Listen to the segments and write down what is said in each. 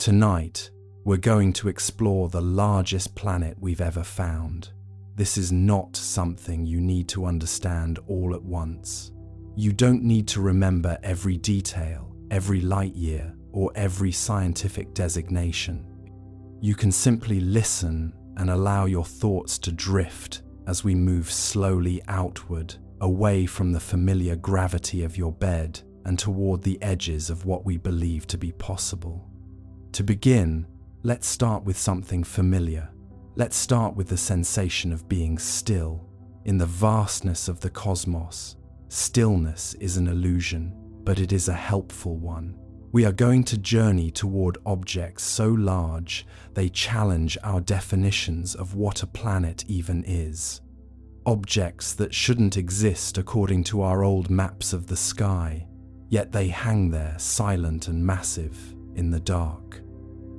Tonight, we're going to explore the largest planet we've ever found. This is not something you need to understand all at once. You don't need to remember every detail, every light year, or every scientific designation. You can simply listen and allow your thoughts to drift as we move slowly outward, away from the familiar gravity of your bed and toward the edges of what we believe to be possible. To begin, let's start with something familiar. Let's start with the sensation of being still. In the vastness of the cosmos, stillness is an illusion, but it is a helpful one. We are going to journey toward objects so large they challenge our definitions of what a planet even is. Objects that shouldn't exist according to our old maps of the sky, yet they hang there silent and massive in the dark.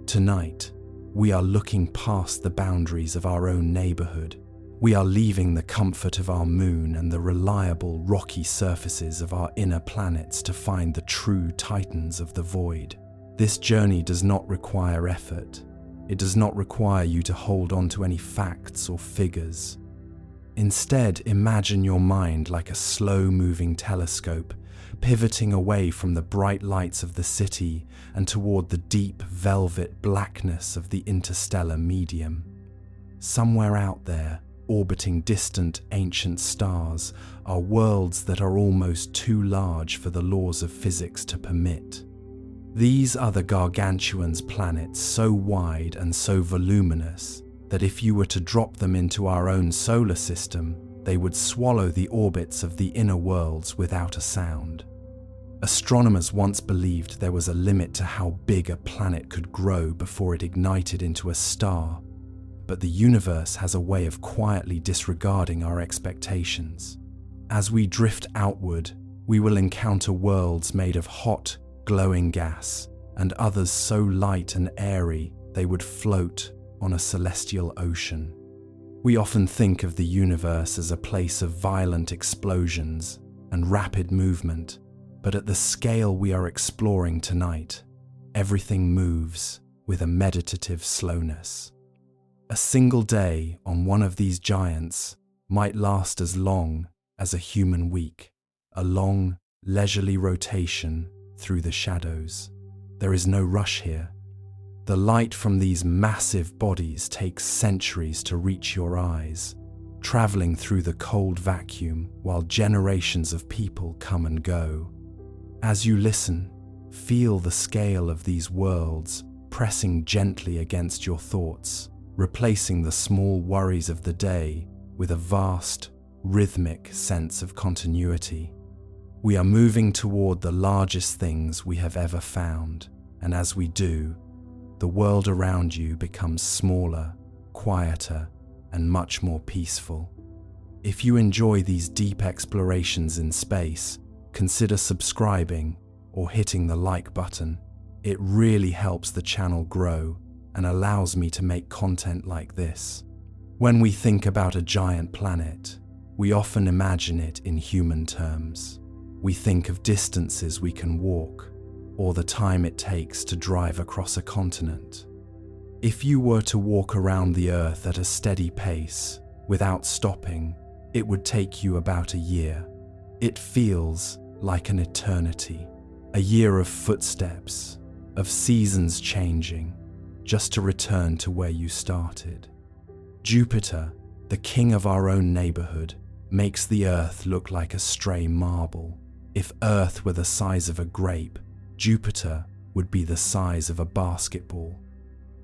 Tonight, we are looking past the boundaries of our own neighborhood. We are leaving the comfort of our moon and the reliable rocky surfaces of our inner planets to find the true titans of the void. This journey does not require effort. It does not require you to hold on to any facts or figures. Instead, imagine your mind like a slow-moving telescope, pivoting away from the bright lights of the city and toward the deep velvet blackness of the interstellar medium. Somewhere out there, orbiting distant ancient stars, are worlds that are almost too large for the laws of physics to permit. These are the gargantuan's planets, so wide and so voluminous that if you were to drop them into our own solar system, they would swallow the orbits of the inner worlds without a sound. Astronomers once believed there was a limit to how big a planet could grow before it ignited into a star, but the universe has a way of quietly disregarding our expectations. As we drift outward, we will encounter worlds made of hot, glowing gas, and others so light and airy they would float on a celestial ocean. We often think of the universe as a place of violent explosions and rapid movement, but at the scale we are exploring tonight, everything moves with a meditative slowness. A single day on one of these giants might last as long as a human week, a long, leisurely rotation through the shadows. There is no rush here. The light from these massive bodies takes centuries to reach your eyes, traveling through the cold vacuum while generations of people come and go. As you listen, feel the scale of these worlds pressing gently against your thoughts, replacing the small worries of the day with a vast, rhythmic sense of continuity. We are moving toward the largest things we have ever found, and as we do, the world around you becomes smaller, quieter, and much more peaceful. If you enjoy these deep explorations in space, consider subscribing or hitting the like button. It really helps the channel grow and allows me to make content like this. When we think about a giant planet, we often imagine it in human terms. We think of distances we can walk, or the time it takes to drive across a continent. If you were to walk around the Earth at a steady pace, without stopping, it would take you about a year. It feels like an eternity, a year of footsteps, of seasons changing, just to return to where you started. Jupiter, the king of our own neighborhood, makes the Earth look like a stray marble. If Earth were the size of a grape, Jupiter would be the size of a basketball.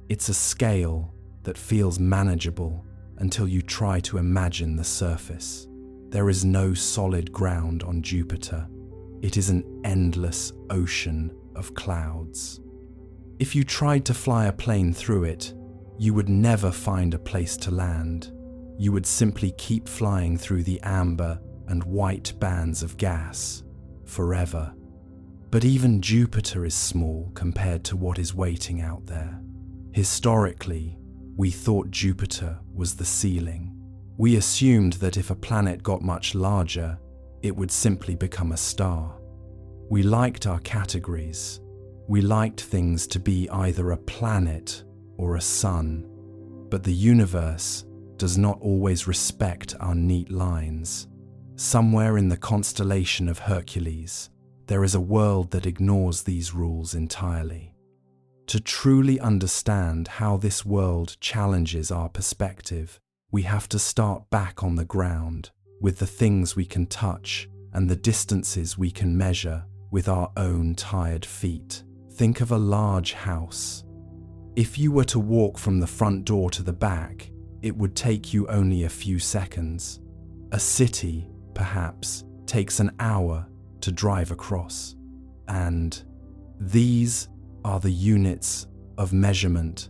It's a scale that feels manageable until you try to imagine the surface. There is no solid ground on Jupiter. It is an endless ocean of clouds. If you tried to fly a plane through it, you would never find a place to land. You would simply keep flying through the amber and white bands of gas forever. But even Jupiter is small compared to what is waiting out there. Historically, we thought Jupiter was the ceiling. We assumed that if a planet got much larger, it would simply become a star. We liked our categories. We liked things to be either a planet or a sun, but the universe does not always respect our neat lines. Somewhere in the constellation of Hercules, there is a world that ignores these rules entirely. To truly understand how this world challenges our perspective, we have to start back on the ground, with the things we can touch and the distances we can measure with our own tired feet. Think of a large house. If you were to walk from the front door to the back, it would take you only a few seconds. A city, perhaps, takes an hour to drive across. And these are the units of measurement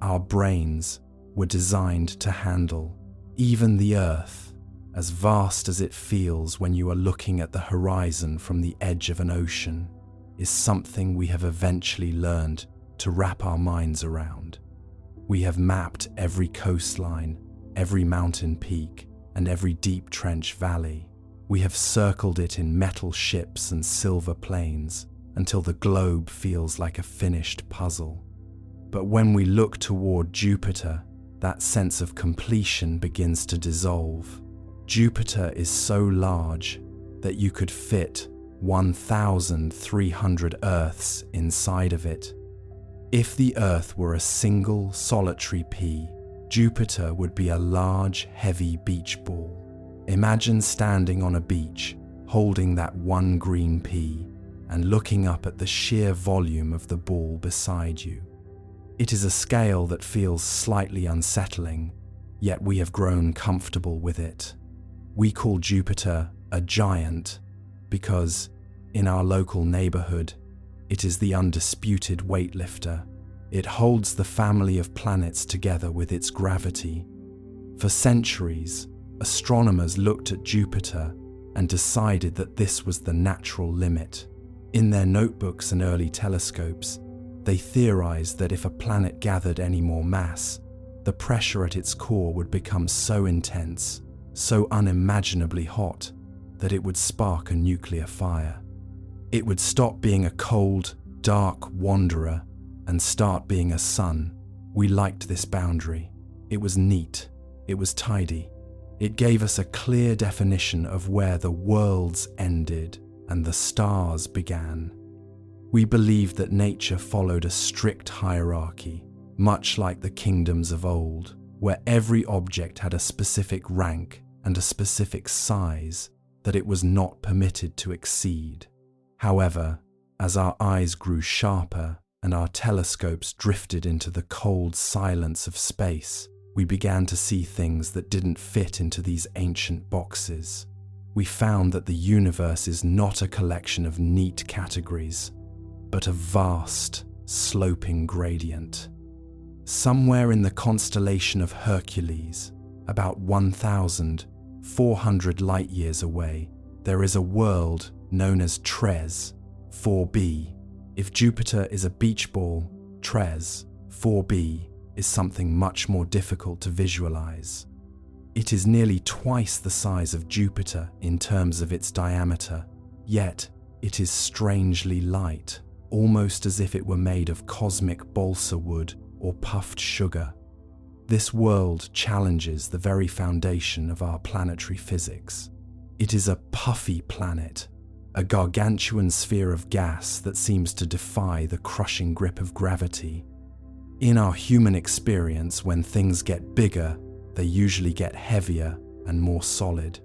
our brains were designed to handle. Even the Earth, as vast as it feels when you are looking at the horizon from the edge of an ocean, is something we have eventually learned to wrap our minds around. We have mapped every coastline, every mountain peak, and every deep trench valley. We have circled it in metal ships and silver planes until the globe feels like a finished puzzle. But when we look toward Jupiter, that sense of completion begins to dissolve. Jupiter is so large that you could fit 1,300 Earths inside of it. If the Earth were a single solitary pea, Jupiter would be a large, heavy beach ball. Imagine standing on a beach, holding that one green pea, and looking up at the sheer volume of the ball beside you. It is a scale that feels slightly unsettling, yet we have grown comfortable with it. We call Jupiter a giant because, in our local neighborhood, it is the undisputed weightlifter. It holds the family of planets together with its gravity. For centuries, astronomers looked at Jupiter and decided that this was the natural limit. In their notebooks and early telescopes, they theorized that if a planet gathered any more mass, the pressure at its core would become so intense, so unimaginably hot, that it would spark a nuclear fire. It would stop being a cold, dark wanderer and start being a sun. We liked this boundary. It was neat. It was tidy. It gave us a clear definition of where the worlds ended and the stars began. We believed that nature followed a strict hierarchy, much like the kingdoms of old, where every object had a specific rank and a specific size that it was not permitted to exceed. However, as our eyes grew sharper and our telescopes drifted into the cold silence of space, we began to see things that didn't fit into these ancient boxes. We found that the universe is not a collection of neat categories, but a vast, sloping gradient. Somewhere in the constellation of Hercules, about 1,400 light-years away, there is a world known as TRES 4b. If Jupiter is a beach ball, TRES 4b is something much more difficult to visualize. It is nearly twice the size of Jupiter in terms of its diameter, yet it is strangely light, almost as if it were made of cosmic balsa wood or puffed sugar. This world challenges the very foundation of our planetary physics. It is a puffy planet, a gargantuan sphere of gas that seems to defy the crushing grip of gravity. In our human experience, when things get bigger, they usually get heavier and more solid.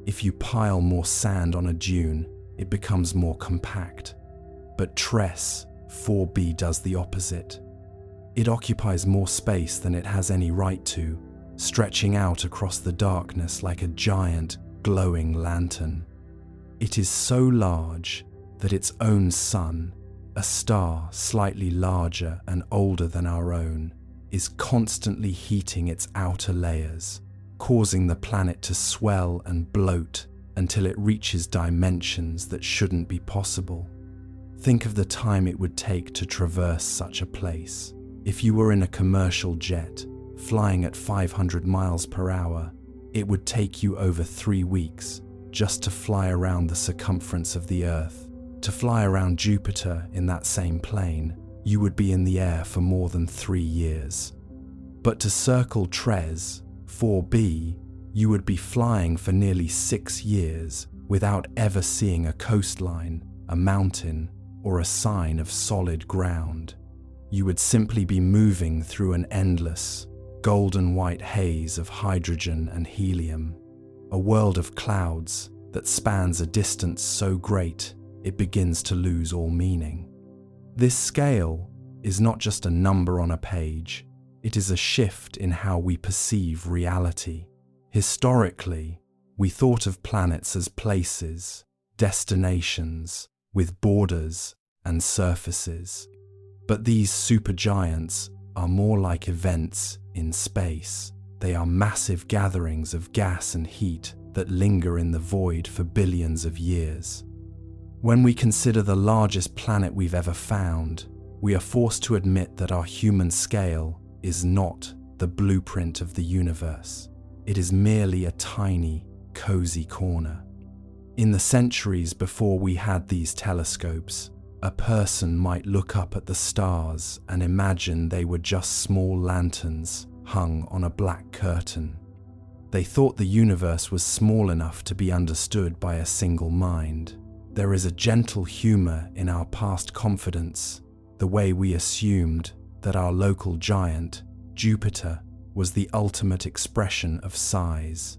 If you pile more sand on a dune, it becomes more compact. But TRES 4b does the opposite. It occupies more space than it has any right to, stretching out across the darkness like a giant, glowing lantern. It is so large that its own sun, a star slightly larger and older than our own, is constantly heating its outer layers, causing the planet to swell and bloat until it reaches dimensions that shouldn't be possible. Think of the time it would take to traverse such a place. If you were in a commercial jet, flying at 500 miles per hour, it would take you over 3 weeks just to fly around the circumference of the Earth. To fly around Jupiter in that same plane, you would be in the air for more than 3 years. But to circle Tres 4b, you would be flying for nearly 6 years without ever seeing a coastline, a mountain, or a sign of solid ground. You would simply be moving through an endless, golden white haze of hydrogen and helium, a world of clouds that spans a distance so great it begins to lose all meaning. This scale is not just a number on a page, it is a shift in how we perceive reality. Historically, we thought of planets as places, destinations, with borders and surfaces. But these supergiants are more like events in space. They are massive gatherings of gas and heat that linger in the void for billions of years. When we consider the largest planet we've ever found, we are forced to admit that our human scale is not the blueprint of the universe. It is merely a tiny, cozy corner. In the centuries before we had these telescopes, a person might look up at the stars and imagine they were just small lanterns hung on a black curtain. They thought the universe was small enough to be understood by a single mind. There is a gentle humor in our past confidence, the way we assumed that our local giant, Jupiter, was the ultimate expression of size.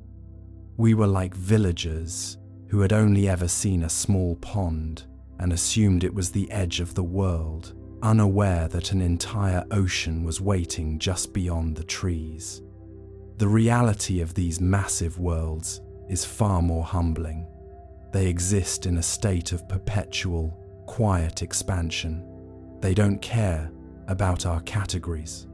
We were like villagers who had only ever seen a small pond and assumed it was the edge of the world, unaware that an entire ocean was waiting just beyond the trees. The reality of these massive worlds is far more humbling. They exist in a state of perpetual, quiet expansion. They don't care about our categories.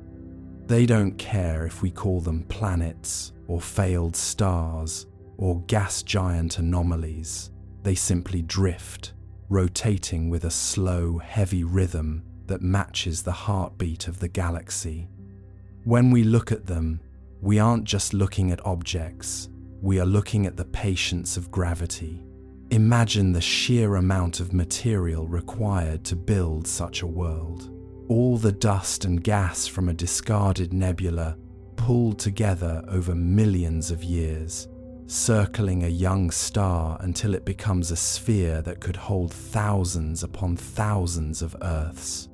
They don't care if we call them planets or failed stars or gas giant anomalies. They simply drift, rotating with a slow, heavy rhythm that matches the heartbeat of the galaxy. When we look at them, we aren't just looking at objects, we are looking at the patience of gravity. Imagine the sheer amount of material required to build such a world. All the dust and gas from a discarded nebula pulled together over millions of years, circling a young star until it becomes a sphere that could hold thousands upon thousands of Earths.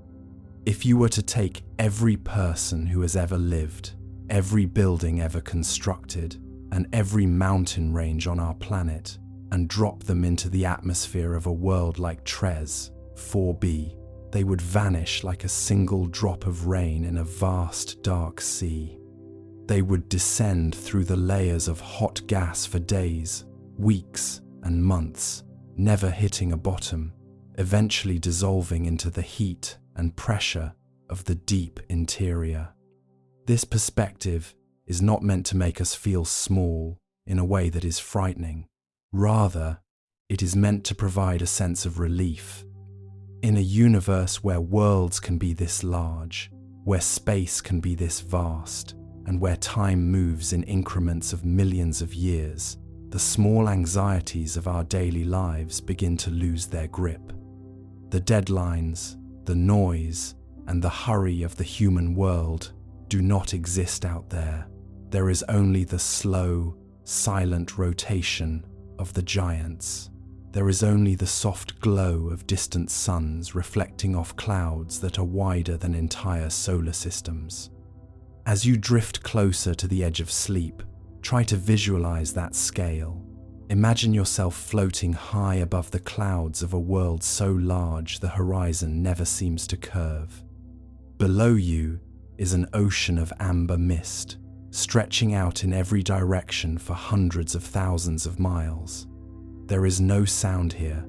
If you were to take every person who has ever lived, every building ever constructed, and every mountain range on our planet, and drop them into the atmosphere of a world like Tres 4b, they would vanish like a single drop of rain in a vast, dark sea. They would descend through the layers of hot gas for days, weeks, and months, never hitting a bottom, eventually dissolving into the heat and pressure of the deep interior. This perspective is not meant to make us feel small in a way that is frightening. Rather, it is meant to provide a sense of relief. In a universe where worlds can be this large, where space can be this vast, and where time moves in increments of millions of years, the small anxieties of our daily lives begin to lose their grip. The deadlines, the noise, and the hurry of the human world do not exist out there. There is only the slow, silent rotation of the giants. There is only the soft glow of distant suns reflecting off clouds that are wider than entire solar systems. As you drift closer to the edge of sleep, try to visualize that scale. Imagine yourself floating high above the clouds of a world so large the horizon never seems to curve. Below you is an ocean of amber mist, stretching out in every direction for hundreds of thousands of miles. There is no sound here,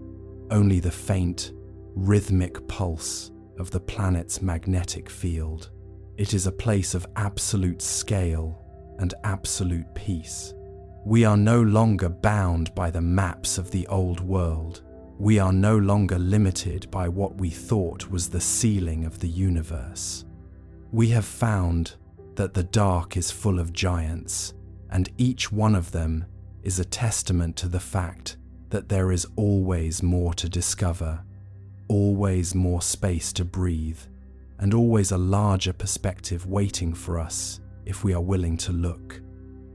only the faint, rhythmic pulse of the planet's magnetic field. It is a place of absolute scale and absolute peace. We are no longer bound by the maps of the old world. We are no longer limited by what we thought was the ceiling of the universe. We have found that the dark is full of giants, and each one of them is a testament to the fact that there is always more to discover always more space to breathe, and always a larger perspective waiting for us if we are willing to look.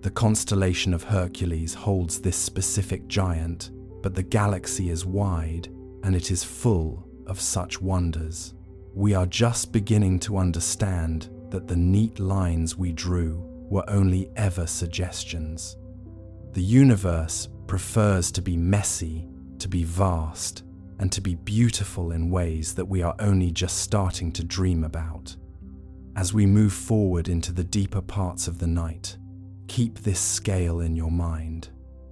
The constellation of Hercules holds this specific giant, but the galaxy is wide and it is full of such wonders. We are just beginning to understand that the neat lines we drew were only ever suggestions. The universe prefers to be messy, to be vast, and to be beautiful in ways that we are only just starting to dream about. As we move forward into the deeper parts of the night, keep this scale in your mind.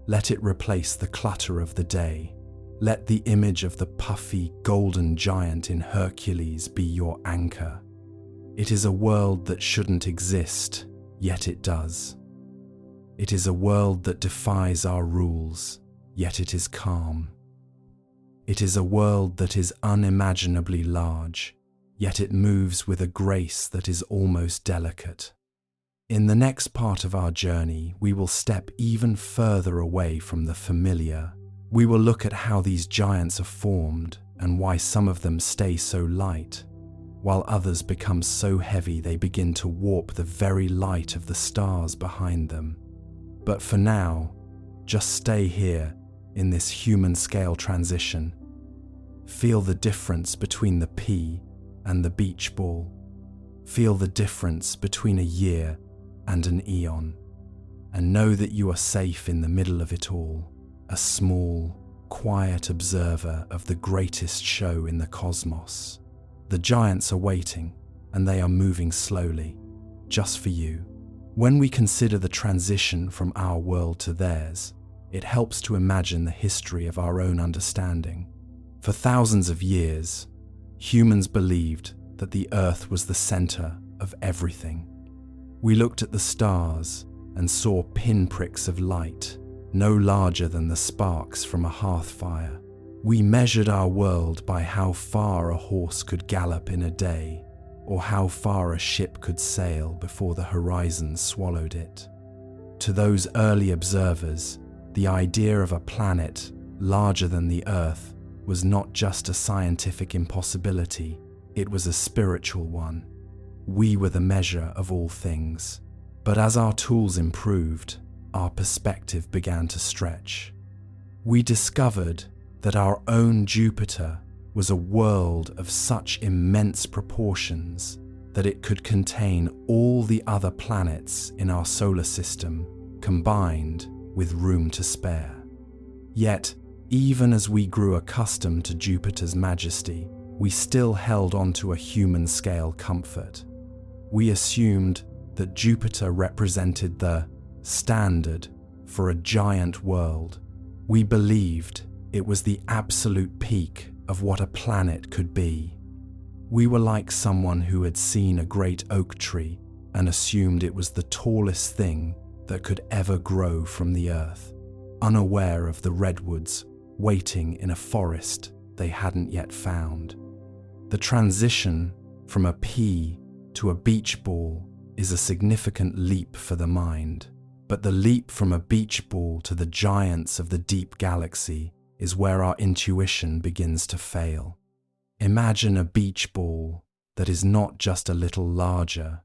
Let it replace the clutter of the day. Let the image of the puffy, golden giant in Hercules be your anchor. It is a world that shouldn't exist, yet it does. It is a world that defies our rules, yet it is calm. It is a world that is unimaginably large, yet it moves with a grace that is almost delicate. In the next part of our journey, we will step even further away from the familiar. We will look at how these giants are formed and why some of them stay so light, while others become so heavy they begin to warp the very light of the stars behind them. But for now, just stay here in this human scale transition. Feel the difference between the pea and the beach ball. Feel the difference between a year and an eon. And know that you are safe in the middle of it all, a small, quiet observer of the greatest show in the cosmos. The giants are waiting, and they are moving slowly, just for you. When we consider the transition from our world to theirs, it helps to imagine the history of our own understanding. For thousands of years, humans believed that the Earth was the center of everything. We looked at the stars and saw pinpricks of light, no larger than the sparks from a hearth fire. We measured our world by how far a horse could gallop in a day, or how far a ship could sail before the horizon swallowed it. To those early observers, the idea of a planet larger than the Earth was not just a scientific impossibility, it was a spiritual one. We were the measure of all things. But as our tools improved, our perspective began to stretch. We discovered that our own Jupiter was a world of such immense proportions that it could contain all the other planets in our solar system combined with room to spare. Yet, even as we grew accustomed to Jupiter's majesty, we still held on to a human-scale comfort. We assumed that Jupiter represented the standard for a giant world. We believed it was the absolute peak of what a planet could be. We were like someone who had seen a great oak tree and assumed it was the tallest thing that could ever grow from the earth, unaware of the redwoods waiting in a forest they hadn't yet found. The transition from a pea to a beach ball is a significant leap for the mind, but the leap from a beach ball to the giants of the deep galaxy is where our intuition begins to fail. Imagine a beach ball that is not just a little larger,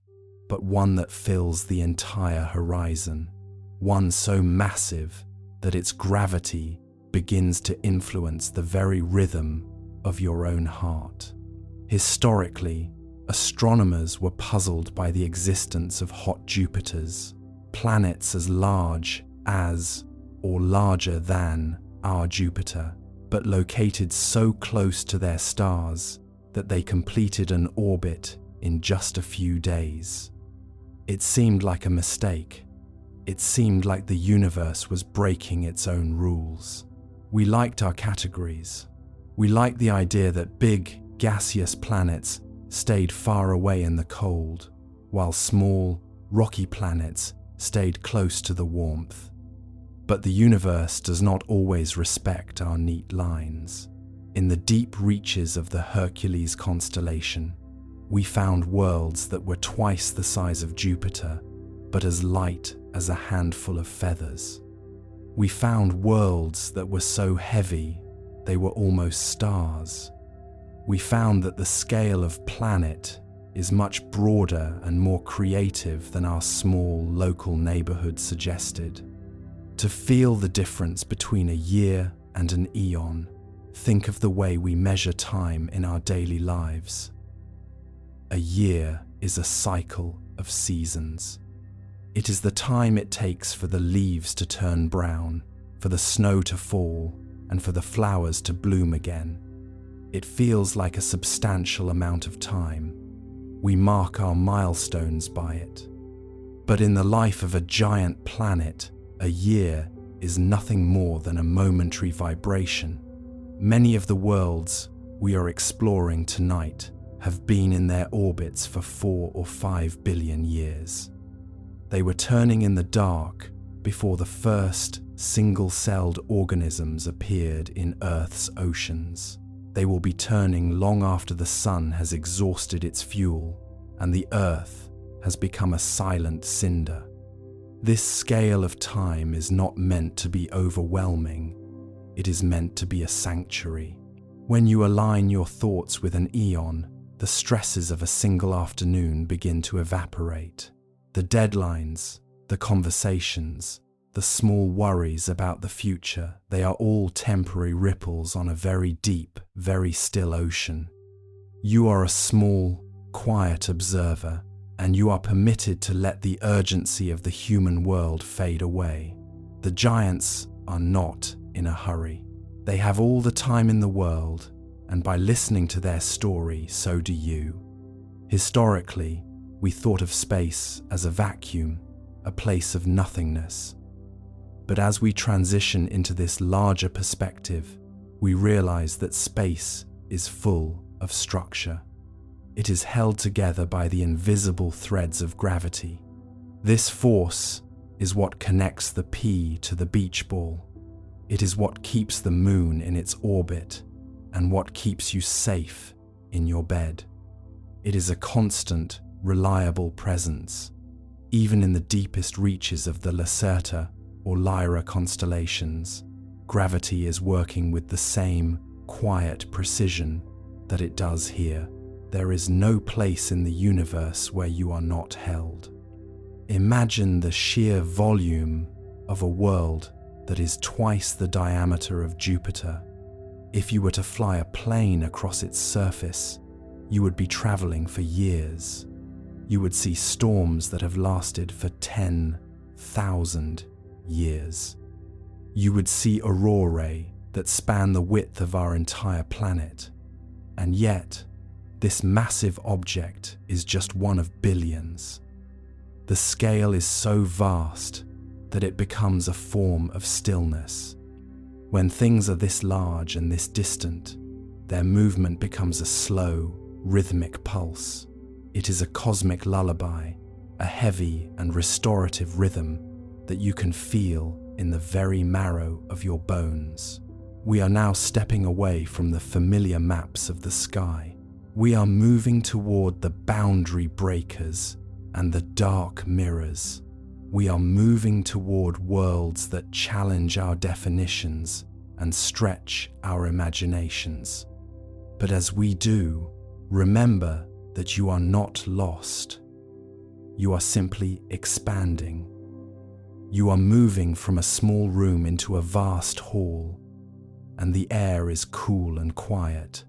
but one that fills the entire horizon, one so massive that its gravity begins to influence the very rhythm of your own heart. Historically, astronomers were puzzled by the existence of hot Jupiters, planets as large as or larger than our Jupiter, but located so close to their stars that they completed an orbit in just a few days. It seemed like a mistake. It seemed like the universe was breaking its own rules. We liked our categories. We liked the idea that big, gaseous planets stayed far away in the cold, while small, rocky planets stayed close to the warmth. But the universe does not always respect our neat lines. In the deep reaches of the Hercules constellation, we found worlds that were twice the size of Jupiter, but as light as a handful of feathers. We found worlds that were so heavy they were almost stars. We found that the scale of planet is much broader and more creative than our small local neighborhood suggested. To feel the difference between a year and an eon, think of the way we measure time in our daily lives. A year is a cycle of seasons. It is the time it takes for the leaves to turn brown, for the snow to fall, and for the flowers to bloom again. It feels like a substantial amount of time. We mark our milestones by it. But in the life of a giant planet, a year is nothing more than a momentary vibration. Many of the worlds we are exploring tonight have been in their orbits for 4 or 5 billion years. They were turning in the dark before the first single-celled organisms appeared in Earth's oceans. They will be turning long after the sun has exhausted its fuel and the Earth has become a silent cinder. This scale of time is not meant to be overwhelming. It is meant to be a sanctuary. When you align your thoughts with an eon, the stresses of a single afternoon begin to evaporate. The deadlines, the conversations, the small worries about the future, they are all temporary ripples on a very deep, very still ocean. You are a small, quiet observer, and you are permitted to let the urgency of the human world fade away. The giants are not in a hurry. They have all the time in the world, and by listening to their story, so do you. Historically, we thought of space as a vacuum, a place of nothingness. But as we transition into this larger perspective, we realize that space is full of structure. It is held together by the invisible threads of gravity. This force is what connects the pea to the beach ball. It is what keeps the moon in its orbit and what keeps you safe in your bed. It is a constant, reliable presence. Even in the deepest reaches of the Lacerta or Lyra constellations, gravity is working with the same quiet precision that it does here. There is no place in the universe where you are not held. Imagine the sheer volume of a world that is twice the diameter of Jupiter. If you were to fly a plane across its surface, you would be traveling for years. You would see storms that have lasted for 10,000 years. You would see aurorae that span the width of our entire planet. And yet, this massive object is just one of billions. The scale is so vast that it becomes a form of stillness. When things are this large and this distant, their movement becomes a slow, rhythmic pulse. It is a cosmic lullaby, a heavy and restorative rhythm that you can feel in the very marrow of your bones. We are now stepping away from the familiar maps of the sky. We are moving toward the boundary breakers and the dark mirrors. We are moving toward worlds that challenge our definitions and stretch our imaginations. But as we do, remember that you are not lost. You are simply expanding. You are moving from a small room into a vast hall, and the air is cool and quiet.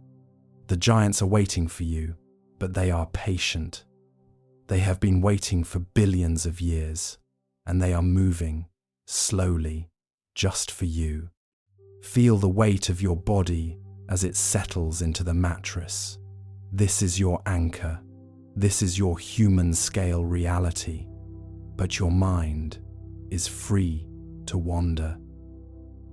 The giants are waiting for you, but they are patient. They have been waiting for billions of years, and they are moving, slowly, just for you. Feel the weight of your body as it settles into the mattress. This is your anchor. This is your human-scale reality. But your mind is free to wander.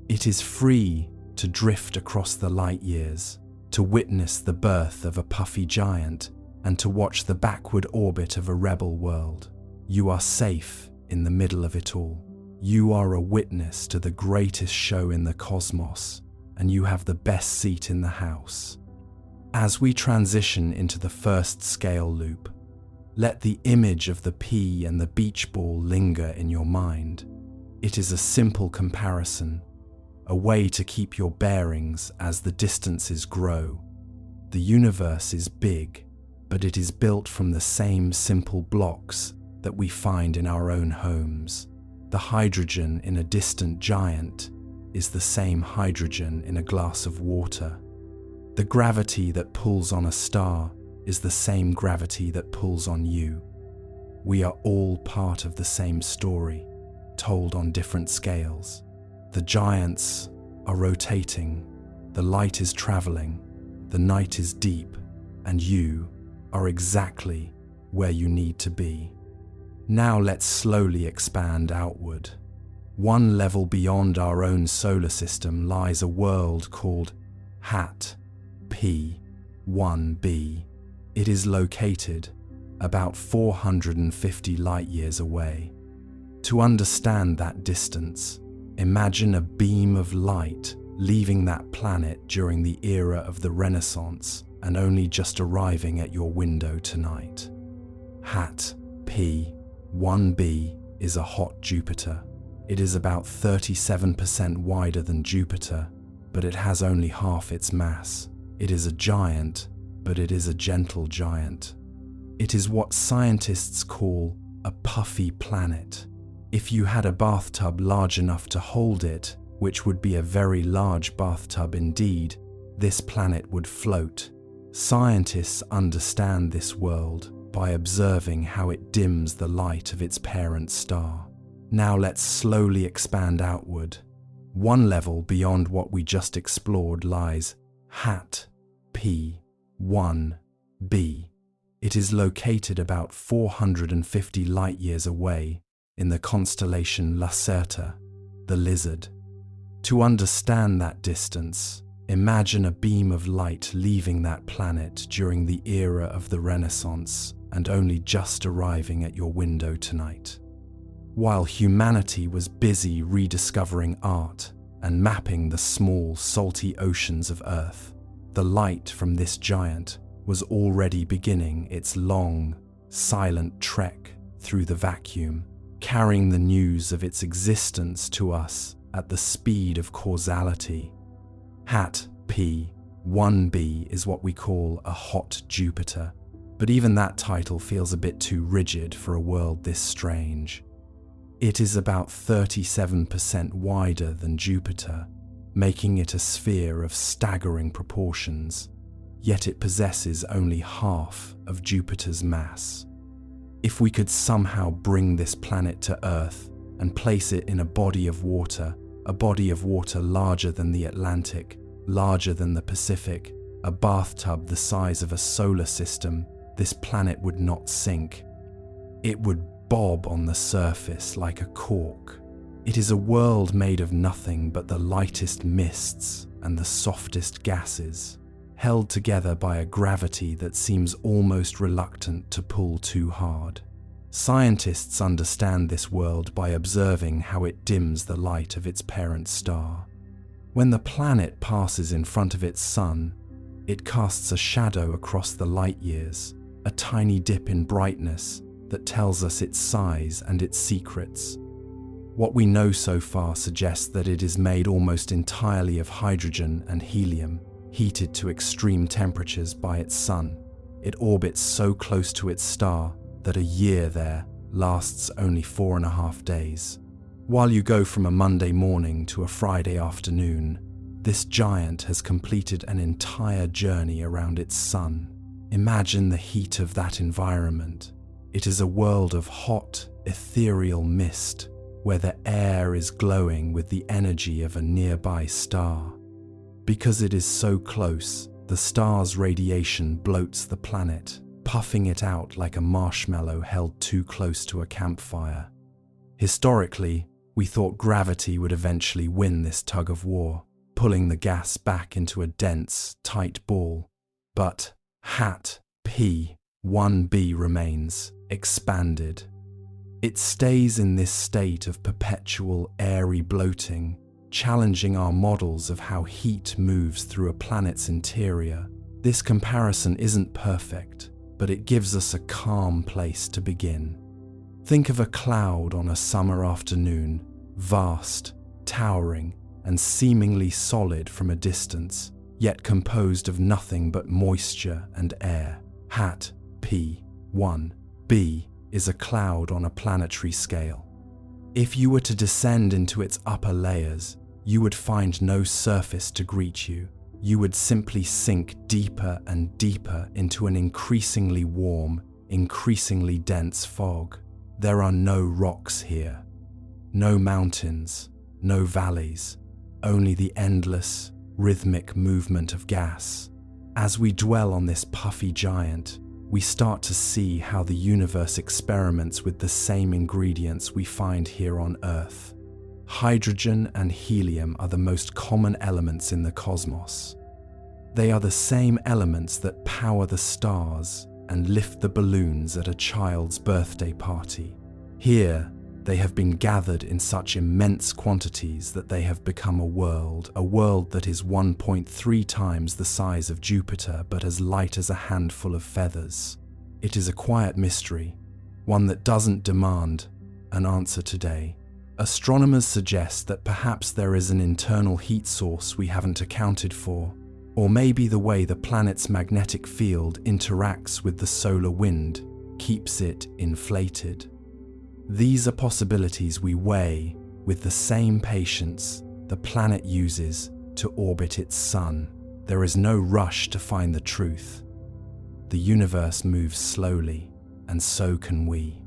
It is free to drift across the light years, to witness the birth of a puffy giant, and to watch the backward orbit of a rebel world. You are safe in the middle of it all. You are a witness to the greatest show in the cosmos, and you have the best seat in the house. As we transition into the first scale loop, let the image of the pea and the beach ball linger in your mind. It is a simple comparison, a way to keep your bearings as the distances grow. The universe is big, but it is built from the same simple blocks that we find in our own homes. The hydrogen in a distant giant is the same hydrogen in a glass of water. The gravity that pulls on a star is the same gravity that pulls on you. We are all part of the same story, told on different scales. The giants are rotating, the light is traveling, the night is deep, and you are exactly where you need to be. Now let's slowly expand outward. One level beyond our own solar system lies a world called HAT P1b. It is located about 450 light-years away. To understand that distance, imagine a beam of light leaving that planet during the era of the Renaissance and only just arriving at your window tonight. HAT P1b is a hot Jupiter. It is about 37% wider than Jupiter, but it has only half its mass. It is a giant, but it is a gentle giant. It is what scientists call a puffy planet. If you had a bathtub large enough to hold it, which would be a very large bathtub indeed, this planet would float. Scientists understand this world by observing how it dims the light of its parent star. Now let's slowly expand outward. One level beyond what we just explored lies HAT P1b. It is located about 450 light-years away in the constellation Lacerta, the Lizard. To understand that distance, imagine a beam of light leaving that planet during the era of the Renaissance and only just arriving at your window tonight. While humanity was busy rediscovering art and mapping the small, salty oceans of Earth, the light from this giant was already beginning its long, silent trek through the vacuum, carrying the news of its existence to us at the speed of causality. HAT P1b is what we call a hot Jupiter, but even that title feels a bit too rigid for a world this strange. It is about 37% wider than Jupiter, making it a sphere of staggering proportions, yet it possesses only half of Jupiter's mass. If we could somehow bring this planet to Earth and place it in a body of water larger than the Atlantic, larger than the Pacific, a bathtub the size of a solar system, this planet would not sink. It would bob on the surface like a cork. It is a world made of nothing but the lightest mists and the softest gases, held together by a gravity that seems almost reluctant to pull too hard. Scientists understand this world by observing how it dims the light of its parent star. When the planet passes in front of its sun, it casts a shadow across the light years, a tiny dip in brightness that tells us its size and its secrets. What we know so far suggests that it is made almost entirely of hydrogen and helium, heated to extreme temperatures by its sun. It orbits so close to its star that a year there lasts only 4.5 days. While you go from a Monday morning to a Friday afternoon, this giant has completed an entire journey around its sun. Imagine the heat of that environment. It is a world of hot, ethereal mist, where the air is glowing with the energy of a nearby star. Because it is so close, the star's radiation bloats the planet, puffing it out like a marshmallow held too close to a campfire. Historically, we thought gravity would eventually win this tug of war, pulling the gas back into a dense, tight ball. But HAT P1b remains expanded. It stays in this state of perpetual airy bloating, challenging our models of how heat moves through a planet's interior. This comparison isn't perfect, but it gives us a calm place to begin. Think of a cloud on a summer afternoon, vast, towering, and seemingly solid from a distance, yet composed of nothing but moisture and air. Hat P1b is a cloud on a planetary scale. If you were to descend into its upper layers, you would find no surface to greet you. You would simply sink deeper and deeper into an increasingly warm, increasingly dense fog. There are no rocks here, no mountains, no valleys, only the endless, rhythmic movement of gas. As we dwell on this puffy giant, we start to see how the universe experiments with the same ingredients we find here on Earth. Hydrogen and helium are the most common elements in the cosmos. They are the same elements that power the stars and lift the balloons at a child's birthday party. Here, they have been gathered in such immense quantities that they have become a world that is 1.3 times the size of Jupiter but as light as a handful of feathers. It is a quiet mystery, one that doesn't demand an answer today. Astronomers suggest that perhaps there is an internal heat source we haven't accounted for, or maybe the way the planet's magnetic field interacts with the solar wind keeps it inflated. These are possibilities we weigh with the same patience the planet uses to orbit its sun. There is no rush to find the truth. The universe moves slowly, and so can we.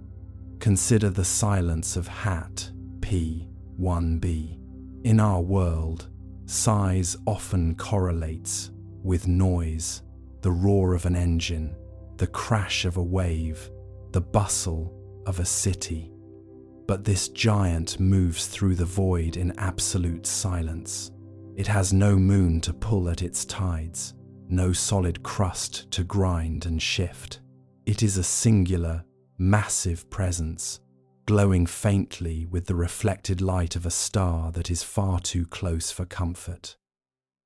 Consider the silence of Hat P1b. In our world, size often correlates with noise, the roar of an engine, the crash of a wave, the bustle of a city. But this giant moves through the void in absolute silence. It has no moon to pull at its tides, no solid crust to grind and shift. It is a singular, massive presence, glowing faintly with the reflected light of a star that is far too close for comfort.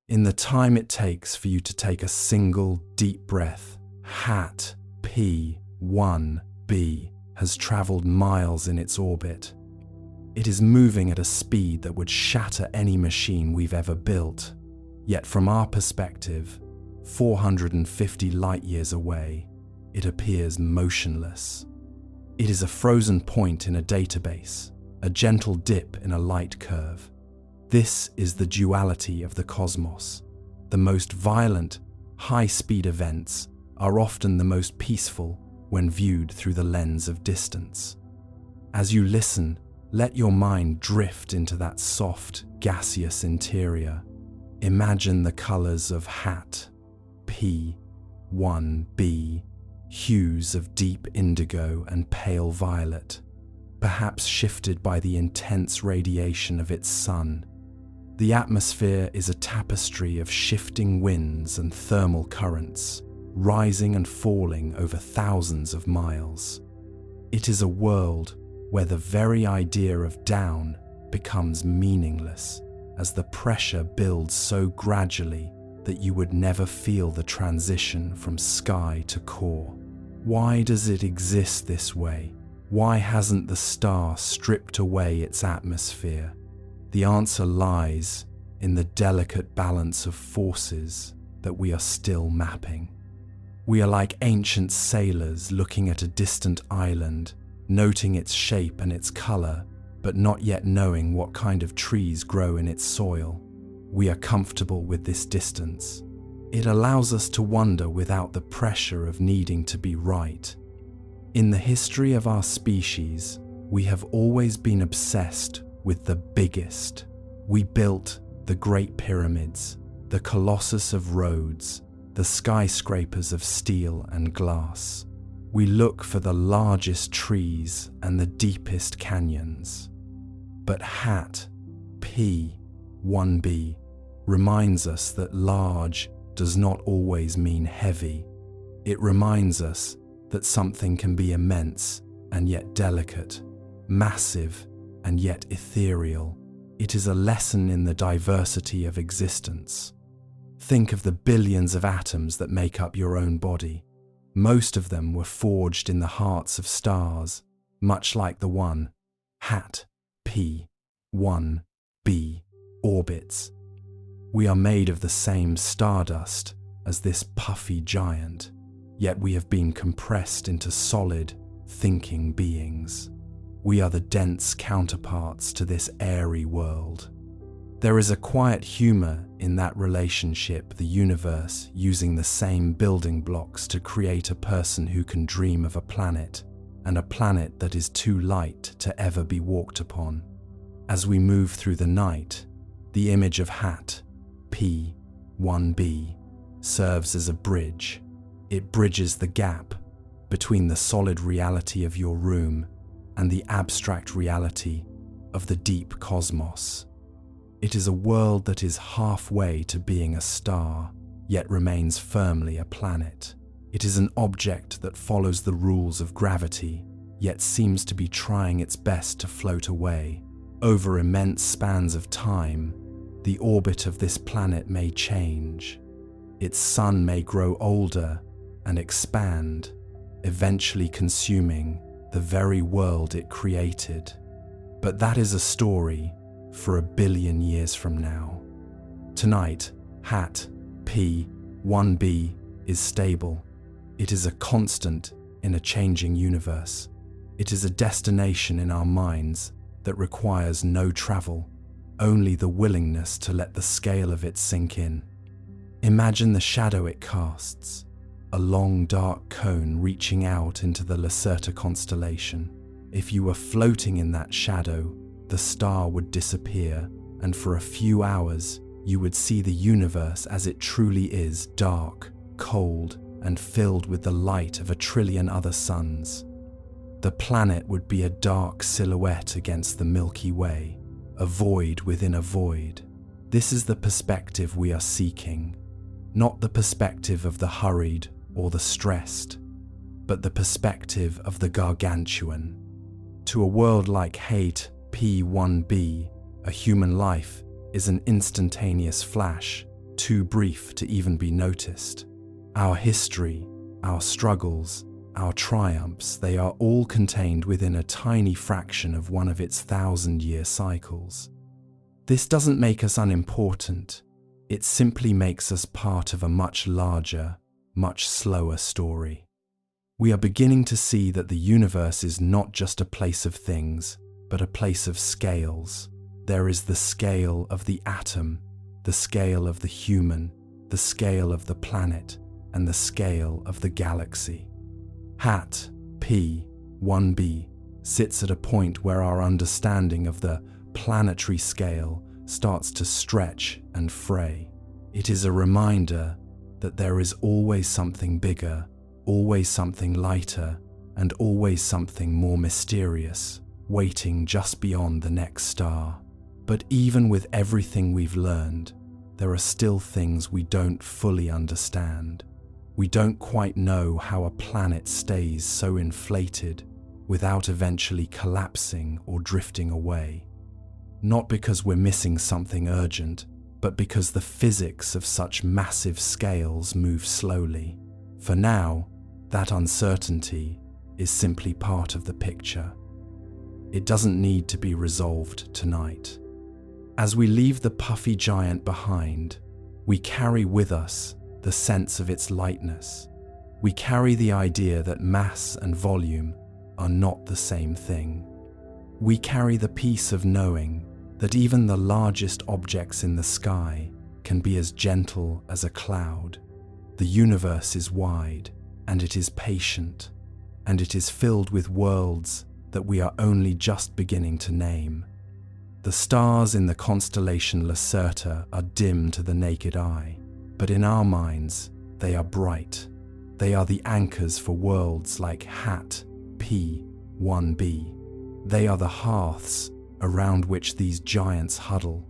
In the time it takes for you to take a single deep breath, Hat P1b has traveled miles in its orbit. It is moving at a speed that would shatter any machine we've ever built. Yet from our perspective, 450 light-years away, it appears motionless. It is a frozen point in a database, a gentle dip in a light curve. This is the duality of the cosmos. The most violent, high-speed events are often the most peaceful when viewed through the lens of distance. As you listen, let your mind drift into that soft, gaseous interior. Imagine the colors of Hat P1b, hues of deep indigo and pale violet, perhaps shifted by the intense radiation of its sun. The atmosphere is a tapestry of shifting winds and thermal currents, rising and falling over thousands of miles. It is a world where the very idea of down becomes meaningless as the pressure builds so gradually that you would never feel the transition from sky to core. Why does it exist this way? Why hasn't the star stripped away its atmosphere? The answer lies in the delicate balance of forces that we are still mapping. We are like ancient sailors looking at a distant island, noting its shape and its color, but not yet knowing what kind of trees grow in its soil. We are comfortable with this distance. It allows us to wonder without the pressure of needing to be right. In the history of our species, we have always been obsessed with the biggest. We built the Great Pyramids, the Colossus of Rhodes, the skyscrapers of steel and glass. We look for the largest trees and the deepest canyons. But Hat P1b reminds us that large does not always mean heavy. It reminds us that something can be immense and yet delicate, massive and yet ethereal. It is a lesson in the diversity of existence. Think of the billions of atoms that make up your own body. Most of them were forged in the hearts of stars, much like the one Hat P1b orbits. We are made of the same stardust as this puffy giant, yet we have been compressed into solid, thinking beings. We are the dense counterparts to this airy world. There is a quiet humor in that relationship, the universe using the same building blocks to create a person who can dream of a planet, and a planet that is too light to ever be walked upon. As we move through the night, the image of Hat P1b serves as a bridge. It bridges the gap between the solid reality of your room and the abstract reality of the deep cosmos. It is a world that is halfway to being a star, yet remains firmly a planet. It is an object that follows the rules of gravity, yet seems to be trying its best to float away. Over immense spans of time, the orbit of this planet may change. Its sun may grow older and expand, eventually consuming the very world it created. But that is a story for 1 billion years from now. Tonight, Hat P1b is stable. It is a constant in a changing universe. It is a destination in our minds that requires no travel, only the willingness to let the scale of it sink in. Imagine the shadow it casts, a long dark cone reaching out into the Lacerta constellation. If you were floating in that shadow, the star would disappear, and for a few hours you would see the universe as it truly is, dark, cold, and filled with the light of 1 trillion other suns. The planet would be a dark silhouette against the Milky Way, a void within a void. This is the perspective we are seeking, not the perspective of the hurried or the stressed, but the perspective of the gargantuan. To a world like Hat P1b, a human life is an instantaneous flash, too brief to even be noticed. Our history, our struggles, our triumphs, they are all contained within a tiny fraction of one of its 1,000-year cycles. This doesn't make us unimportant. It simply makes us part of a much larger, much slower story. We are beginning to see that the universe is not just a place of things, but a place of scales. There is the scale of the atom, the scale of the human, the scale of the planet, and the scale of the galaxy. Hat P1b sits at a point where our understanding of the planetary scale starts to stretch and fray. It is a reminder that there is always something bigger, always something lighter, and always something more mysterious, waiting just beyond the next star. But even with everything we've learned, there are still things we don't fully understand. We don't quite know how a planet stays so inflated without eventually collapsing or drifting away. Not because we're missing something urgent, but because the physics of such massive scales move slowly. For now, that uncertainty is simply part of the picture. It doesn't need to be resolved tonight. As we leave the puffy giant behind, we carry with us the sense of its lightness. We carry the idea that mass and volume are not the same thing. We carry the peace of knowing that even the largest objects in the sky can be as gentle as a cloud. The universe is wide, and it is patient, and it is filled with worlds that we are only just beginning to name. The stars in the constellation Lacerta are dim to the naked eye, but in our minds, they are bright. They are the anchors for worlds like Hat P1b. They are the hearths around which these giants huddle.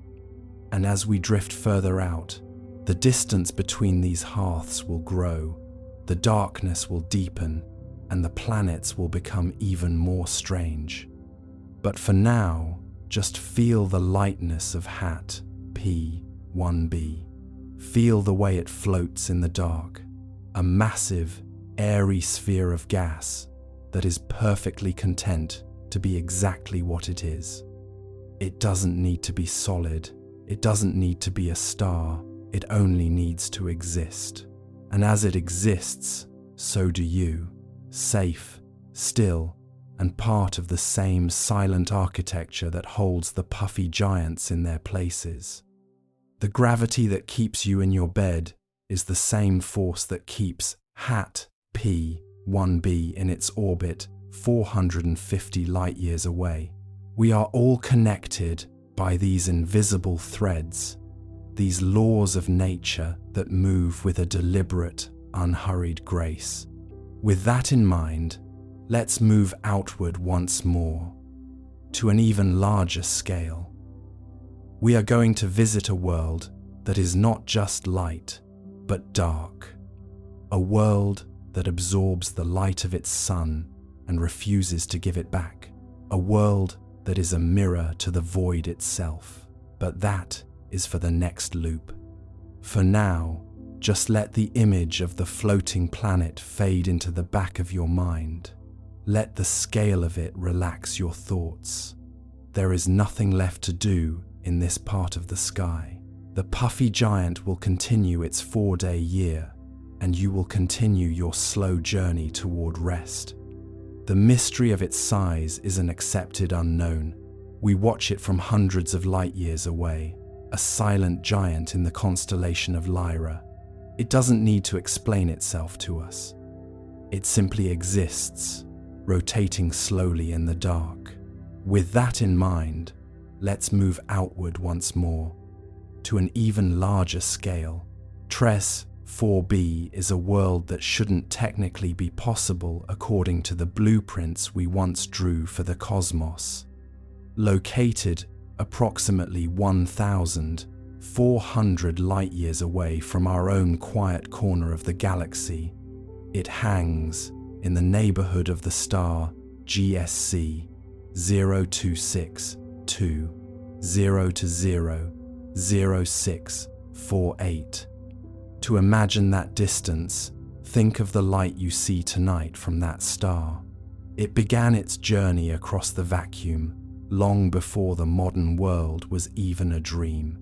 And as we drift further out, the distance between these hearths will grow, the darkness will deepen, and the planets will become even more strange. But for now, just feel the lightness of Hat P1b. Feel the way it floats in the dark, a massive, airy sphere of gas that is perfectly content to be exactly what it is. It doesn't need to be solid, It doesn't need to be a star, it only needs to exist. And as it exists, so do you, safe, still, and part of the same silent architecture that holds the puffy giants in their places. The gravity that keeps you in your bed is the same force that keeps HAT P1b in its orbit 450 light-years away. We are all connected by these invisible threads, these laws of nature that move with a deliberate, unhurried grace. With that in mind, let's move outward once more, to an even larger scale. We are going to visit a world that is not just light, but dark. A world that absorbs the light of its sun and refuses to give it back. A world that is a mirror to the void itself. But that is for the next loop. For now, just let the image of the floating planet fade into the back of your mind. Let the scale of it relax your thoughts. There is nothing left to do in this part of the sky. The puffy giant will continue its 4-day year, and you will continue your slow journey toward rest. The mystery of its size is an accepted unknown. We watch it from hundreds of light years away, a silent giant in the constellation of Lyra. It doesn't need to explain itself to us. It simply exists, rotating slowly in the dark. With that in mind, let's move outward once more, to an even larger scale. TRES 4b is a world that shouldn't technically be possible according to the blueprints we once drew for the cosmos. Located approximately 1,400 light-years away from our own quiet corner of the galaxy, it hangs in the neighborhood of the star GSC 0262000648. To imagine that distance, think of the light you see tonight from that star. It began its journey across the vacuum long before the modern world was even a dream.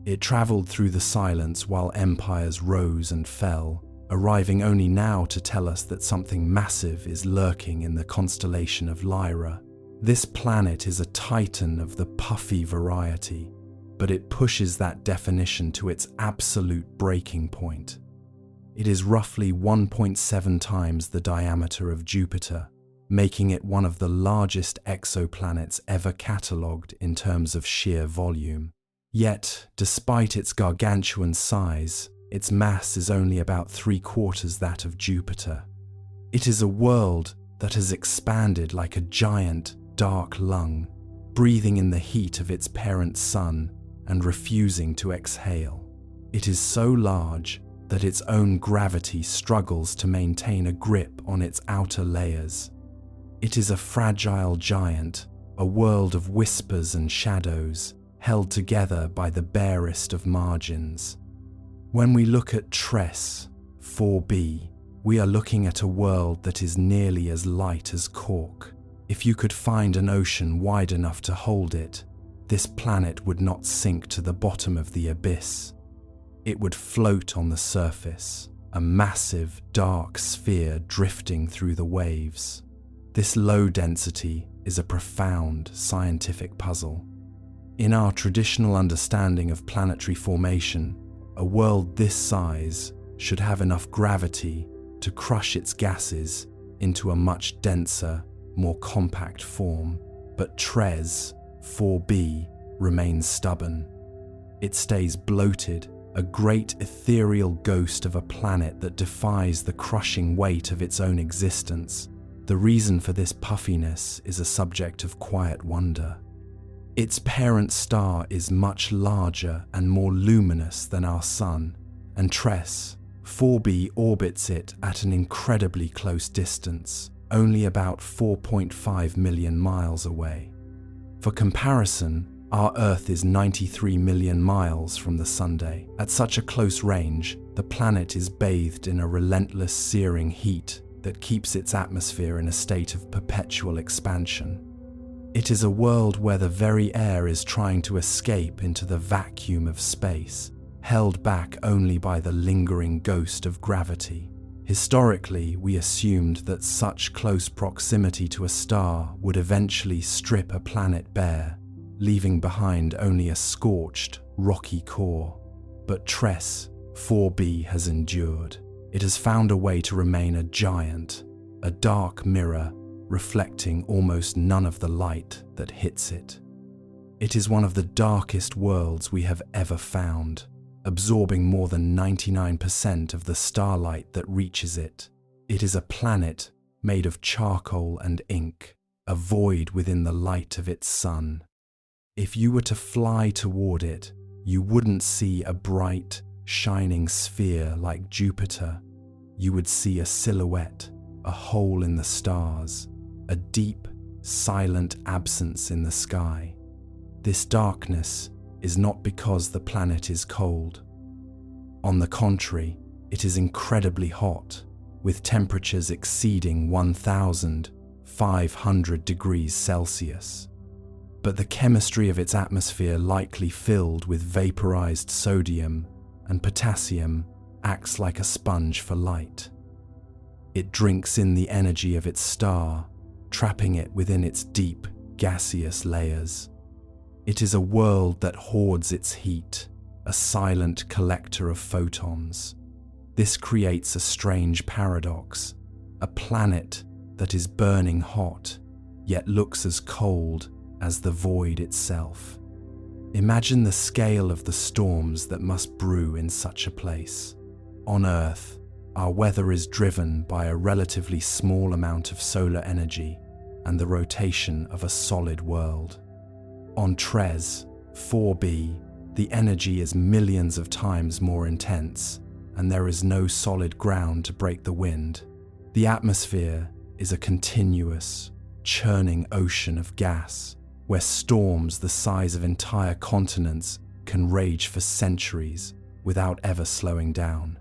It traveled through the silence while empires rose and fell, arriving only now to tell us that something massive is lurking in the constellation of Lyra. This planet is a titan of the puffy variety, but it pushes that definition to its absolute breaking point. It is roughly 1.7 times the diameter of Jupiter, making it one of the largest exoplanets ever catalogued in terms of sheer volume. Yet, despite its gargantuan size, its mass is only about 3/4 that of Jupiter. It is a world that has expanded like a giant, dark lung, breathing in the heat of its parent sun and refusing to exhale. It is so large that its own gravity struggles to maintain a grip on its outer layers. It is a fragile giant, a world of whispers and shadows, held together by the barest of margins. When we look at TRES 4b, we are looking at a world that is nearly as light as cork. If you could find an ocean wide enough to hold it, this planet would not sink to the bottom of the abyss. It would float on the surface, a massive, dark sphere drifting through the waves. This low density is a profound scientific puzzle. In our traditional understanding of planetary formation, a world this size should have enough gravity to crush its gases into a much denser, more compact form. But TRES 4b remains stubborn. It stays bloated, a great ethereal ghost of a planet that defies the crushing weight of its own existence. The reason for this puffiness is a subject of quiet wonder. Its parent star is much larger and more luminous than our Sun, and TRES 4b orbits it at an incredibly close distance, only about 4.5 million miles away. For comparison, our Earth is 93 million miles from the Sunday. At such a close range, the planet is bathed in a relentless searing heat that keeps its atmosphere in a state of perpetual expansion. It is a world where the very air is trying to escape into the vacuum of space, held back only by the lingering ghost of gravity. Historically, we assumed that such close proximity to a star would eventually strip a planet bare, leaving behind only a scorched, rocky core. But TRES 4b has endured. It has found a way to remain a giant, a dark mirror reflecting almost none of the light that hits it. It is one of the darkest worlds we have ever found, absorbing more than 99% of the starlight that reaches it. It is a planet made of charcoal and ink, a void within the light of its sun. If you were to fly toward it, you wouldn't see a bright, shining sphere like Jupiter. You would see a silhouette, a hole in the stars, a deep, silent absence in the sky. This darkness is not because the planet is cold. On the contrary, it is incredibly hot, with temperatures exceeding 1,500 degrees Celsius. But the chemistry of its atmosphere, likely filled with vaporized sodium and potassium, acts like a sponge for light. It drinks in the energy of its star, trapping it within its deep, gaseous layers. It is a world that hoards its heat, a silent collector of photons. This creates a strange paradox, a planet that is burning hot, yet looks as cold as the void itself. Imagine the scale of the storms that must brew in such a place. On Earth, our weather is driven by a relatively small amount of solar energy and the rotation of a solid world. On TRES 4b, the energy is millions of times more intense, and there is no solid ground to break the wind. The atmosphere is a continuous, churning ocean of gas, where storms the size of entire continents can rage for centuries without ever slowing down.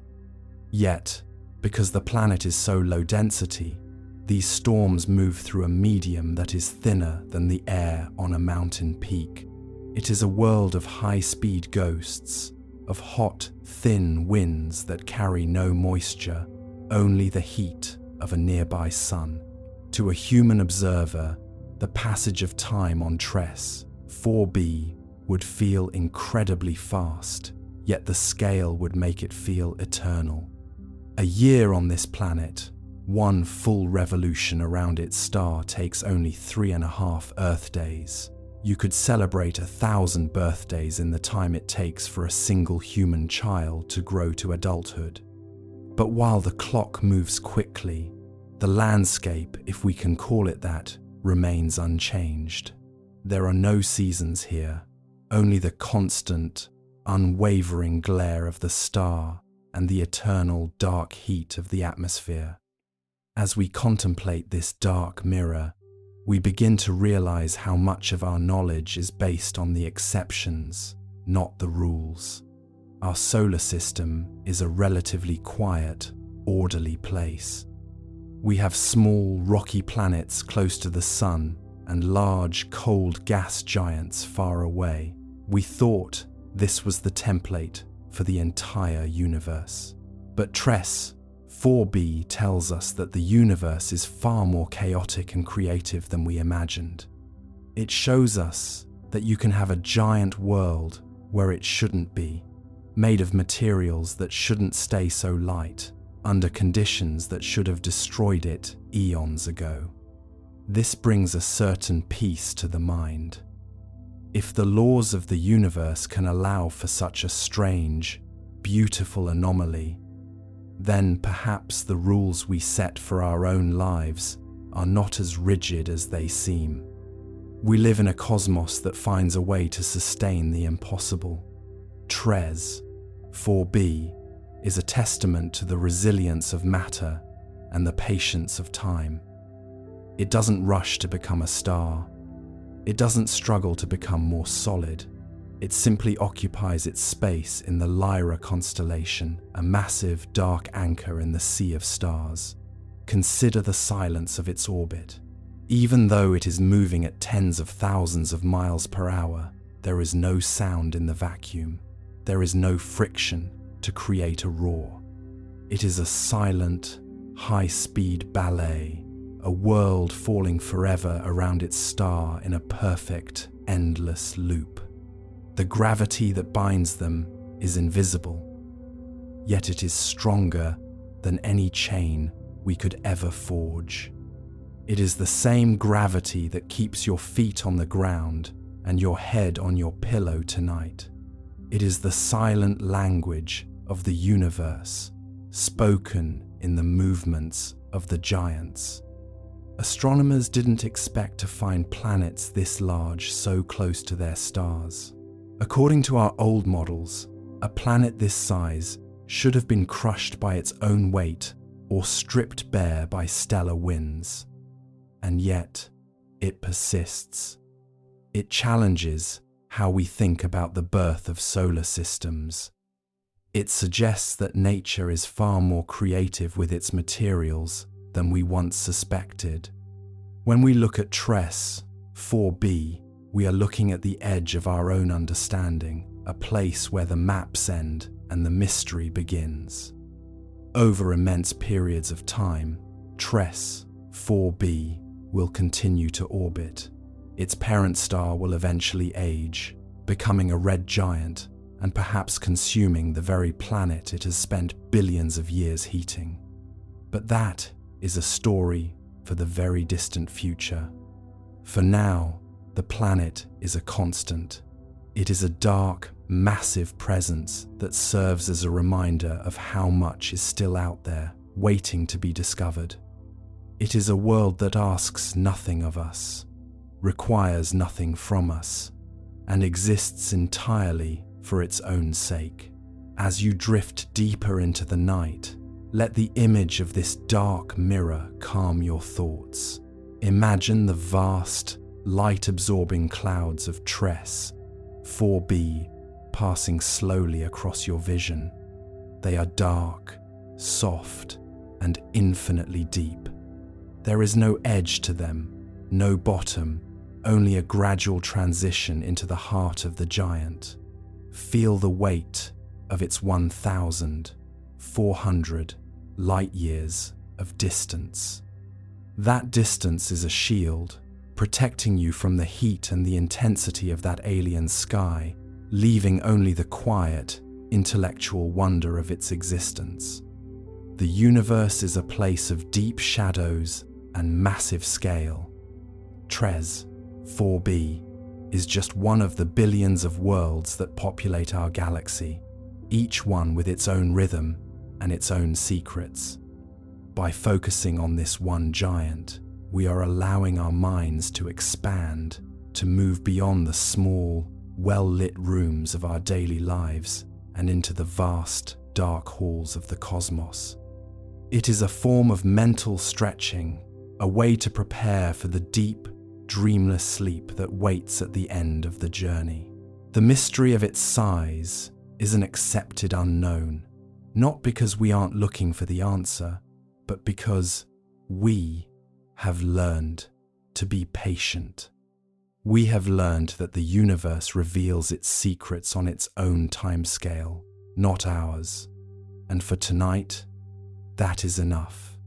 Yet, because the planet is so low density, these storms move through a medium that is thinner than the air on a mountain peak. It is a world of high-speed ghosts, of hot, thin winds that carry no moisture, only the heat of a nearby sun. To a human observer, the passage of time on TRES 4b would feel incredibly fast, yet the scale would make it feel eternal. A year on this planet, one full revolution around its star, takes only 3.5 Earth days. You could celebrate 1,000 birthdays in the time it takes for a single human child to grow to adulthood. But while the clock moves quickly, the landscape, if we can call it that, remains unchanged. There are no seasons here, only the constant, unwavering glare of the star and the eternal dark heat of the atmosphere. As we contemplate this dark mirror, we begin to realize how much of our knowledge is based on the exceptions, not the rules. Our solar system is a relatively quiet, orderly place. We have small, rocky planets close to the sun and large, cold gas giants far away. We thought this was the template for the entire universe. But TRES 4b tells us that the universe is far more chaotic and creative than we imagined. It shows us that you can have a giant world where it shouldn't be, made of materials that shouldn't stay so light, under conditions that should have destroyed it eons ago. This brings a certain peace to the mind. If the laws of the universe can allow for such a strange, beautiful anomaly, then perhaps the rules we set for our own lives are not as rigid as they seem. We live in a cosmos that finds a way to sustain the impossible. TRES 4b is a testament to the resilience of matter and the patience of time. It doesn't rush to become a star. It doesn't struggle to become more solid. It simply occupies its space in the Lyra constellation, a massive dark anchor in the sea of stars. Consider the silence of its orbit. Even though it is moving at tens of thousands of miles per hour, there is no sound in the vacuum. There is no friction to create a roar. It is a silent, high-speed ballet, a world falling forever around its star in a perfect, endless loop. The gravity that binds them is invisible, yet it is stronger than any chain we could ever forge. It is the same gravity that keeps your feet on the ground and your head on your pillow tonight. It is the silent language of the universe, spoken in the movements of the giants. Astronomers didn't expect to find planets this large so close to their stars. According to our old models, a planet this size should have been crushed by its own weight or stripped bare by stellar winds. And yet, it persists. It challenges how we think about the birth of solar systems. It suggests that nature is far more creative with its materials than we once suspected. When we look at TRES 4b, we are looking at the edge of our own understanding, a place where the maps end and the mystery begins. Over immense periods of time, TRES 4b will continue to orbit. Its parent star will eventually age, becoming a red giant and perhaps consuming the very planet it has spent billions of years heating. But that is a story for the very distant future. For now, the planet is a constant. It is a dark, massive presence that serves as a reminder of how much is still out there, waiting to be discovered. It is a world that asks nothing of us, requires nothing from us, and exists entirely for its own sake. As you drift deeper into the night, let the image of this dark mirror calm your thoughts. Imagine the vast, light-absorbing clouds of TRES 4b passing slowly across your vision. They are dark, soft, and infinitely deep. There is no edge to them, no bottom, only a gradual transition into the heart of the giant. Feel the weight of its 1,400 light-years of distance. That distance is a shield, protecting you from the heat and the intensity of that alien sky, leaving only the quiet, intellectual wonder of its existence. The universe is a place of deep shadows and massive scale. TRES 4b is just one of the billions of worlds that populate our galaxy, each one with its own rhythm and its own secrets. By focusing on this one giant, we are allowing our minds to expand, to move beyond the small, well-lit rooms of our daily lives and into the vast, dark halls of the cosmos. It is a form of mental stretching, a way to prepare for the deep, dreamless sleep that waits at the end of the journey. The mystery of its size is an accepted unknown, not because we aren't looking for the answer, but because we have learned to be patient. We have learned that the universe reveals its secrets on its own timescale, not ours. And for tonight, that is enough.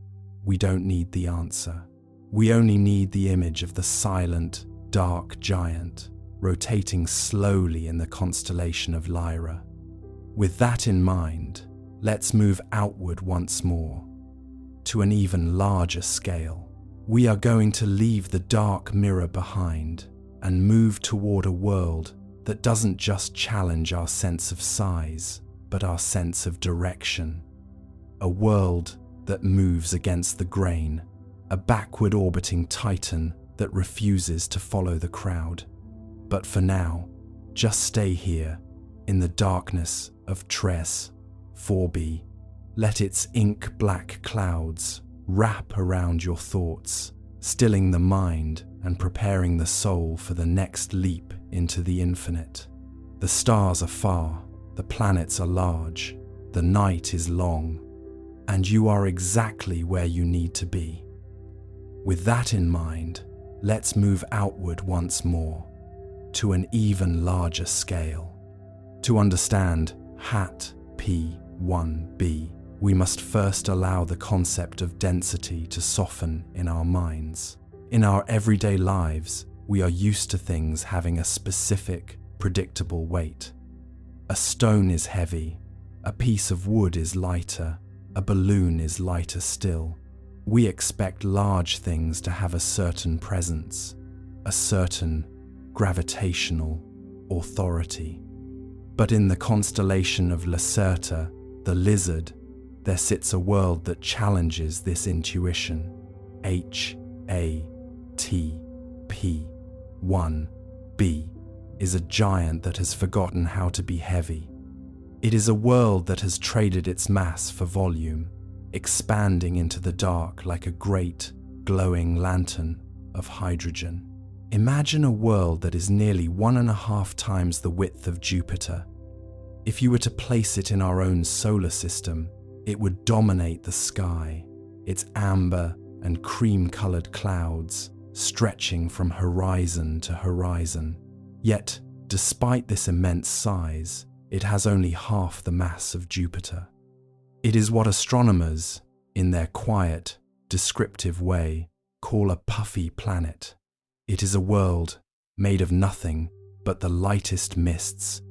We don't need the answer. We only need the image of the silent, dark giant rotating slowly in the constellation of Lyra. With that in mind, let's move outward once more, to an even larger scale. We are going to leave the dark mirror behind and move toward a world that doesn't just challenge our sense of size, but our sense of direction. A world that moves against the grain, a backward orbiting titan that refuses to follow the crowd. But for now, just stay here, in the darkness of TRES 4b. Let its ink-black clouds wrap around your thoughts, stilling the mind and preparing the soul for the next leap into the infinite. The stars are far, the planets are large, the night is long, and you are exactly where you need to be. With that in mind, let's move outward once more, to an even larger scale. To understand HAT P1b, we must first allow the concept of density to soften in our minds. In our everyday lives, we are used to things having a specific, predictable weight. A stone is heavy, a piece of wood is lighter, a balloon is lighter still. We expect large things to have a certain presence, a certain gravitational authority. But in the constellation of Lacerta, the lizard, there sits a world that challenges this intuition. HAT-P-1b is a giant that has forgotten how to be heavy. It is a world that has traded its mass for volume, expanding into the dark like a great, glowing lantern of hydrogen. Imagine a world that is nearly 1.5 times the width of Jupiter. If you were to place it in our own solar system, it would dominate the sky, its amber and cream-colored clouds stretching from horizon to horizon. Yet, despite this immense size, it has only half the mass of Jupiter. It is what astronomers, in their quiet, descriptive way, call a puffy planet. It is a world made of nothing but the lightest mists,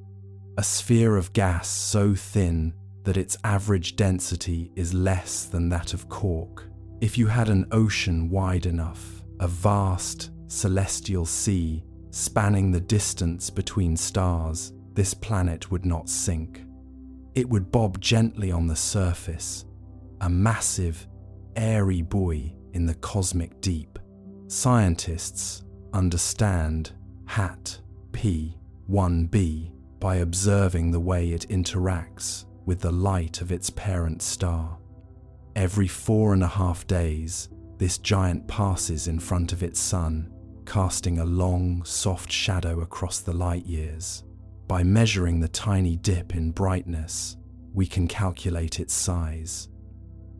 a sphere of gas so thin that its average density is less than that of cork. If you had an ocean wide enough, a vast celestial sea spanning the distance between stars, this planet would not sink. It would bob gently on the surface, a massive, airy buoy in the cosmic deep. Scientists understand HAT P1b by observing the way it interacts with the light of its parent star. Every 4.5 days, this giant passes in front of its sun, casting a long, soft shadow across the light years. By measuring the tiny dip in brightness, we can calculate its size.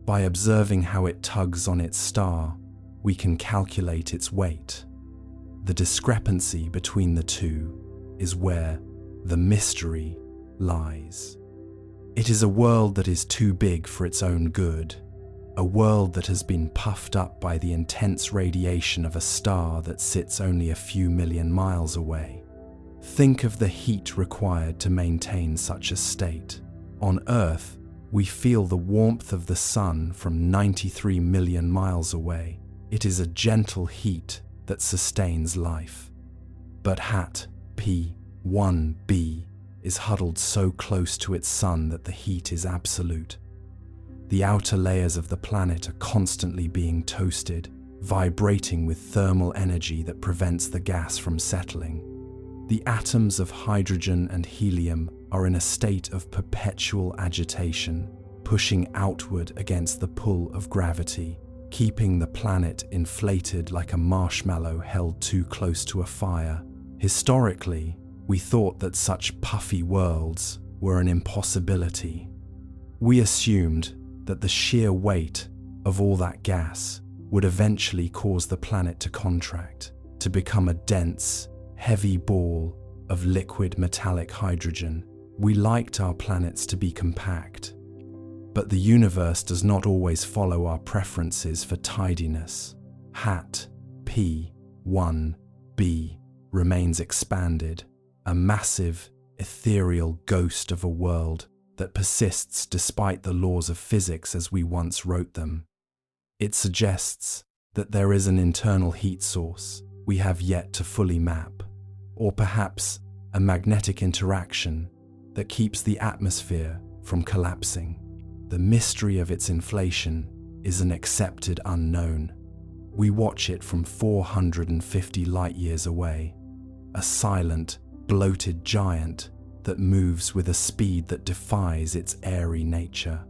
By observing how it tugs on its star, we can calculate its weight. The discrepancy between the two is where the mystery lies. It is a world that is too big for its own good, a world that has been puffed up by the intense radiation of a star that sits only a few million miles away. Think of the heat required to maintain such a state. On Earth, we feel the warmth of the sun from 93 million miles away. It is a gentle heat that sustains life. But HAT P1b is huddled so close to its sun that the heat is absolute. The outer layers of the planet are constantly being toasted, vibrating with thermal energy that prevents the gas from settling. The atoms of hydrogen and helium are in a state of perpetual agitation, pushing outward against the pull of gravity, keeping the planet inflated like a marshmallow held too close to a fire. Historically, we thought that such puffy worlds were an impossibility. We assumed that the sheer weight of all that gas would eventually cause the planet to contract, to become a dense, heavy ball of liquid metallic hydrogen. We liked our planets to be compact, but the universe does not always follow our preferences for tidiness. HAT P1b remains expanded, a massive, ethereal ghost of a world that persists despite the laws of physics as we once wrote them. It suggests that there is an internal heat source we have yet to fully map, or perhaps a magnetic interaction that keeps the atmosphere from collapsing. The mystery of its inflation is an accepted unknown. We watch it from 450 light-years away, a silent, bloated giant that moves with a speed that defies its airy nature.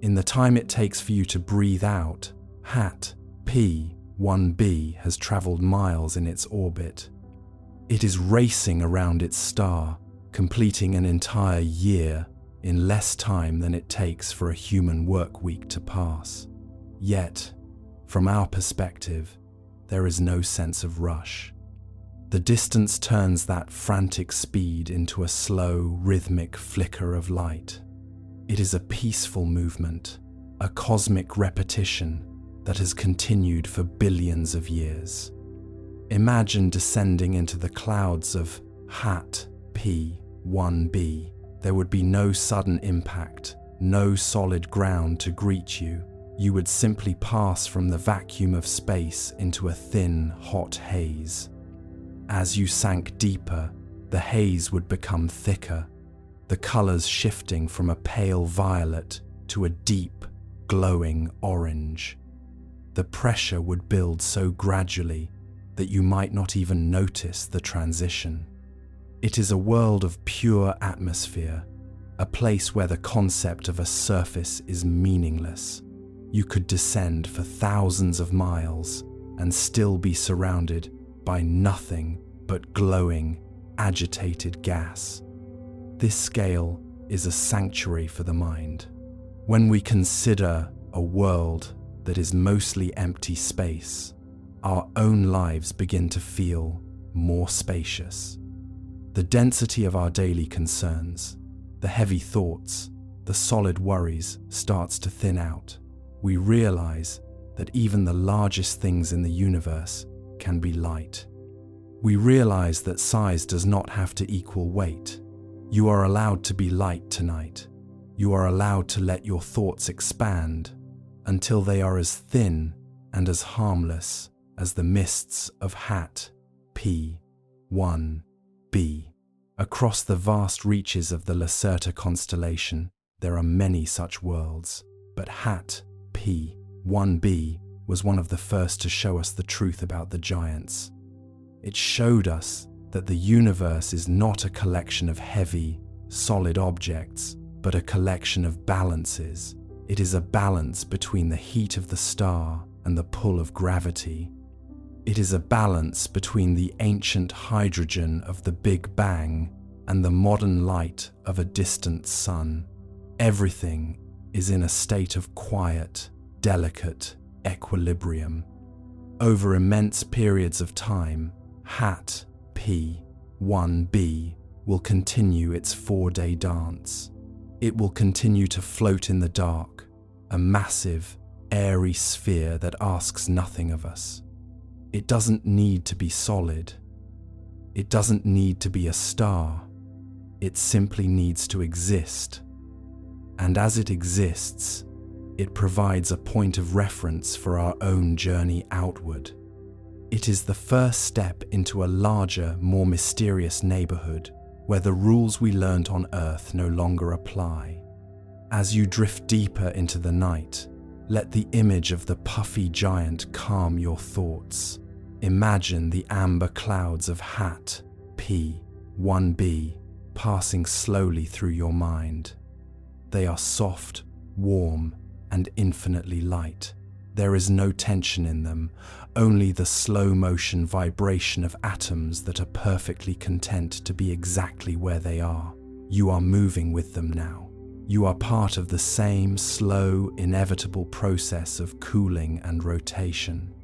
In the time it takes for you to breathe out, HAT P1b has traveled miles in its orbit. It is racing around its star, completing an entire year in less time than it takes for a human work week to pass. Yet, from our perspective, there is no sense of rush. The distance turns that frantic speed into a slow, rhythmic flicker of light. It is a peaceful movement, a cosmic repetition that has continued for billions of years. Imagine descending into the clouds of Hat P1b. There would be no sudden impact, no solid ground to greet you. You would simply pass from the vacuum of space into a thin, hot haze. As you sank deeper, the haze would become thicker, the colors shifting from a pale violet to a deep, glowing orange. The pressure would build so gradually that you might not even notice the transition. It is a world of pure atmosphere, a place where the concept of a surface is meaningless. You could descend for thousands of miles and still be surrounded by nothing but glowing, agitated gas. This scale is a sanctuary for the mind. When we consider a world that is mostly empty space, our own lives begin to feel more spacious. The density of our daily concerns, the heavy thoughts, the solid worries starts to thin out. We realize that even the largest things in the universe can be light. We realize that size does not have to equal weight. You are allowed to be light tonight. You are allowed to let your thoughts expand until they are as thin and as harmless as the mists of Hat P1b. Across the vast reaches of the Lacerta constellation, there are many such worlds, but Hat P1b was one of the first to show us the truth about the giants. It showed us that the universe is not a collection of heavy, solid objects, but a collection of balances. It is a balance between the heat of the star and the pull of gravity. It is a balance between the ancient hydrogen of the Big Bang and the modern light of a distant sun. Everything is in a state of quiet, delicate equilibrium. Over immense periods of time, Hat P1b will continue its 4-day dance. It will continue to float in the dark, a massive, airy sphere that asks nothing of us. It doesn't need to be solid. It doesn't need to be a star. It simply needs to exist. And as it exists, it provides a point of reference for our own journey outward. It is the first step into a larger, more mysterious neighborhood where the rules we learned on Earth no longer apply. As you drift deeper into the night, let the image of the puffy giant calm your thoughts. Imagine the amber clouds of Hat P1b passing slowly through your mind. They are soft, warm, and infinitely light. There is no tension in them, only the slow-motion vibration of atoms that are perfectly content to be exactly where they are. You are moving with them now. You are part of the same slow, inevitable process of cooling and rotation.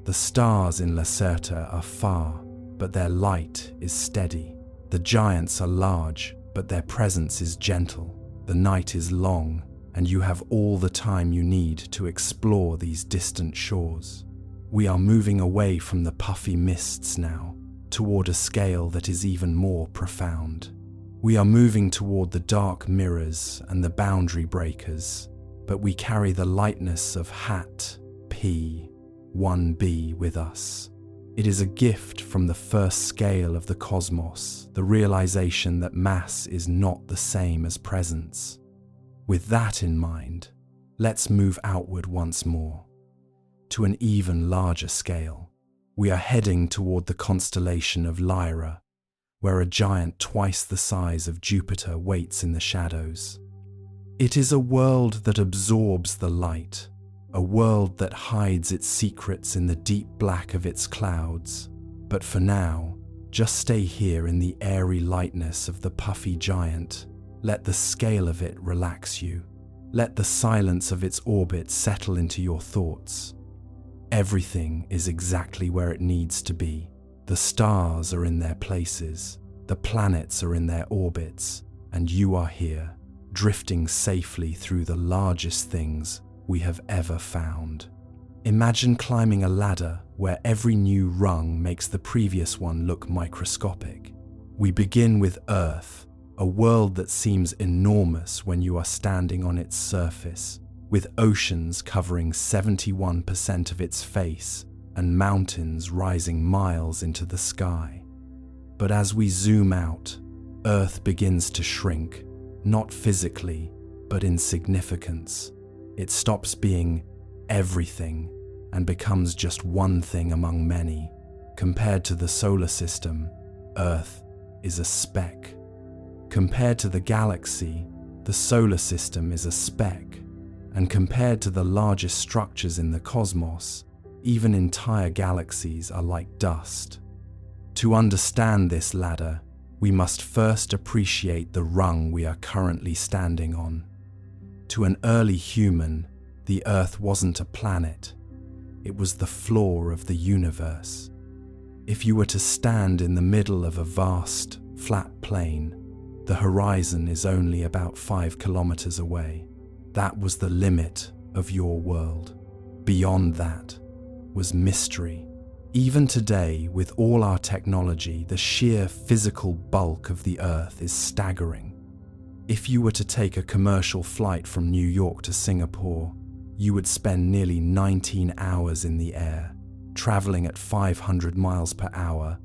The stars in Lacerta are far, but their light is steady. The giants are large, but their presence is gentle. The night is long, and you have all the time you need to explore these distant shores. We are moving away from the puffy mists now, toward a scale that is even more profound. We are moving toward the dark mirrors and the boundary breakers, but we carry the lightness of Hat P1b with us. It is a gift from the first scale of the cosmos, the realization that mass is not the same as presence. With that in mind, let's move outward once more, to an even larger scale. We are heading toward the constellation of Lyra, where a giant twice the size of Jupiter waits in the shadows. It is a world that absorbs the light, a world that hides its secrets in the deep black of its clouds. But for now, just stay here in the airy lightness of the puffy giant. Let the scale of it relax you. Let the silence of its orbit settle into your thoughts. Everything is exactly where it needs to be. The stars are in their places, the planets are in their orbits, and you are here, drifting safely through the largest things we have ever found. Imagine climbing a ladder where every new rung makes the previous one look microscopic. We begin with Earth, a world that seems enormous when you are standing on its surface, with oceans covering 71% of its face and mountains rising miles into the sky. But as we zoom out, Earth begins to shrink, not physically, but in significance. It stops being everything and becomes just one thing among many. Compared to the solar system, Earth is a speck. Compared to the galaxy, the solar system is a speck. And compared to the largest structures in the cosmos, even entire galaxies are like dust. To understand this ladder, we must first appreciate the rung we are currently standing on. To an early human, the Earth wasn't a planet. It was the floor of the universe. If you were to stand in the middle of a vast, flat plain, the horizon is only about 5 kilometers away. That was the limit of your world. Beyond that was mystery. Even today, with all our technology, the sheer physical bulk of the Earth is staggering. If you were to take a commercial flight from New York to Singapore, you would spend nearly 19 hours in the air, traveling at 500 miles per hour,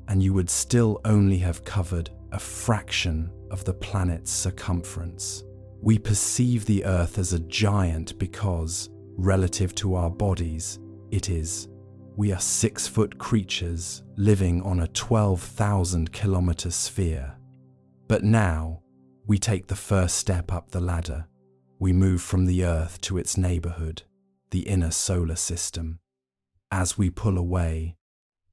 and you would still only have covered a fraction of the planet's circumference. We perceive the Earth as a giant because, relative to our bodies, it is. We are 6-foot creatures living on a 12,000-kilometer sphere. But now, we take the first step up the ladder. We move from the Earth to its neighborhood, the inner solar system. As we pull away,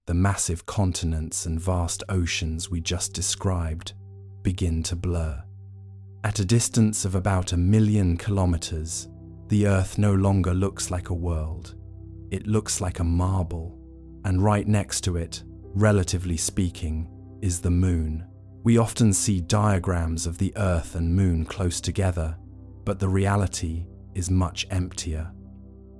the massive continents and vast oceans we just described begin to blur. At a distance of about 1 million kilometers, the Earth no longer looks like a world. It looks like a marble, and right next to it, relatively speaking, is the Moon. We often see diagrams of the Earth and Moon close together, but the reality is much emptier.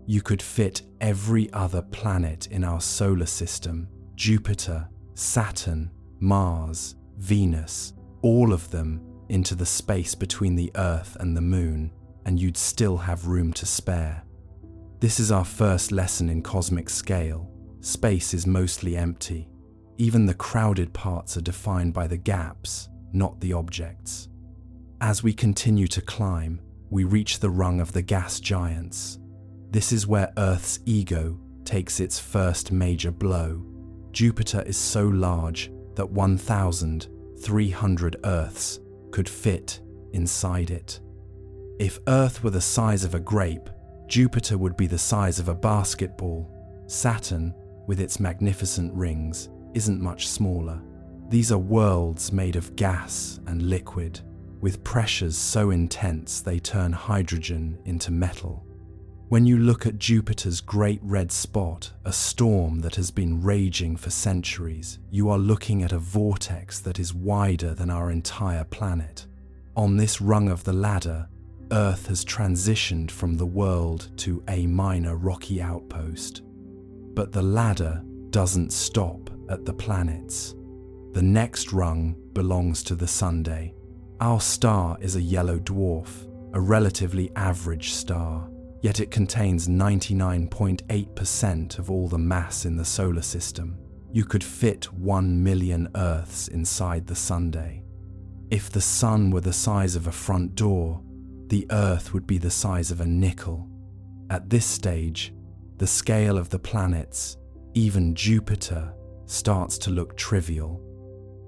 You could fit every other planet in our solar system, Jupiter, Saturn, Mars, Venus, all of them into the space between the Earth and the Moon, and you'd still have room to spare. This is our first lesson in cosmic scale. Space is mostly empty. Even the crowded parts are defined by the gaps, not the objects. As we continue to climb, we reach the rung of the gas giants. This is where Earth's ego takes its first major blow. Jupiter is so large that 1,300 Earths could fit inside it. If Earth were the size of a grape, Jupiter would be the size of a basketball. Saturn, with its magnificent rings, isn't much smaller. These are worlds made of gas and liquid, with pressures so intense they turn hydrogen into metal. When you look at Jupiter's great red spot, a storm that has been raging for centuries, you are looking at a vortex that is wider than our entire planet. On this rung of the ladder, Earth has transitioned from the world to a minor rocky outpost. But the ladder doesn't stop at the planets. The next rung belongs to the Sunday. Our star is a yellow dwarf, a relatively average star, yet it contains 99.8% of all the mass in the solar system. You could fit 1 million Earths inside the Sunday. If the Sun were the size of a front door, the Earth would be the size of a nickel. At this stage, the scale of the planets, even Jupiter, starts to look trivial.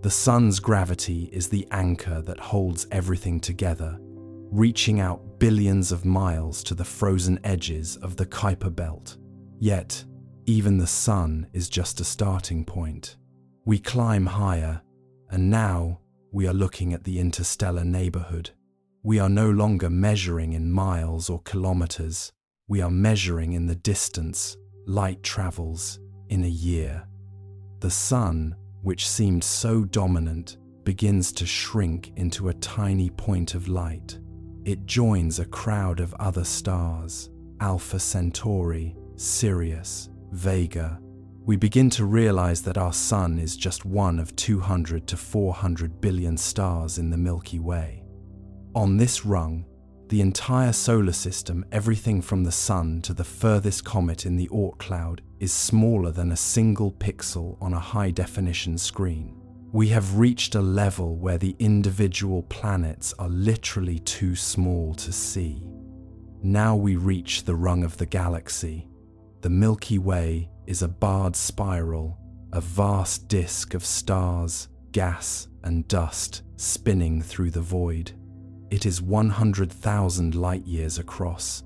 The Sun's gravity is the anchor that holds everything together, reaching out billions of miles to the frozen edges of the Kuiper Belt. Yet, even the Sun is just a starting point. We climb higher, and now we are looking at the interstellar neighborhood. We are no longer measuring in miles or kilometers. We are measuring in the distance light travels in a year. The sun, which seemed so dominant, begins to shrink into a tiny point of light. It joins a crowd of other stars, Alpha Centauri, Sirius, Vega. We begin to realize that our sun is just one of 200 to 400 billion stars in the Milky Way. On this rung, the entire solar system, everything from the sun to the furthest comet in the Oort cloud, is smaller than a single pixel on a high-definition screen. We have reached a level where the individual planets are literally too small to see. Now we reach the rung of the galaxy. The Milky Way is a barred spiral, a vast disk of stars, gas, and dust spinning through the void. It is 100,000 light-years across.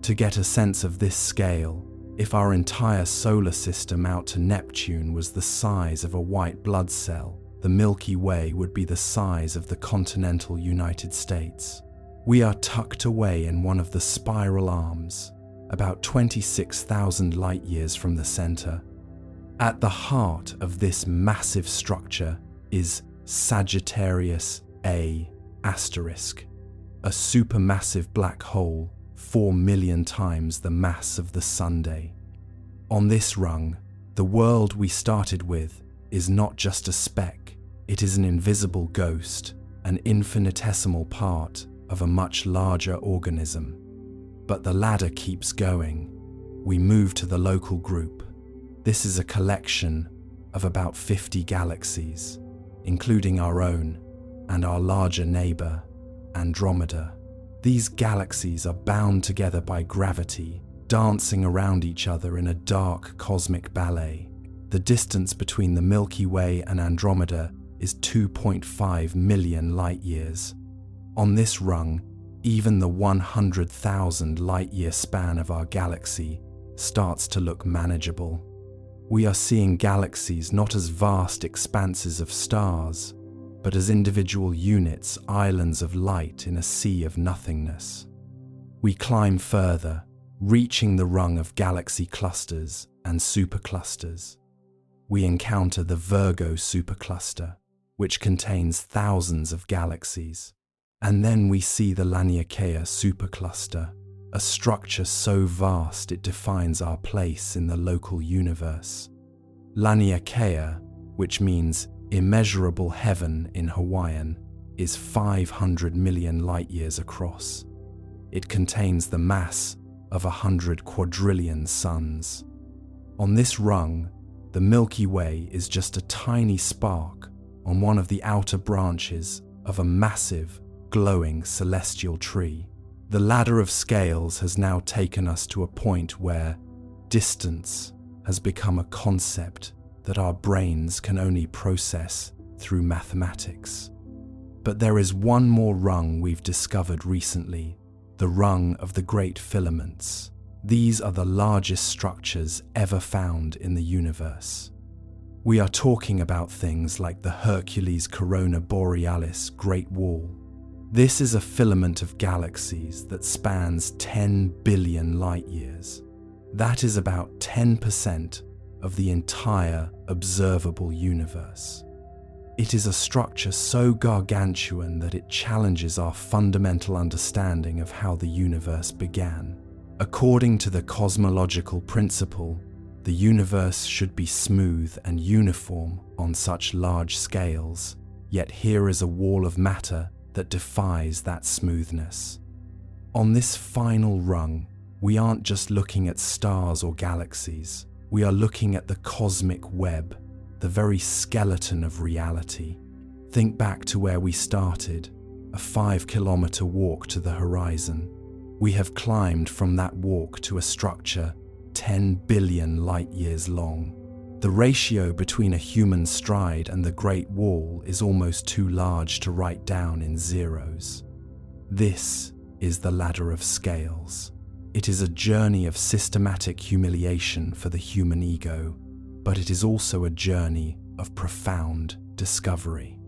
To get a sense of this scale, if our entire solar system out to Neptune was the size of a white blood cell, the Milky Way would be the size of the continental United States. We are tucked away in one of the spiral arms, about 26,000 light-years from the center. At the heart of this massive structure is Sagittarius A*, a supermassive black hole 4 million times the mass of the Sunday. On this rung, the world we started with is not just a speck, it is an invisible ghost, an infinitesimal part of a much larger organism. But the ladder keeps going. We move to the local group. This is a collection of about 50 galaxies, including our own and our larger neighbor, Andromeda. These galaxies are bound together by gravity, dancing around each other in a dark cosmic ballet. The distance between the Milky Way and Andromeda is 2.5 million light-years. On this rung, even the 100,000 light-year span of our galaxy starts to look manageable. We are seeing galaxies not as vast expanses of stars, but as individual units, islands of light in a sea of nothingness. We climb further, reaching the rung of galaxy clusters and superclusters. We encounter the Virgo supercluster, which contains thousands of galaxies. And then we see the Laniakea supercluster, a structure so vast it defines our place in the local universe. Laniakea, which means immeasurable heaven in Hawaiian, is 500 million light-years across. It contains the mass of 100 quadrillion suns. On this rung, the Milky Way is just a tiny spark on one of the outer branches of a massive, glowing celestial tree. The ladder of scales has now taken us to a point where distance has become a concept that our brains can only process through mathematics. But there is one more rung we've discovered recently, the rung of the great filaments. These are the largest structures ever found in the universe. We are talking about things like the Hercules Corona Borealis Great Wall. This is a filament of galaxies that spans 10 billion light-years. That is about 10% of the entire observable universe. It is a structure so gargantuan that it challenges our fundamental understanding of how the universe began. According to the cosmological principle, the universe should be smooth and uniform on such large scales, yet here is a wall of matter that defies that smoothness. On this final rung, we aren't just looking at stars or galaxies. We are looking at the cosmic web, the very skeleton of reality. Think back to where we started, a 5-kilometer walk to the horizon. We have climbed from that walk to a structure 10 billion light-years long. The ratio between a human stride and the Great Wall is almost too large to write down in zeros. This is the ladder of scales. It is a journey of systematic humiliation for the human ego, but it is also a journey of profound discovery.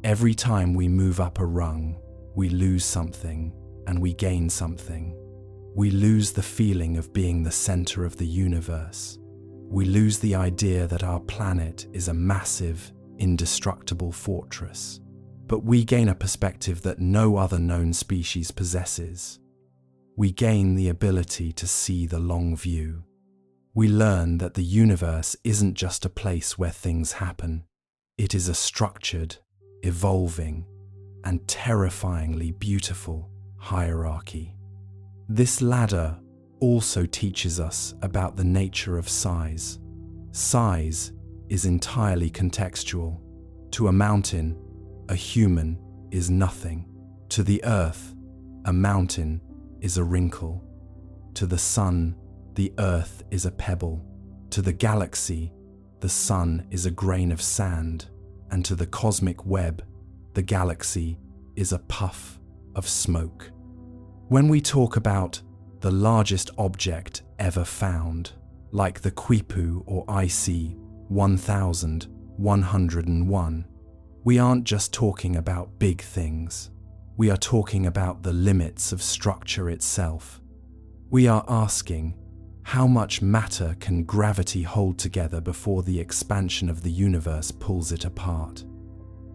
Every time we move up a rung, we lose something and we gain something. We lose the feeling of being the center of the universe. We lose the idea that our planet is a massive, indestructible fortress. But we gain a perspective that no other known species possesses. We gain the ability to see the long view. We learn that the universe isn't just a place where things happen. It is a structured, evolving, and terrifyingly beautiful hierarchy. This ladder also teaches us about the nature of size. Size is entirely contextual. To a mountain, a human is nothing. To the earth, a mountain is a wrinkle. To the sun, the earth is a pebble. To the galaxy, the sun is a grain of sand. And to the cosmic web, the galaxy is a puff of smoke. When we talk about the largest object ever found, like the Quipu or IC 1101, we aren't just talking about big things. We are talking about the limits of structure itself. We are asking, how much matter can gravity hold together before the expansion of the universe pulls it apart?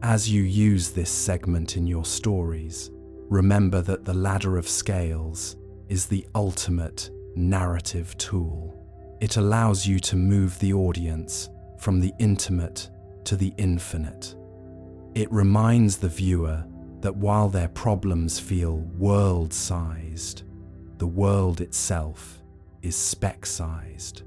As you use this segment in your stories, remember that the ladder of scales is the ultimate narrative tool. It allows you to move the audience from the intimate to the infinite. It reminds the viewer that while their problems feel world-sized, the world itself is speck-sized.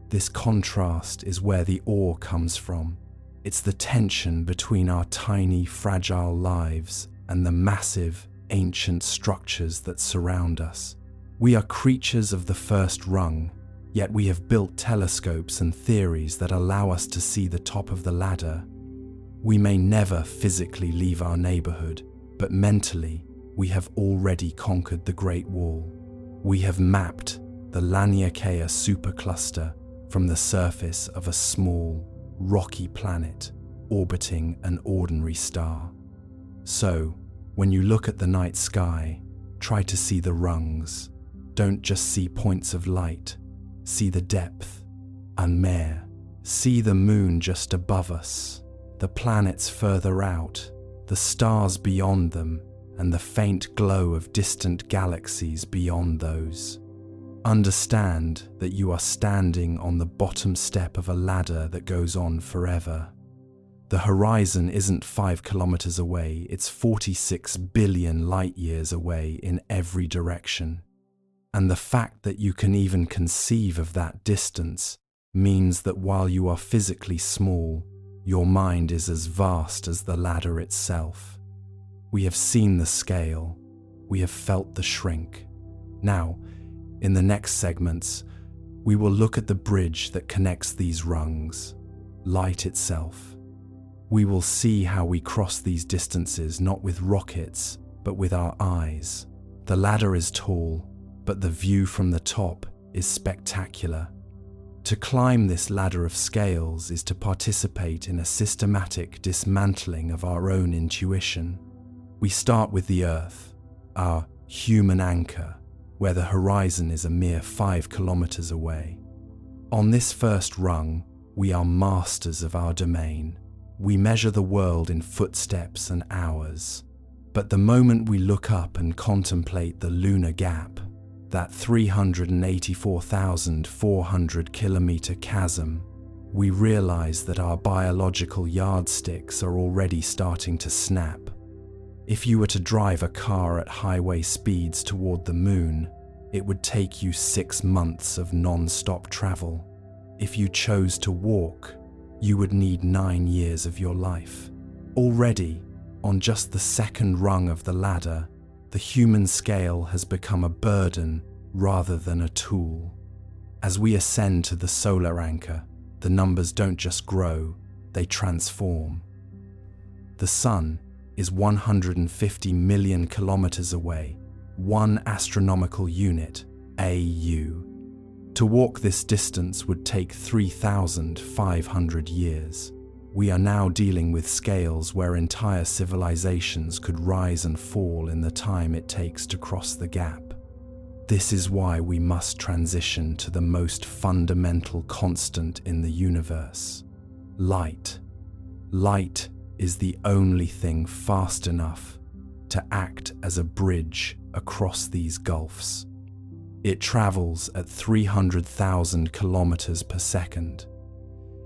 This contrast is where the awe comes from. It's the tension between our tiny, fragile lives and the massive, ancient structures that surround us. We are creatures of the first rung, yet we have built telescopes and theories that allow us to see the top of the ladder. We may never physically leave our neighborhood, but mentally, we have already conquered the Great Wall. We have mapped the Laniakea supercluster from the surface of a small, rocky planet orbiting an ordinary star. So, when you look at the night sky, try to see the rungs. Don't just see points of light. See the depth. Unmer. See the moon just above us, the planets further out, the stars beyond them, and the faint glow of distant galaxies beyond those. Understand that you are standing on the bottom step of a ladder that goes on forever. The horizon isn't 5 kilometers away, it's 46 billion light years away in every direction. And the fact that you can even conceive of that distance means that while you are physically small, your mind is as vast as the ladder itself. We have seen the scale, we have felt the shrink. Now, in the next segments, we will look at the bridge that connects these rungs, light itself. We will see how we cross these distances not with rockets, but with our eyes. The ladder is tall, but the view from the top is spectacular. To climb this ladder of scales is to participate in a systematic dismantling of our own intuition. We start with the Earth, our human anchor, where the horizon is a mere 5 kilometers away. On this first rung, we are masters of our domain. We measure the world in footsteps and hours. But the moment we look up and contemplate the lunar gap, that 384,400 kilometer chasm, we realize that our biological yardsticks are already starting to snap. If you were to drive a car at highway speeds toward the moon, it would take you 6 months of non-stop travel. If you chose to walk, you would need 9 years of your life. Already, on just the second rung of the ladder, the human scale has become a burden rather than a tool. As we ascend to the solar anchor, the numbers don't just grow, they transform. The sun is 150 million kilometers away, 1 astronomical unit, AU. To walk this distance would take 3,500 years. We are now dealing with scales where entire civilizations could rise and fall in the time it takes to cross the gap. This is why we must transition to the most fundamental constant in the universe: light. Light is the only thing fast enough to act as a bridge across these gulfs. It travels at 300,000 kilometers per second.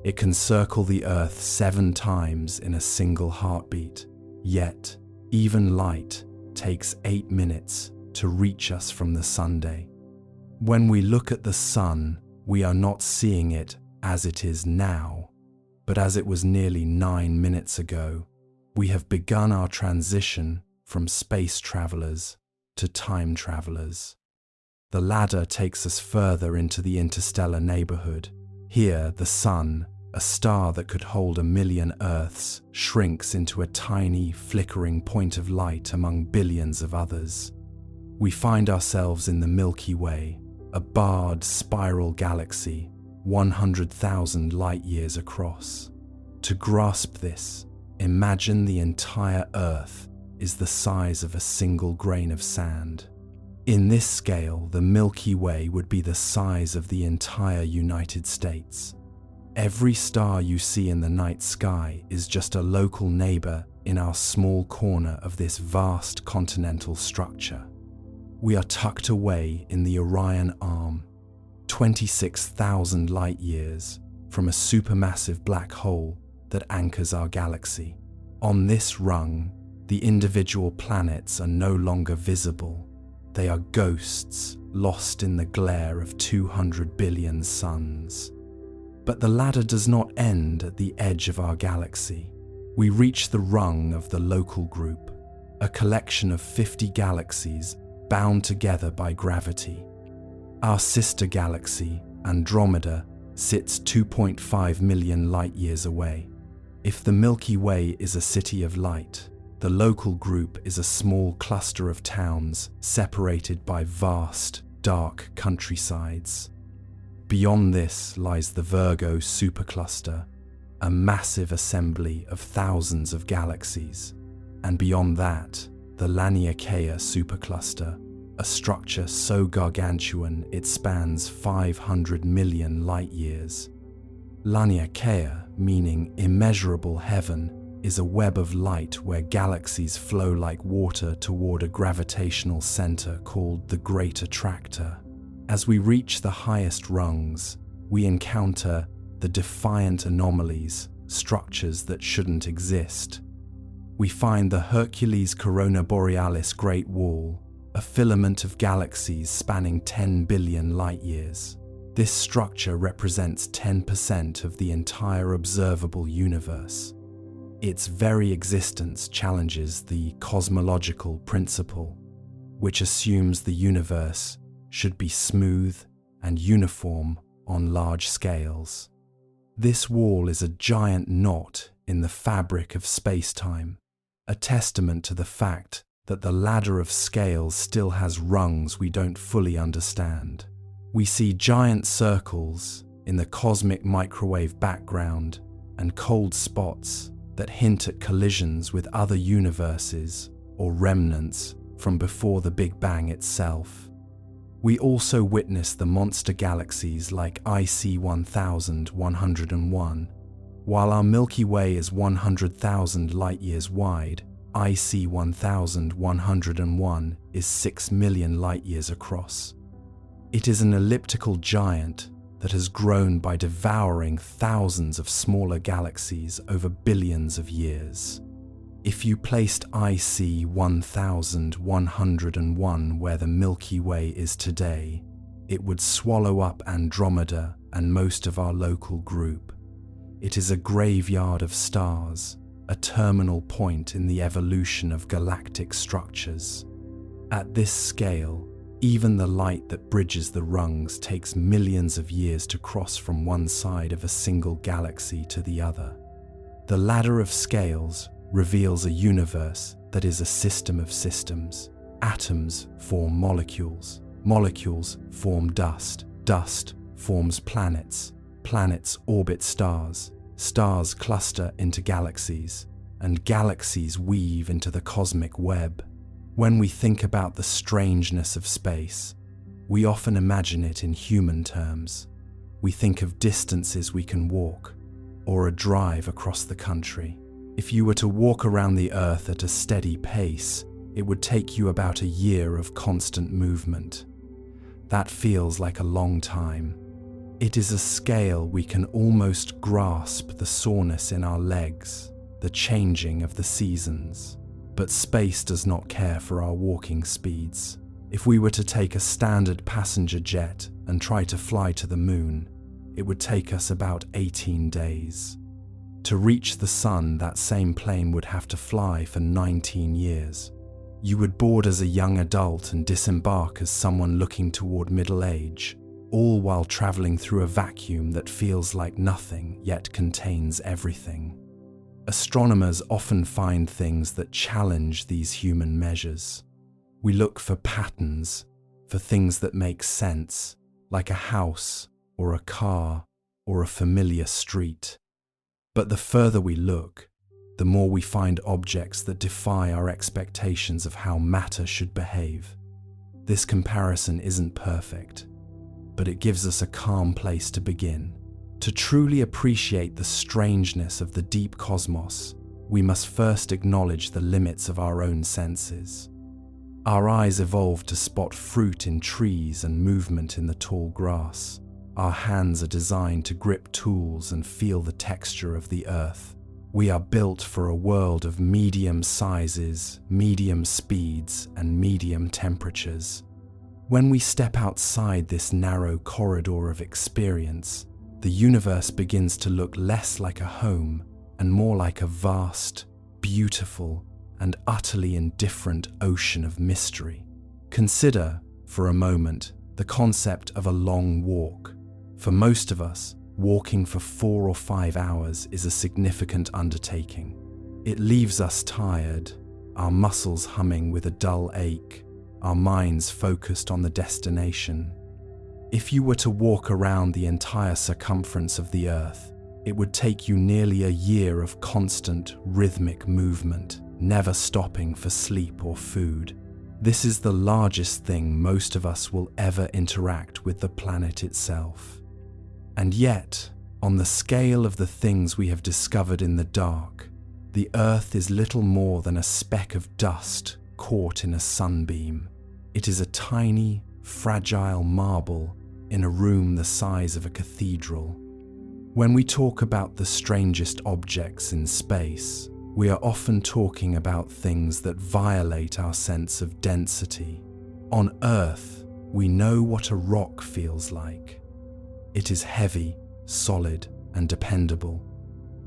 It can circle the Earth 7 times in a single heartbeat. Yet, even light takes 8 minutes to reach us from the Sunday. When we look at the Sun, we are not seeing it as it is now, but as it was nearly 9 minutes ago. We have begun our transition from space travelers to time travelers. The ladder takes us further into the interstellar neighborhood. Here, the Sun, a star that could hold 1 million Earths, shrinks into a tiny, flickering point of light among billions of others. We find ourselves in the Milky Way, a barred spiral galaxy, 100,000 light-years across. To grasp this, imagine the entire Earth is the size of a single grain of sand. In this scale, the Milky Way would be the size of the entire United States. Every star you see in the night sky is just a local neighbor in our small corner of this vast continental structure. We are tucked away in the Orion Arm, 26,000 light-years from a supermassive black hole that anchors our galaxy. On this rung, the individual planets are no longer visible. They are ghosts lost in the glare of 200 billion suns. But the ladder does not end at the edge of our galaxy. We reach the rung of the local group, a collection of 50 galaxies bound together by gravity. Our sister galaxy, Andromeda, sits 2.5 million light-years away. If the Milky Way is a city of light, the local group is a small cluster of towns separated by vast, dark countrysides. Beyond this lies the Virgo supercluster, a massive assembly of thousands of galaxies. And beyond that, the Laniakea supercluster, a structure so gargantuan it spans 500 million light-years. Laniakea, meaning immeasurable heaven, is a web of light where galaxies flow like water toward a gravitational center called the Great Attractor. As we reach the highest rungs, we encounter the defiant anomalies, structures that shouldn't exist. We find the Hercules Corona Borealis Great Wall, a filament of galaxies spanning 10 billion light-years. This structure represents 10% of the entire observable universe. Its very existence challenges the cosmological principle, which assumes the universe should be smooth and uniform on large scales. This wall is a giant knot in the fabric of space-time, a testament to the fact that the ladder of scales still has rungs we don't fully understand. We see giant circles in the cosmic microwave background and cold spots that hint at collisions with other universes or remnants from before the Big Bang itself. We also witness the monster galaxies like IC 1101. While our Milky Way is 100,000 light-years wide, IC 1101 is 6 million light-years across. It is an elliptical giant that has grown by devouring thousands of smaller galaxies over billions of years. If you placed IC 1101 where the Milky Way is today, it would swallow up Andromeda and most of our local group. It is a graveyard of stars, a terminal point in the evolution of galactic structures. At this scale, even the light that bridges the rungs takes millions of years to cross from one side of a single galaxy to the other. The ladder of scales reveals a universe that is a system of systems. Atoms form molecules. Molecules form dust. Dust forms planets. Planets orbit stars. Stars cluster into galaxies. And galaxies weave into the cosmic web. When we think about the strangeness of space, We often imagine it in human terms. We think of distances we can walk, or a drive across the country. If you were to walk around the Earth at a steady pace, it would take you about a year of constant movement. That feels like a long time. It is a scale we can almost grasp, the soreness in our legs, the changing of the seasons. But space does not care for our walking speeds. If we were to take a standard passenger jet and try to fly to the moon, it would take us about 18 days. To reach the sun, that same plane would have to fly for 19 years. You would board as a young adult and disembark as someone looking toward middle age, all while traveling through a vacuum that feels like nothing yet contains everything. Astronomers often find things that challenge these human measures. We look for patterns, for things that make sense, like a house or a car or a familiar street. But the further we look, the more we find objects that defy our expectations of how matter should behave. This comparison isn't perfect, but it gives us a calm place to begin. To truly appreciate the strangeness of the deep cosmos, we must first acknowledge the limits of our own senses. Our eyes evolved to spot fruit in trees and movement in the tall grass. Our hands are designed to grip tools and feel the texture of the earth. We are built for a world of medium sizes, medium speeds, and medium temperatures. When we step outside this narrow corridor of experience, the universe begins to look less like a home and more like a vast, beautiful, and utterly indifferent ocean of mystery. Consider, for a moment, the concept of a long walk. For most of us, walking for 4 or 5 hours is a significant undertaking. It leaves us tired, our muscles humming with a dull ache, our minds focused on the destination. If you were to walk around the entire circumference of the Earth, it would take you nearly a year of constant, rhythmic movement, never stopping for sleep or food. This is the largest thing most of us will ever interact with the planet itself. And yet, on the scale of the things we have discovered in the dark, the Earth is little more than a speck of dust caught in a sunbeam. It is a tiny, fragile marble in a room the size of a cathedral. When we talk about the strangest objects in space, we are often talking about things that violate our sense of density. On Earth, we know what a rock feels like. It is heavy, solid, and dependable.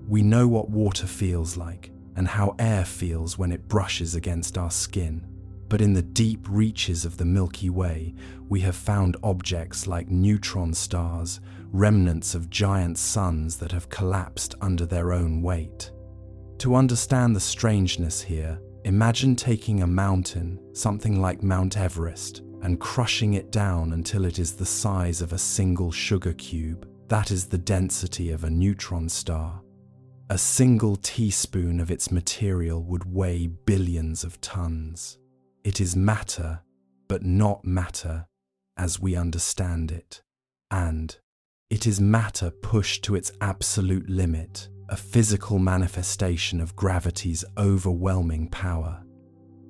We know what water feels like and how air feels when it brushes against our skin. But in the deep reaches of the Milky Way, we have found objects like neutron stars, remnants of giant suns that have collapsed under their own weight. To understand the strangeness here, imagine taking a mountain, something like Mount Everest, and crushing it down until it is the size of a single sugar cube. That is the density of a neutron star. A single teaspoon of its material would weigh billions of tons. It is matter, but not matter as we understand it. And it is matter pushed to its absolute limit, a physical manifestation of gravity's overwhelming power.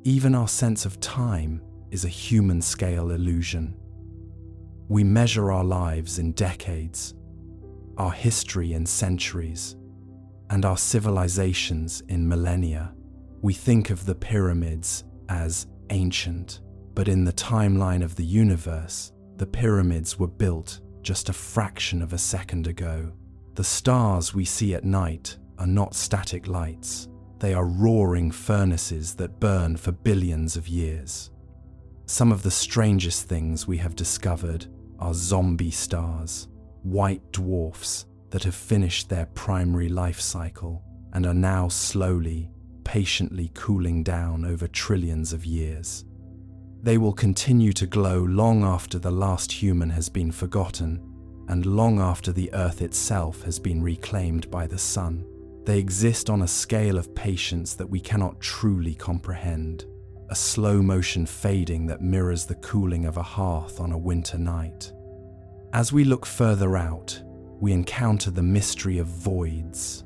Even our sense of time is a human-scale illusion. We measure our lives in decades, our history in centuries, and our civilizations in millennia. We think of the pyramids as ancient, but in the timeline of the universe, the pyramids were built just a fraction of a second ago. The stars we see at night are not static lights. They are roaring furnaces that burn for billions of years. Some of the strangest things we have discovered are zombie stars, white dwarfs that have finished their primary life cycle and are now slowly, patiently cooling down over trillions of years. They will continue to glow long after the last human has been forgotten and long after the Earth itself has been reclaimed by the sun. They exist on a scale of patience that we cannot truly comprehend. a slow-motion fading that mirrors the cooling of a hearth on a winter night. As we look further out, we encounter the mystery of voids.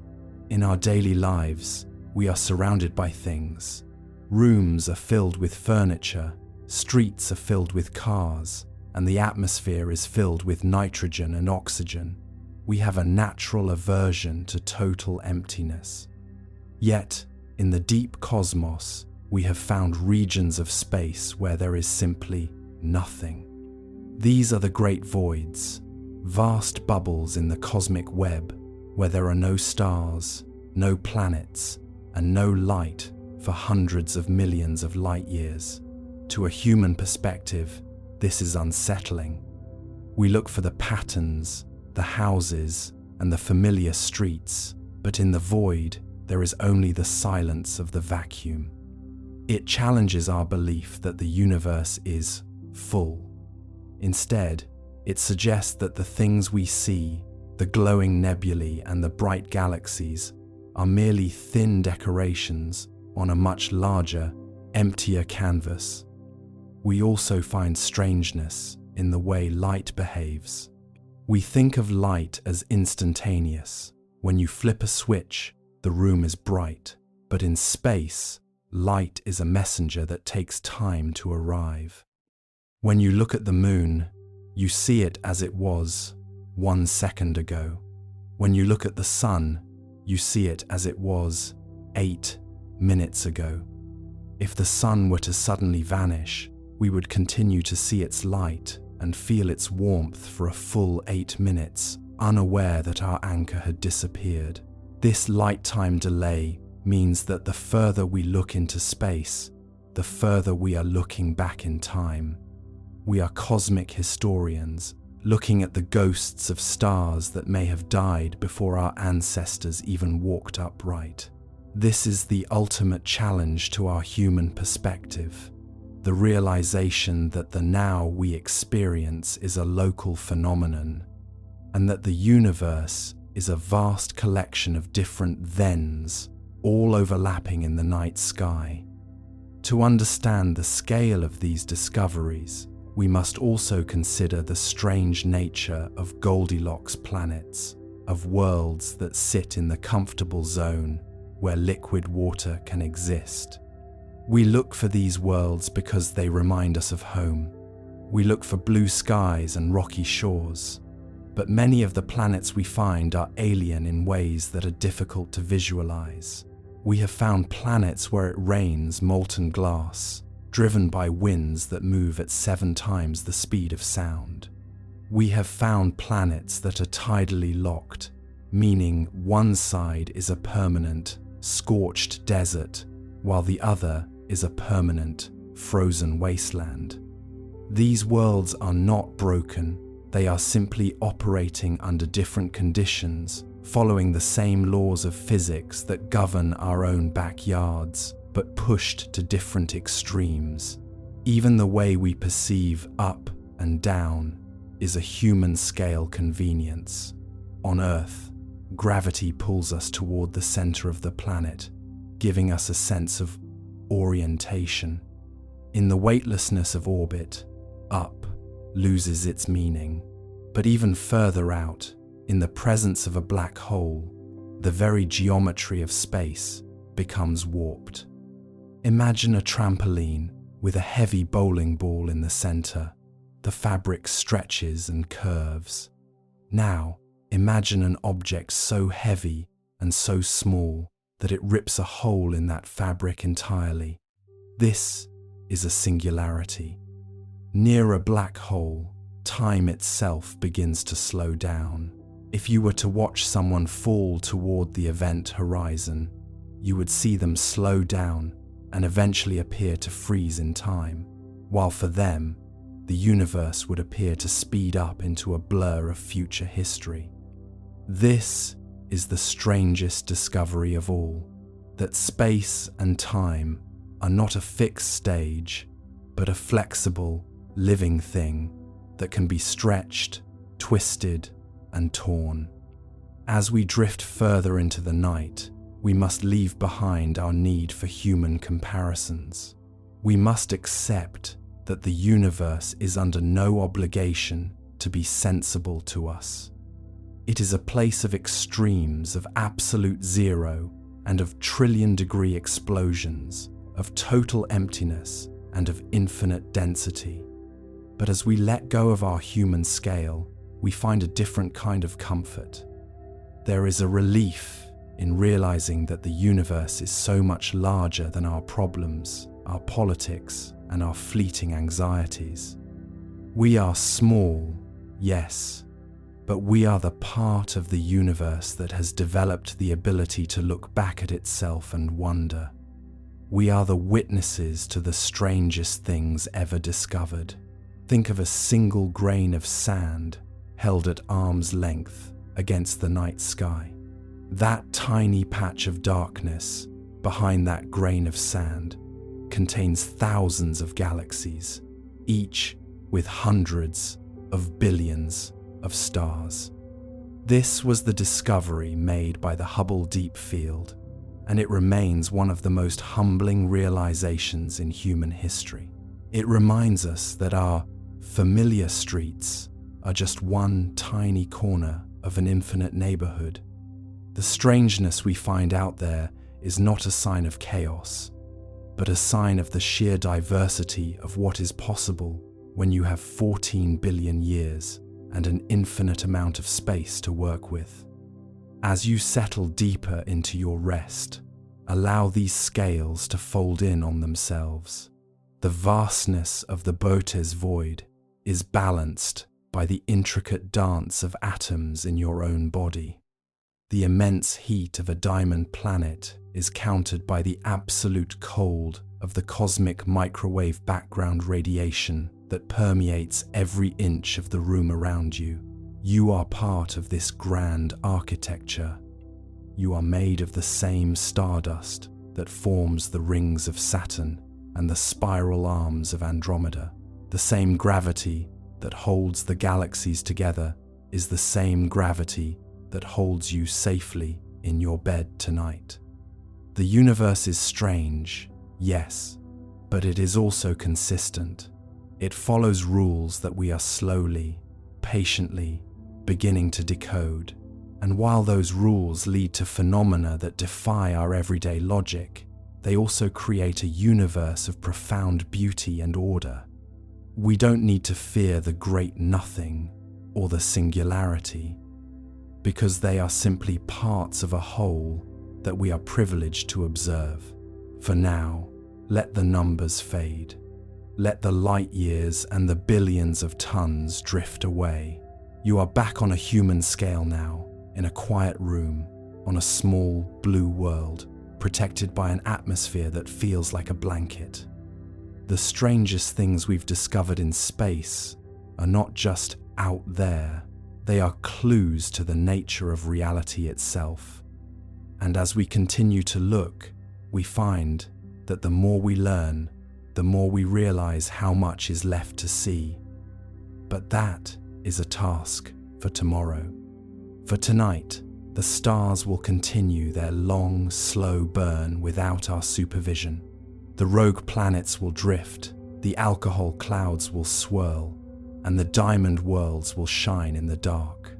In our daily lives, we are surrounded by things. Rooms are filled with furniture, streets are filled with cars, and the atmosphere is filled with nitrogen and oxygen. We have a natural aversion to total emptiness. Yet, in the deep cosmos, we have found regions of space where there is simply nothing. These are the great voids, vast bubbles in the cosmic web where there are no stars, no planets, and no light for hundreds of millions of light years. To a human perspective, this is unsettling. We look for the patterns, the houses, and the familiar streets, but in the void, there is only the silence of the vacuum. It challenges our belief that the universe is full. Instead, it suggests that the things we see, the glowing nebulae and the bright galaxies, are merely thin decorations on a much larger, emptier canvas. We also find strangeness in the way light behaves. We think of light as instantaneous. When you flip a switch, the room is bright, but in space, light is a messenger that takes time to arrive. When you look at the moon, you see it as it was 1 second ago. When you look at the sun, you see it as it was 8 minutes ago. If the sun were to suddenly vanish, we would continue to see its light and feel its warmth for a full 8 minutes, unaware that our anchor had disappeared. This light-time delay means that the further we look into space, the further we are looking back in time. We are cosmic historians, looking at the ghosts of stars that may have died before our ancestors even walked upright. This is the ultimate challenge to our human perspective, the realization that the now we experience is a local phenomenon, and that the universe is a vast collection of different thens, all overlapping in the night sky. To understand the scale of these discoveries, we must also consider the strange nature of Goldilocks planets, of worlds that sit in the comfortable zone where liquid water can exist. We look for these worlds because they remind us of home. We look for blue skies and rocky shores. But many of the planets we find are alien in ways that are difficult to visualize. We have found planets where it rains molten glass, driven by winds that move at 7 times the speed of sound. We have found planets that are tidally locked, meaning one side is a permanent, scorched desert, while the other is a permanent, frozen wasteland. These worlds are not broken. They are simply operating under different conditions, following the same laws of physics that govern our own backyards, but pushed to different extremes. Even the way we perceive up and down is a human-scale convenience. On Earth, gravity pulls us toward the center of the planet, giving us a sense of orientation. In the weightlessness of orbit, up loses its meaning. But even further out, in the presence of a black hole, the very geometry of space becomes warped. Imagine a trampoline with a heavy bowling ball in the center. The fabric stretches and curves. Now, imagine an object so heavy and so small that it rips a hole in that fabric entirely. This is a singularity. Near a black hole, time itself begins to slow down. If you were to watch someone fall toward the event horizon, you would see them slow down and eventually appear to freeze in time, while for them, the universe would appear to speed up into a blur of future history. This is the strangest discovery of all, that space and time are not a fixed stage, but a flexible, living thing that can be stretched, twisted, and torn. As we drift further into the night, we must leave behind our need for human comparisons. We must accept that the universe is under no obligation to be sensible to us. It is a place of extremes, of absolute zero, and of trillion-degree explosions, of total emptiness and of infinite density. But as we let go of our human scale, we find a different kind of comfort. There is a relief in realizing that the universe is so much larger than our problems, our politics, and our fleeting anxieties. We are small, yes, but we are the part of the universe that has developed the ability to look back at itself and wonder. We are the witnesses to the strangest things ever discovered. Think of a single grain of sand held at arm's length against the night sky. That tiny patch of darkness behind that grain of sand contains thousands of galaxies, each with hundreds of billions of stars. This was the discovery made by the Hubble Deep Field, and it remains one of the most humbling realizations in human history. It reminds us that our familiar streets are just one tiny corner of an infinite neighborhood. The strangeness we find out there is not a sign of chaos, but a sign of the sheer diversity of what is possible when you have 14 billion years and an infinite amount of space to work with. As you settle deeper into your rest, allow these scales to fold in on themselves. The vastness of the Botez void is balanced by the intricate dance of atoms in your own body. The immense heat of a diamond planet is countered by the absolute cold of the cosmic microwave background radiation that permeates every inch of the room around you. You are part of this grand architecture. You are made of the same stardust that forms the rings of Saturn and the spiral arms of Andromeda. The same gravity that holds the galaxies together is the same gravity that holds you safely in your bed tonight. The universe is strange, yes, but it is also consistent. It follows rules that we are slowly, patiently beginning to decode. And while those rules lead to phenomena that defy our everyday logic, they also create a universe of profound beauty and order. We don't need to fear the great nothing or the singularity, because they are simply parts of a whole that we are privileged to observe. For now, let the numbers fade. Let the light years and the billions of tons drift away. You are back on a human scale now, in a quiet room, on a small blue world, protected by an atmosphere that feels like a blanket. The strangest things we've discovered in space are not just out there, they are clues to the nature of reality itself. And as we continue to look, we find that the more we learn, the more we realize how much is left to see. But that is a task for tomorrow. For tonight, the stars will continue their long, slow burn without our supervision. The rogue planets will drift, the alcohol clouds will swirl, and the diamond worlds will shine in the dark.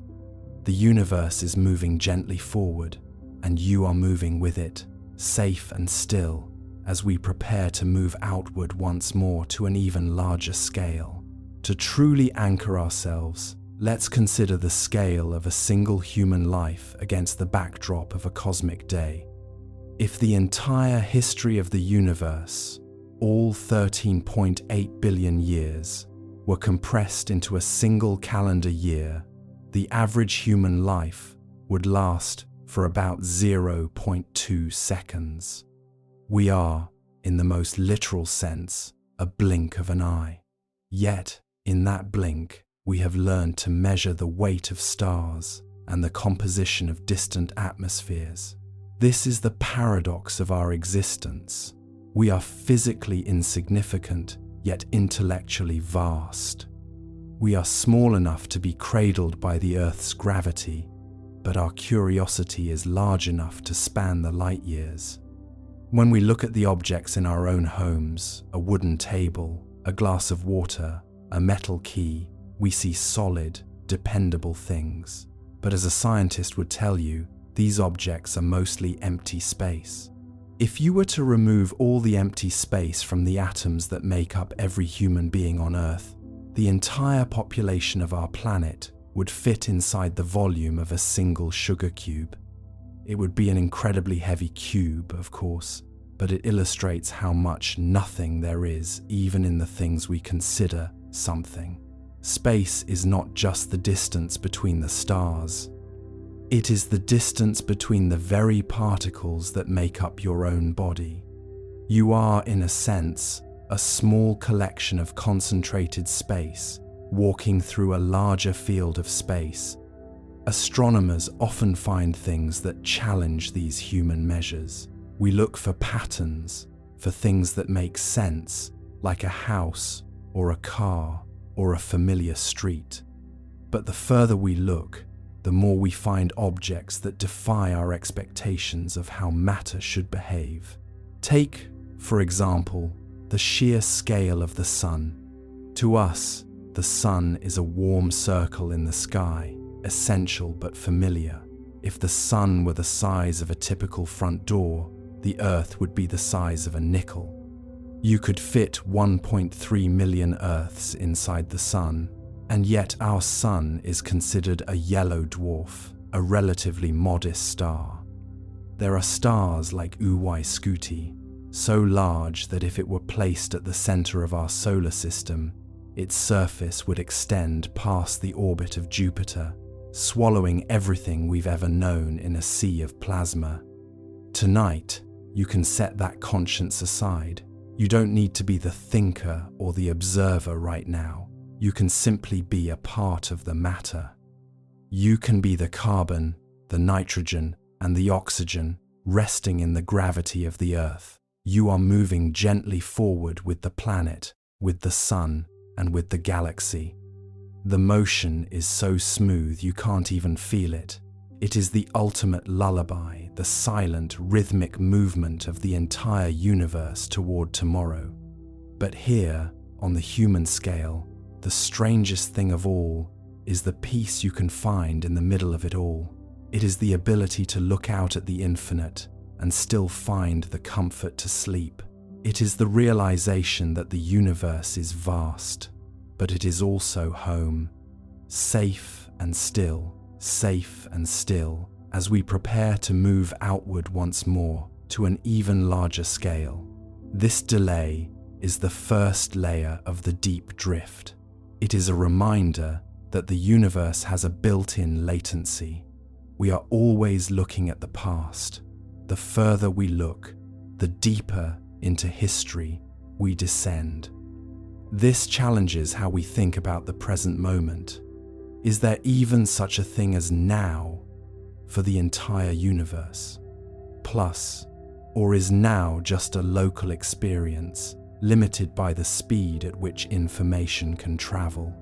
The universe is moving gently forward, and you are moving with it, safe and still, as we prepare to move outward once more to an even larger scale. To truly anchor ourselves, let's consider the scale of a single human life against the backdrop of a cosmic day. If the entire history of the universe, all 13.8 billion years, were compressed into a single calendar year, the average human life would last for about 0.2 seconds. We are, in the most literal sense, a blink of an eye. Yet, in that blink, we have learned to measure the weight of stars and the composition of distant atmospheres. This is the paradox of our existence. We are physically insignificant, yet intellectually vast. We are small enough to be cradled by the Earth's gravity, but our curiosity is large enough to span the light years. When we look at the objects in our own homes, a wooden table, a glass of water, a metal key, we see solid, dependable things. But as a scientist would tell you, these objects are mostly empty space. If you were to remove all the empty space from the atoms that make up every human being on Earth, the entire population of our planet would fit inside the volume of a single sugar cube. It would be an incredibly heavy cube, of course, but it illustrates how much nothing there is, even in the things we consider something. Space is not just the distance between the stars. It is the distance between the very particles that make up your own body. You are, in a sense, a small collection of concentrated space, walking through a larger field of space. Astronomers often find things that challenge these human measures. We look for patterns, for things that make sense, like a house or a car or a familiar street. But the further we look, the more we find objects that defy our expectations of how matter should behave. Take, for example, the sheer scale of the sun. To us, the sun is a warm circle in the sky, essential but familiar. If the sun were the size of a typical front door, the Earth would be the size of a nickel. You could fit 1.3 million Earths inside the sun, and yet our sun is considered a yellow dwarf, a relatively modest star. There are stars like Uy-Scuti, so large that if it were placed at the center of our solar system, its surface would extend past the orbit of Jupiter, swallowing everything we've ever known in a sea of plasma. Tonight, you can set that conscience aside. You don't need to be the thinker or the observer right now. You can simply be a part of the matter. You can be the carbon, the nitrogen, and the oxygen resting in the gravity of the Earth. You are moving gently forward with the planet, with the sun, and with the galaxy. The motion is so smooth you can't even feel it. It is the ultimate lullaby, the silent, rhythmic movement of the entire universe toward tomorrow. But here, on the human scale, the strangest thing of all is the peace you can find in the middle of it all. It is the ability to look out at the infinite and still find the comfort to sleep. It is the realization that the universe is vast, but it is also home, safe and still, as we prepare to move outward once more to an even larger scale. This delay is the first layer of the deep drift. It is a reminder that the universe has a built-in latency. We are always looking at the past. The further we look, the deeper into history we descend. This challenges how we think about the present moment. Is there even such a thing as now for the entire universe? Plus, or is now just a local experience, limited by the speed at which information can travel?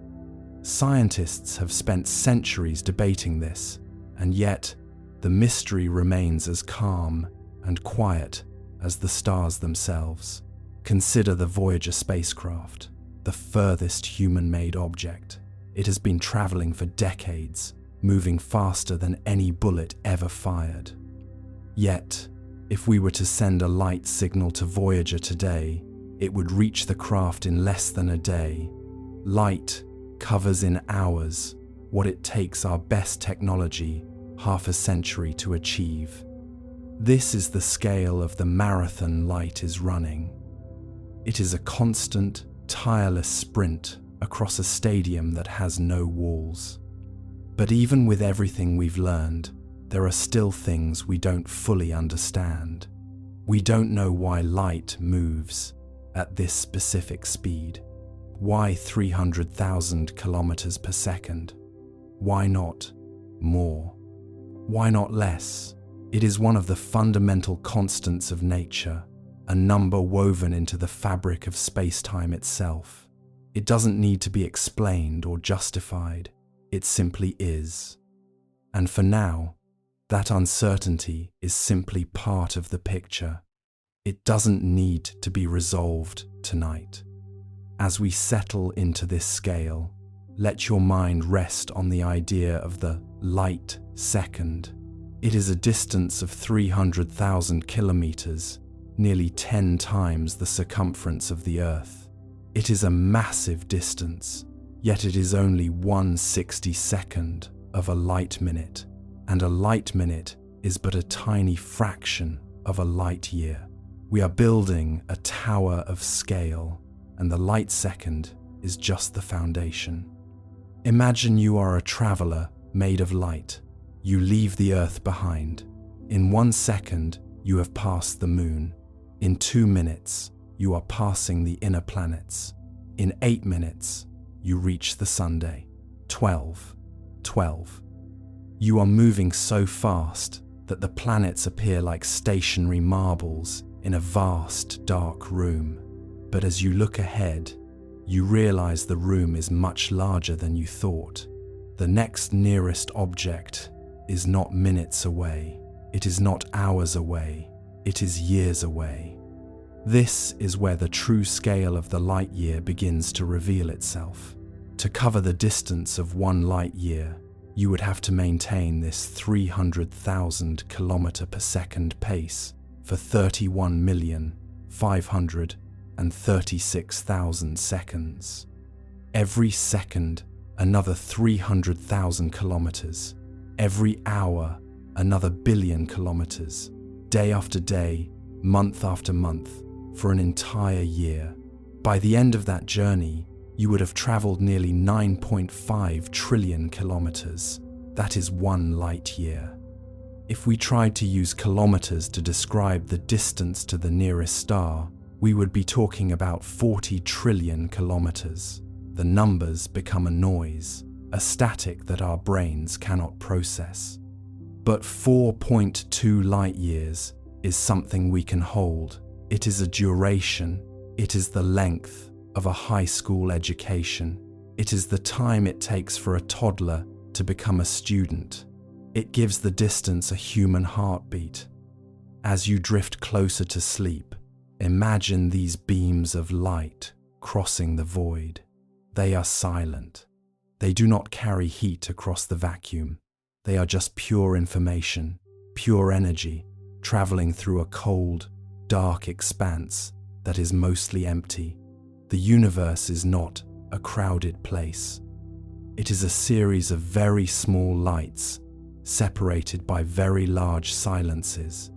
Scientists have spent centuries debating this, and yet the mystery remains as calm and quiet as the stars themselves. Consider the Voyager spacecraft, the furthest human-made object. It has been traveling for decades, moving faster than any bullet ever fired. Yet, if we were to send a light signal to Voyager today, it would reach the craft in less than a day. Light covers in hours what it takes our best technology half a century to achieve. This is the scale of the marathon light is running. It is a constant, tireless sprint across a stadium that has no walls. But even with everything we've learned, there are still things we don't fully understand. We don't know why light moves at this specific speed. Why 300,000 kilometers per second? Why not more? Why not less? It is one of the fundamental constants of nature, a number woven into the fabric of space-time itself. It doesn't need to be explained or justified. It simply is. And for now, that uncertainty is simply part of the picture. It doesn't need to be resolved tonight. As we settle into this scale, let your mind rest on the idea of the light second. It is a distance of 300,000 kilometers, nearly 10 times the circumference of the Earth. It is a massive distance, yet it is only 1/62nd of a light minute, and a light minute is but a tiny fraction of a light year. We are building a tower of scale, and the light second is just the foundation. Imagine you are a traveler made of light. You leave the Earth behind. In 1 second, you have passed the moon. In 2 minutes, you are passing the inner planets. In 8 minutes, you reach the Sunday. 12. You are moving so fast that the planets appear like stationary marbles in a vast, dark room. But as you look ahead, you realize the room is much larger than you thought. The next nearest object is not minutes away. It is not hours away. It is years away. This is where the true scale of the light year begins to reveal itself. To cover the distance of 1 light year, you would have to maintain this 300,000 kilometer per second pace for 31,536,000 seconds. Every second, another 300,000 kilometers. Every hour, another billion kilometers. Day after day, month after month, for an entire year. By the end of that journey, you would have traveled nearly 9.5 trillion kilometers. That is 1 light year. If we tried to use kilometers to describe the distance to the nearest star, we would be talking about 40 trillion kilometers. The numbers become a noise, a static that our brains cannot process. But 4.2 light years is something we can hold. It is a duration. It is the length of a high school education. It is the time it takes for a toddler to become a student. It gives the distance a human heartbeat. As you drift closer to sleep, imagine these beams of light crossing the void. They are silent. They do not carry heat across the vacuum. They are just pure information, pure energy, traveling through a cold, dark expanse that is mostly empty. The universe is not a crowded place. It is a series of very small lights, separated by very large silences.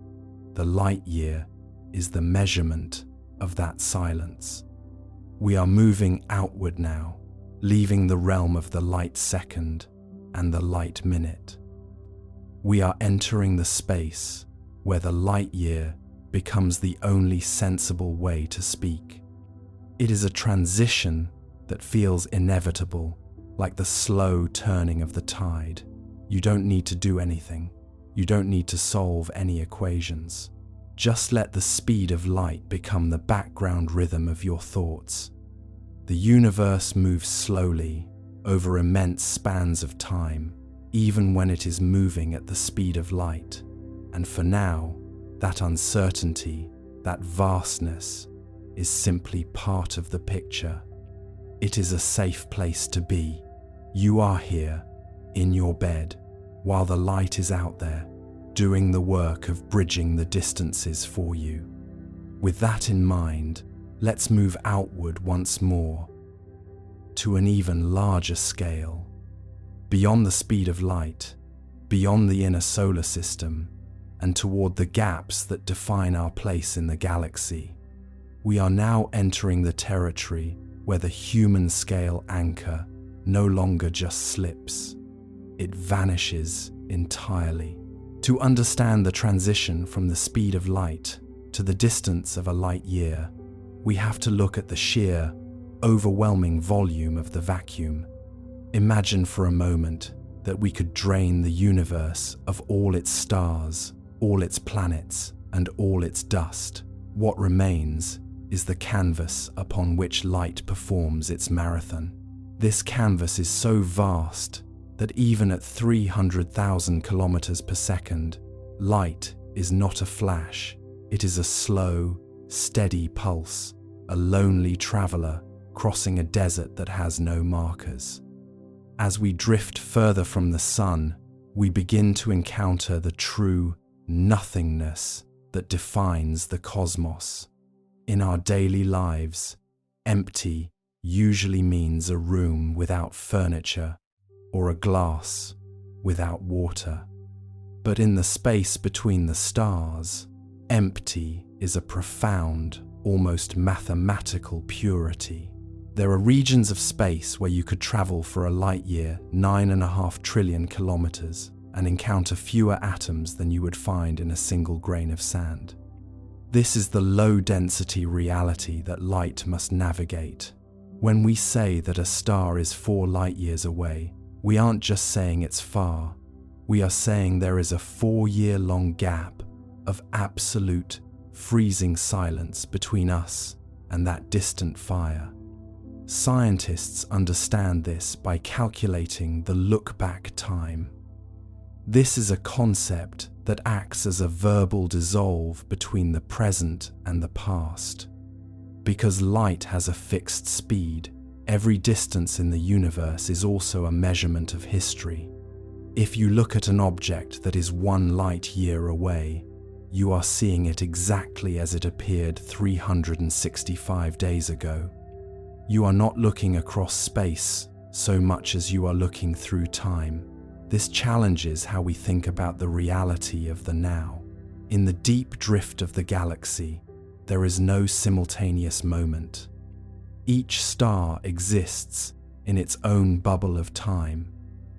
The light year is the measurement of that silence. We are moving outward now, leaving the realm of the light second and the light minute. We are entering the space where the light year becomes the only sensible way to speak. It is a transition that feels inevitable, like the slow turning of the tide. You don't need to do anything. You don't need to solve any equations. Just let the speed of light become the background rhythm of your thoughts. The universe moves slowly over immense spans of time, even when it is moving at the speed of light. And for now, that uncertainty, that vastness, is simply part of the picture. It is a safe place to be. You are here, in your bed, while the light is out there, doing the work of bridging the distances for you. With that in mind, let's move outward once more, to an even larger scale, beyond the speed of light, beyond the inner solar system, and toward the gaps that define our place in the galaxy. We are now entering the territory where the human scale anchor no longer just slips, it vanishes entirely. To understand the transition from the speed of light to the distance of a light year, we have to look at the sheer, overwhelming volume of the vacuum. Imagine for a moment that we could drain the universe of all its stars, all its planets, and all its dust. What remains is the canvas upon which light performs its marathon. This canvas is so vast that even at 300,000 kilometers per second, light is not a flash, It is a slow, steady pulse, a lonely traveler crossing a desert that has no markers. As we drift further from the sun, we begin to encounter the true nothingness that defines the cosmos. In our daily lives, empty usually means a room without furniture or a glass without water. But in the space between the stars, empty is a profound, almost mathematical purity. There are regions of space where you could travel for a light year, 9.5 trillion kilometers, and encounter fewer atoms than you would find in a single grain of sand. This is the low-density reality that light must navigate. When we say that a star is 4 light-years away, we aren't just saying it's far. We are saying there is a 4-year-long gap of absolute, freezing silence between us and that distant fire. Scientists understand this by calculating the look-back time. This is a concept that acts as a verbal dissolve between the present and the past. Because light has a fixed speed, every distance in the universe is also a measurement of history. If you look at an object that is 1 light-year away, you are seeing it exactly as it appeared 365 days ago. You are not looking across space so much as you are looking through time. This challenges how we think about the reality of the now. In the deep drift of the galaxy, there is no simultaneous moment. Each star exists in its own bubble of time,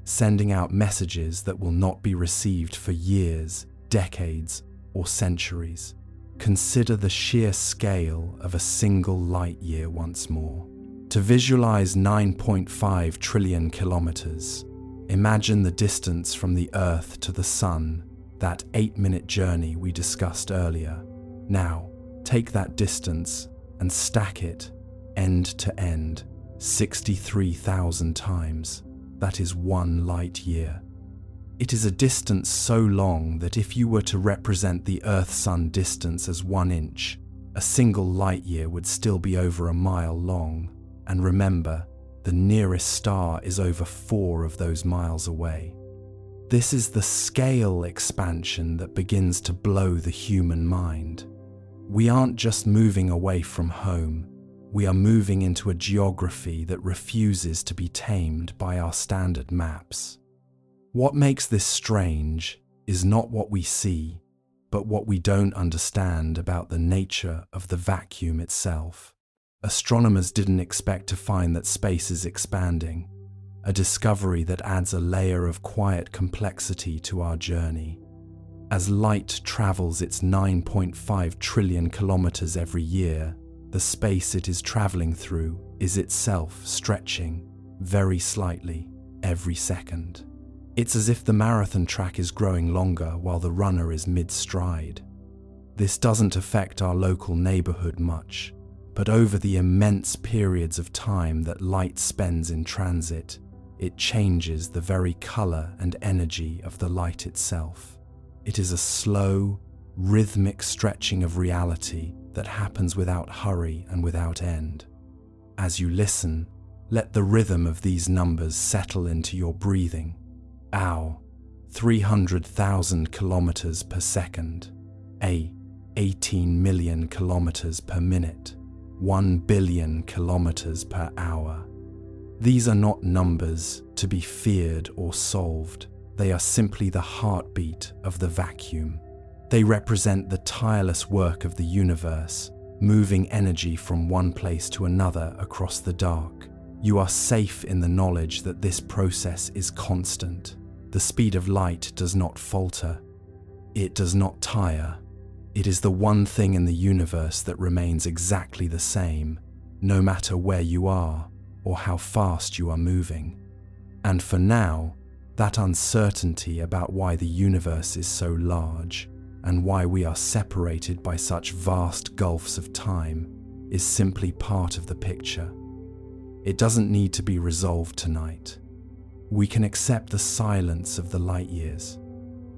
sending out messages that will not be received for years, decades, or centuries. Consider the sheer scale of a single light year once more. To visualize 9.5 trillion kilometers, imagine the distance from the Earth to the Sun, that 8-minute journey we discussed earlier. Now, take that distance and stack it end to end 63,000 times. That is 1 light year. It is a distance so long that if you were to represent the Earth-Sun distance as 1 inch, a single light year would still be over a mile long. And remember, the nearest star is over 4 of those miles away. This is the scale expansion that begins to blow the human mind. We aren't just moving away from home, we are moving into a geography that refuses to be tamed by our standard maps. What makes this strange is not what we see, but what we don't understand about the nature of the vacuum itself. Astronomers didn't expect to find that space is expanding, a discovery that adds a layer of quiet complexity to our journey. As light travels its 9.5 trillion kilometers every year, the space it is traveling through is itself stretching, very slightly, every second. It's as if the marathon track is growing longer while the runner is mid-stride. This doesn't affect our local neighborhood much, but over the immense periods of time that light spends in transit, it changes the very color and energy of the light itself. It is a slow, rhythmic stretching of reality that happens without hurry and without end. As you listen, let the rhythm of these numbers settle into your breathing. Ow, 300,000 kilometers per second. 18 million kilometers per minute. 1 billion kilometers per hour. These are not numbers to be feared or solved. They are simply the heartbeat of the vacuum. They represent the tireless work of the universe, moving energy from one place to another across the dark. You are safe in the knowledge that this process is constant. The speed of light does not falter. It does not tire. It is the one thing in the universe that remains exactly the same, no matter where you are or how fast you are moving. And for now, that uncertainty about why the universe is so large and why we are separated by such vast gulfs of time is simply part of the picture. It doesn't need to be resolved tonight. We can accept the silence of the light years.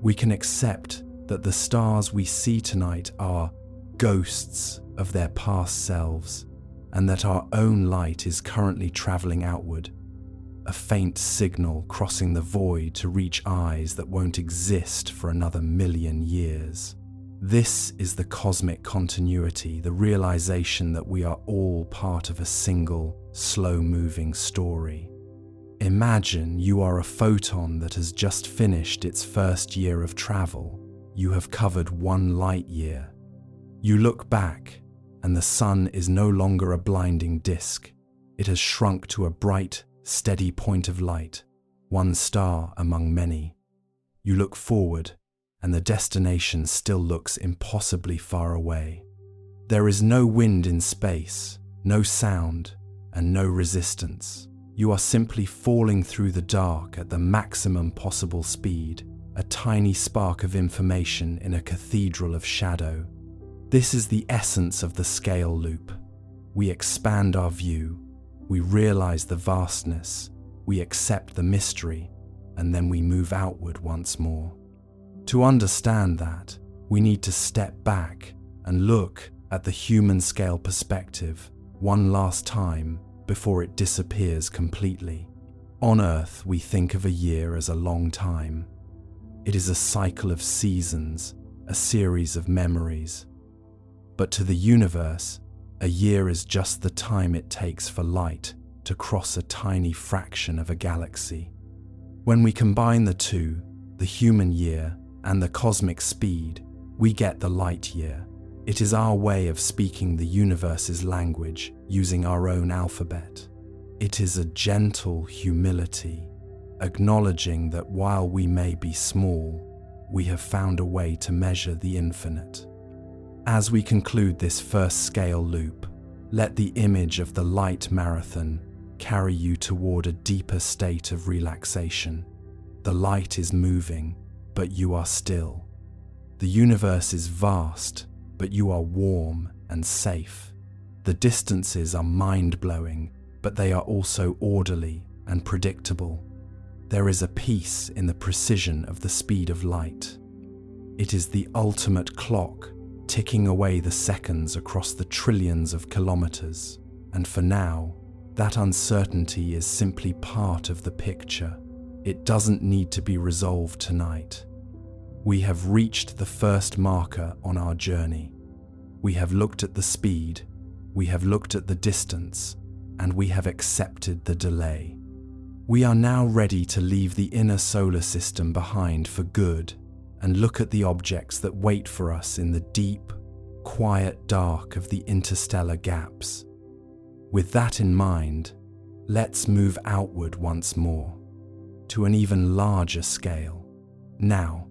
We can accept that the stars we see tonight are ghosts of their past selves, and that our own light is currently traveling outward, a faint signal crossing the void to reach eyes that won't exist for another million years. This is the cosmic continuity, the realization that we are all part of a single, slow-moving story. Imagine you are a photon that has just finished its first year of travel. You have covered 1 light year. You look back, and the sun is no longer a blinding disk. It has shrunk to a bright, steady point of light, one star among many. You look forward, and the destination still looks impossibly far away. There is no wind in space, no sound, and no resistance. You are simply falling through the dark at the maximum possible speed, a tiny spark of information in a cathedral of shadow. This is the essence of the scale loop. We expand our view, we realize the vastness, we accept the mystery, and then we move outward once more. To understand that, we need to step back and look at the human scale perspective one last time before it disappears completely. On Earth, we think of a year as a long time. It is a cycle of seasons, a series of memories. But to the universe, a year is just the time it takes for light to cross a tiny fraction of a galaxy. When we combine the two, the human year and the cosmic speed, we get the light year. It is our way of speaking the universe's language using our own alphabet. It is a gentle humility, acknowledging that while we may be small, we have found a way to measure the infinite. As we conclude this first scale loop, let the image of the light marathon carry you toward a deeper state of relaxation. The light is moving, but you are still. The universe is vast, but you are warm and safe. The distances are mind-blowing, but they are also orderly and predictable. There is a peace in the precision of the speed of light. It is the ultimate clock, ticking away the seconds across the trillions of kilometers. And for now, that uncertainty is simply part of the picture. It doesn't need to be resolved tonight. We have reached the first marker on our journey. We have looked at the speed, we have looked at the distance, and we have accepted the delay. We are now ready to leave the inner solar system behind for good and look at the objects that wait for us in the deep, quiet dark of the interstellar gaps. With that in mind, let's move outward once more, to an even larger scale. Now,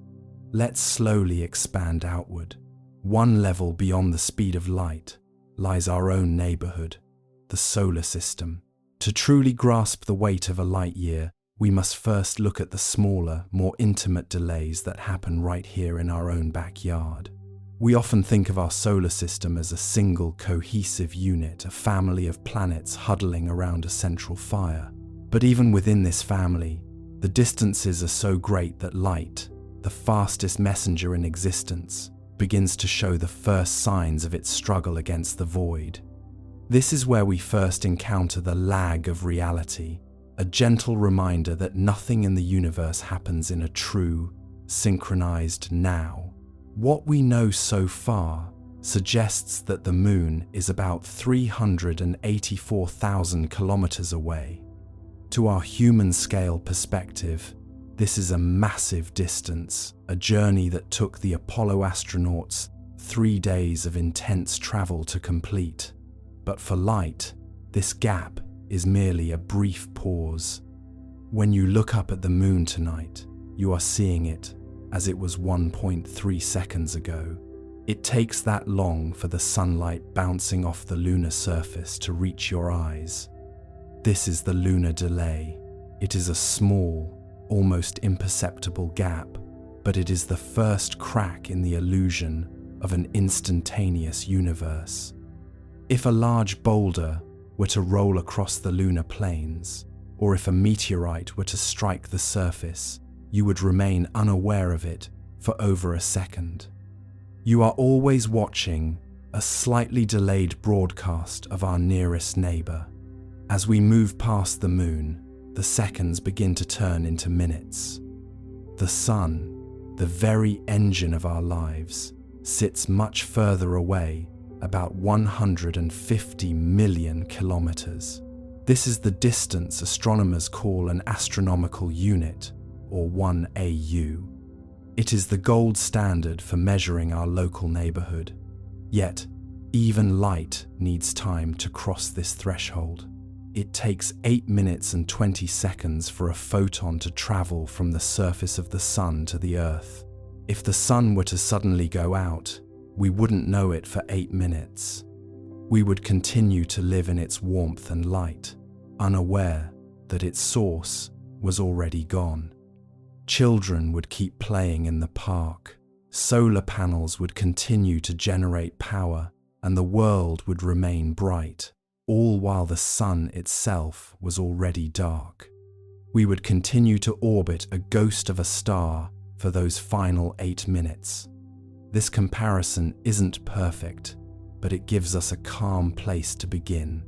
let's slowly expand outward. One level beyond the speed of light lies our own neighborhood, the solar system. To truly grasp the weight of a light year, we must first look at the smaller, more intimate delays that happen right here in our own backyard. We often think of our solar system as a single cohesive unit, a family of planets huddling around a central fire. But even within this family, the distances are so great that light, the fastest messenger in existence, begins to show the first signs of its struggle against the void. This is where we first encounter the lag of reality, a gentle reminder that nothing in the universe happens in a true, synchronized now. What we know so far suggests that the moon is about 384,000 kilometers away. To our human scale perspective, this is a massive distance, a journey that took the Apollo astronauts 3 days of intense travel to complete. But for light, this gap is merely a brief pause. When you look up at the moon tonight, you are seeing it as it was 1.3 seconds ago. It takes that long for the sunlight bouncing off the lunar surface to reach your eyes. This is the lunar delay. It is a small, almost imperceptible gap, but it is the first crack in the illusion of an instantaneous universe. If a large boulder were to roll across the lunar plains, or if a meteorite were to strike the surface, you would remain unaware of it for over a second. You are always watching, a slightly delayed broadcast of our nearest neighbor. As we move past the moon, the seconds begin to turn into minutes. The sun, the very engine of our lives, sits much further away, about 150 million kilometers. This is the distance astronomers call an astronomical unit, or 1 AU. It is the gold standard for measuring our local neighborhood. Yet, even light needs time to cross this threshold. It takes 8 minutes and 20 seconds for a photon to travel from the surface of the sun to the Earth. If the sun were to suddenly go out, we wouldn't know it for 8 minutes. We would continue to live in its warmth and light, unaware that its source was already gone. Children would keep playing in the park. Solar panels would continue to generate power, and the world would remain bright, all while the sun itself was already dark. We would continue to orbit a ghost of a star for those final 8 minutes. This comparison isn't perfect, but it gives us a calm place to begin.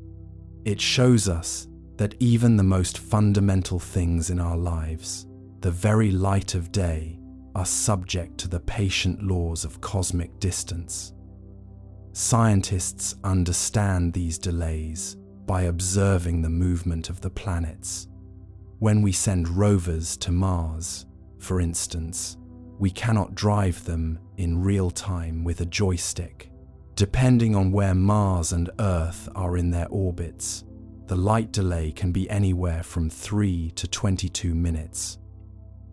It shows us that even the most fundamental things in our lives, the very light of day, are subject to the patient laws of cosmic distance. Scientists understand these delays by observing the movement of the planets. When we send rovers to Mars, for instance, we cannot drive them in real time with a joystick. Depending on where Mars and Earth are in their orbits, the light delay can be anywhere from 3 to 22 minutes.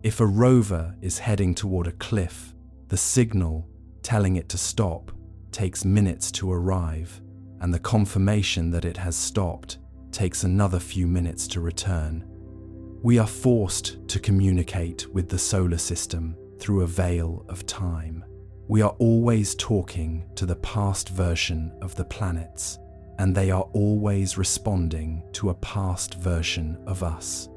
If a rover is heading toward a cliff, the signal telling it to stop takes minutes to arrive, and the confirmation that it has stopped takes another few minutes to return. We are forced to communicate with the solar system through a veil of time. We are always talking to the past version of the planets, and they are always responding to a past version of us.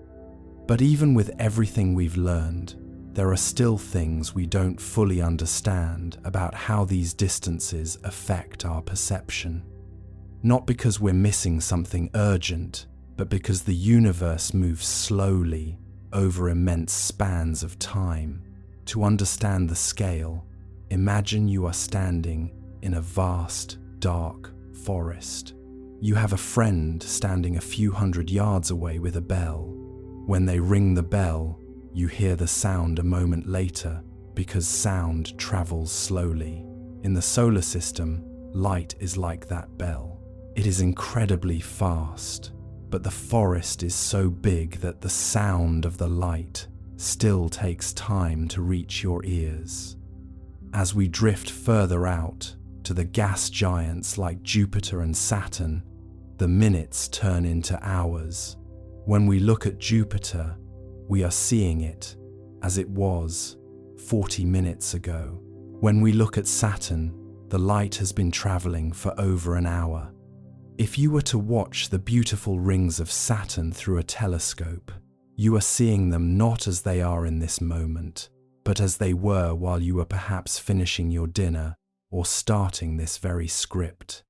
But even with everything we've learned, there are still things we don't fully understand about how these distances affect our perception. Not because we're missing something urgent, but because the universe moves slowly over immense spans of time. To understand the scale, imagine you are standing in a vast, dark forest. You have a friend standing a few hundred yards away with a bell. When they ring the bell, you hear the sound a moment later because sound travels slowly. In the solar system, light is like that bell. It is incredibly fast, but the forest is so big that the sound of the light still takes time to reach your ears. As we drift further out to the gas giants like Jupiter and Saturn, the minutes turn into hours. When we look at Jupiter, we are seeing it as it was 40 minutes ago. When we look at Saturn, the light has been traveling for over an hour. If you were to watch the beautiful rings of Saturn through a telescope, you are seeing them not as they are in this moment, but as they were while you were perhaps finishing your dinner or starting this very script.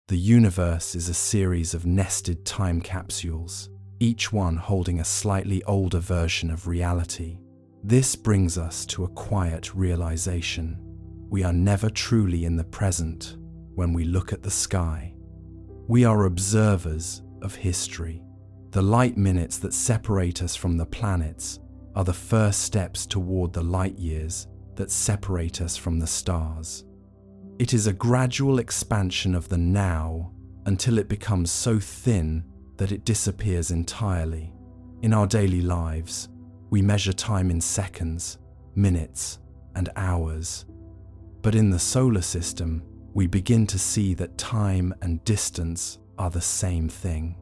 The universe is a series of nested time capsules, each one holding a slightly older version of reality. This brings us to a quiet realization. We are never truly in the present when we look at the sky. We are observers of history. The light minutes that separate us from the planets are the first steps toward the light years that separate us from the stars. It is a gradual expansion of the now until it becomes so thin that it disappears entirely. In our daily lives, we measure time in seconds, minutes, and hours. But in the solar system, we begin to see that time and distance are the same thing.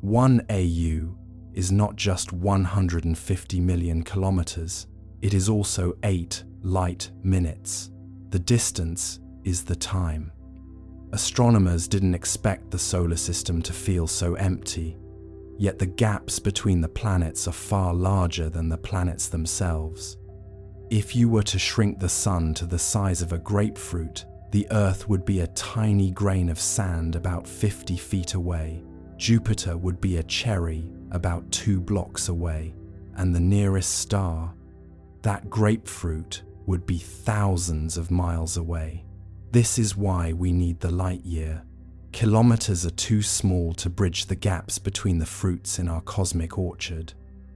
1 AU is not just 150 million kilometers, it is also 8 light minutes. The distance is the time. Astronomers didn't expect the solar system to feel so empty, yet the gaps between the planets are far larger than the planets themselves. If you were to shrink the sun to the size of a grapefruit, the Earth would be a tiny grain of sand about 50 feet away. Jupiter would be a cherry about 2 blocks away. And the nearest star, that grapefruit, would be thousands of miles away. This is why we need the light year. Kilometers are too small to bridge the gaps between the fruits in our cosmic orchard.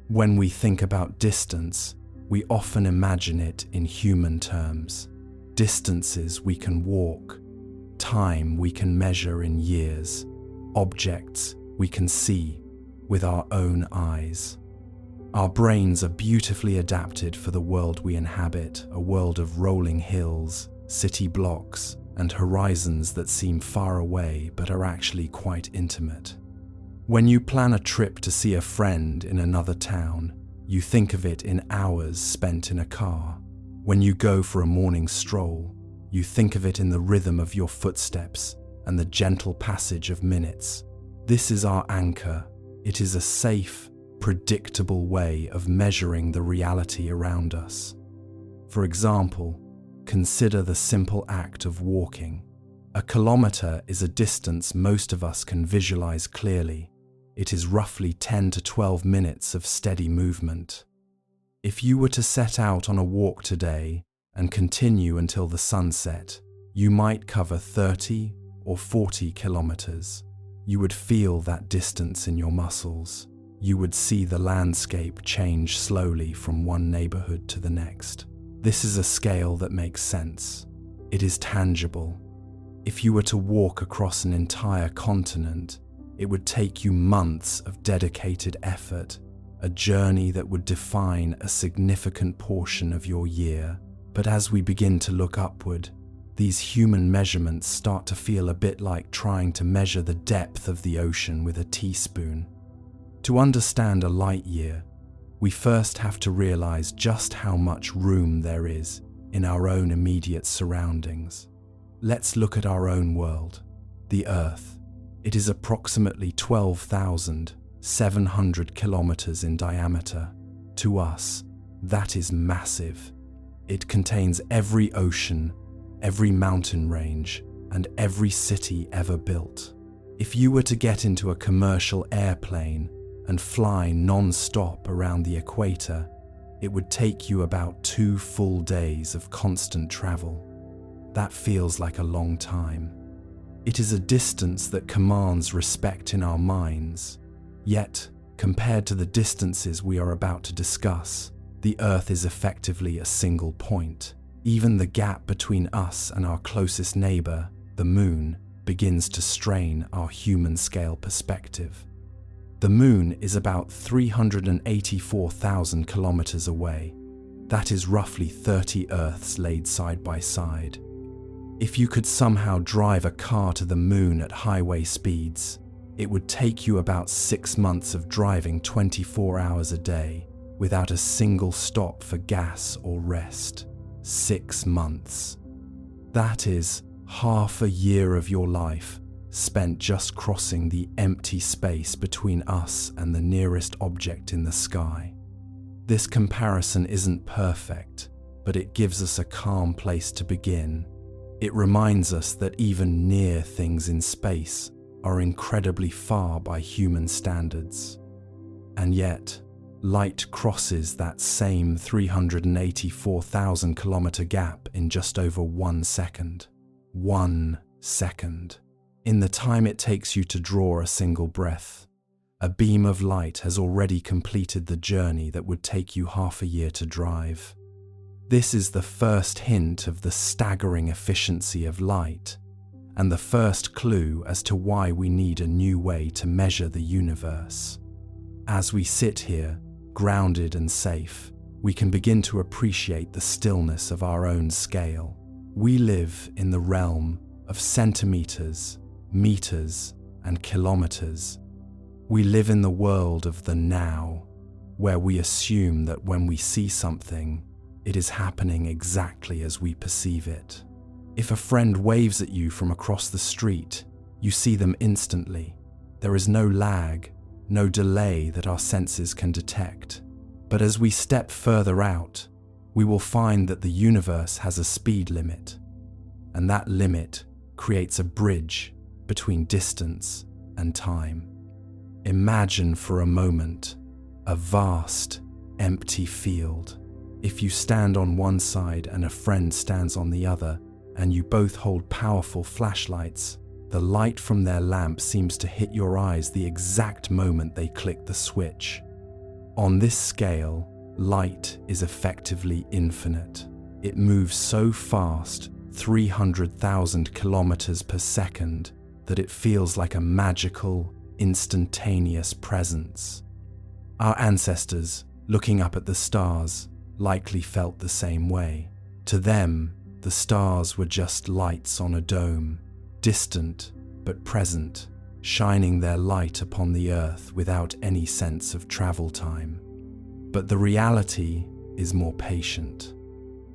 When we think about distance, we often imagine it in human terms. Distances we can walk, time we can measure in years, objects we can see with our own eyes. Our brains are beautifully adapted for the world we inhabit, a world of rolling hills, city blocks, and horizons that seem far away but are actually quite intimate. When you plan a trip to see a friend in another town, you think of it in hours spent in a car. When you go for a morning stroll, you think of it in the rhythm of your footsteps and the gentle passage of minutes. This is our anchor. It is a safe, predictable way of measuring the reality around us. For example, consider the simple act of walking. A kilometer is a distance most of us can visualize clearly. It is roughly 10 to 12 minutes of steady movement. If you were to set out on a walk today and continue until the sunset, you might cover 30 or 40 kilometers. You would feel that distance in your muscles. You would see the landscape change slowly from one neighborhood to the next. This is a scale that makes sense. It is tangible. If you were to walk across an entire continent, it would take you months of dedicated effort, a journey that would define a significant portion of your year. But as we begin to look upward, these human measurements start to feel a bit like trying to measure the depth of the ocean with a teaspoon. To understand a light year, we first have to realize just how much room there is in our own immediate surroundings. Let's look at our own world, the Earth. It is approximately 12,700 kilometers in diameter. To us, that is massive. It contains every ocean, every mountain range, and every city ever built. If you were to get into a commercial airplane and fly non-stop around the equator, it would take you about 2 full days of constant travel. That feels like a long time. It is a distance that commands respect in our minds. Yet, compared to the distances we are about to discuss, the Earth is effectively a single point. Even the gap between us and our closest neighbor, the Moon, begins to strain our human-scale perspective. The Moon is about 384,000 kilometers away. That is roughly 30 Earths laid side by side. If you could somehow drive a car to the Moon at highway speeds, it would take you about 6 months of driving 24 hours a day without a single stop for gas or rest. 6 months. That is half a year of your life spent just crossing the empty space between us and the nearest object in the sky. This comparison isn't perfect, but it gives us a calm place to begin. It reminds us that even near things in space are incredibly far by human standards. And yet, light crosses that same 384,000 kilometer gap in just over 1 second. 1 second. In the time it takes you to draw a single breath, a beam of light has already completed the journey that would take you half a year to drive. This is the first hint of the staggering efficiency of light, and the first clue as to why we need a new way to measure the universe. As we sit here, grounded and safe, we can begin to appreciate the stillness of our own scale. We live in the realm of centimeters, meters, and kilometers. We live in the world of the now, where we assume that when we see something, it is happening exactly as we perceive it. If a friend waves at you from across the street, you see them instantly. There is no lag, no delay that our senses can detect. But as we step further out, we will find that the universe has a speed limit. and that limit creates a bridge between distance and time. Imagine for a moment a vast, empty field. If you stand on one side and a friend stands on the other, and you both hold powerful flashlights, the light from their lamp seems to hit your eyes the exact moment they click the switch. On this scale, light is effectively infinite. It moves so fast, 300,000 kilometers per second, that it feels like a magical, instantaneous presence. Our ancestors, looking up at the stars, likely felt the same way. To them, the stars were just lights on a dome, distant but present, shining their light upon the earth without any sense of travel time. But the reality is more patient.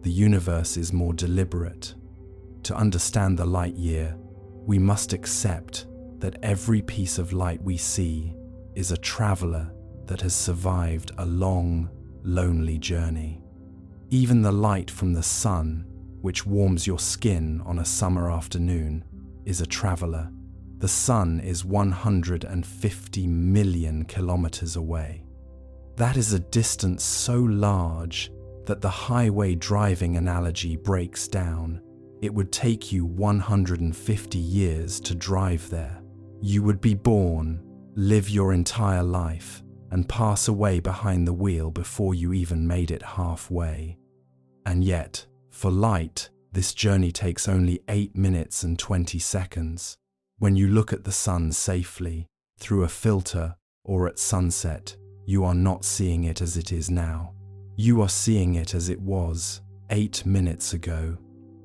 The universe is more deliberate. To understand the light year, we must accept that every piece of light we see is a traveler that has survived a long, lonely journey. Even the light from the sun, which warms your skin on a summer afternoon, is a traveler. The sun is 150 million kilometers away. That is a distance so large that the highway driving analogy breaks down. It would take you 150 years to drive there. You would be born, live your entire life, and pass away behind the wheel before you even made it halfway. And yet, for light, this journey takes only 8 minutes and 20 seconds. When you look at the sun safely, through a filter, or at sunset, you are not seeing it as it is now. You are seeing it as it was 8 minutes ago.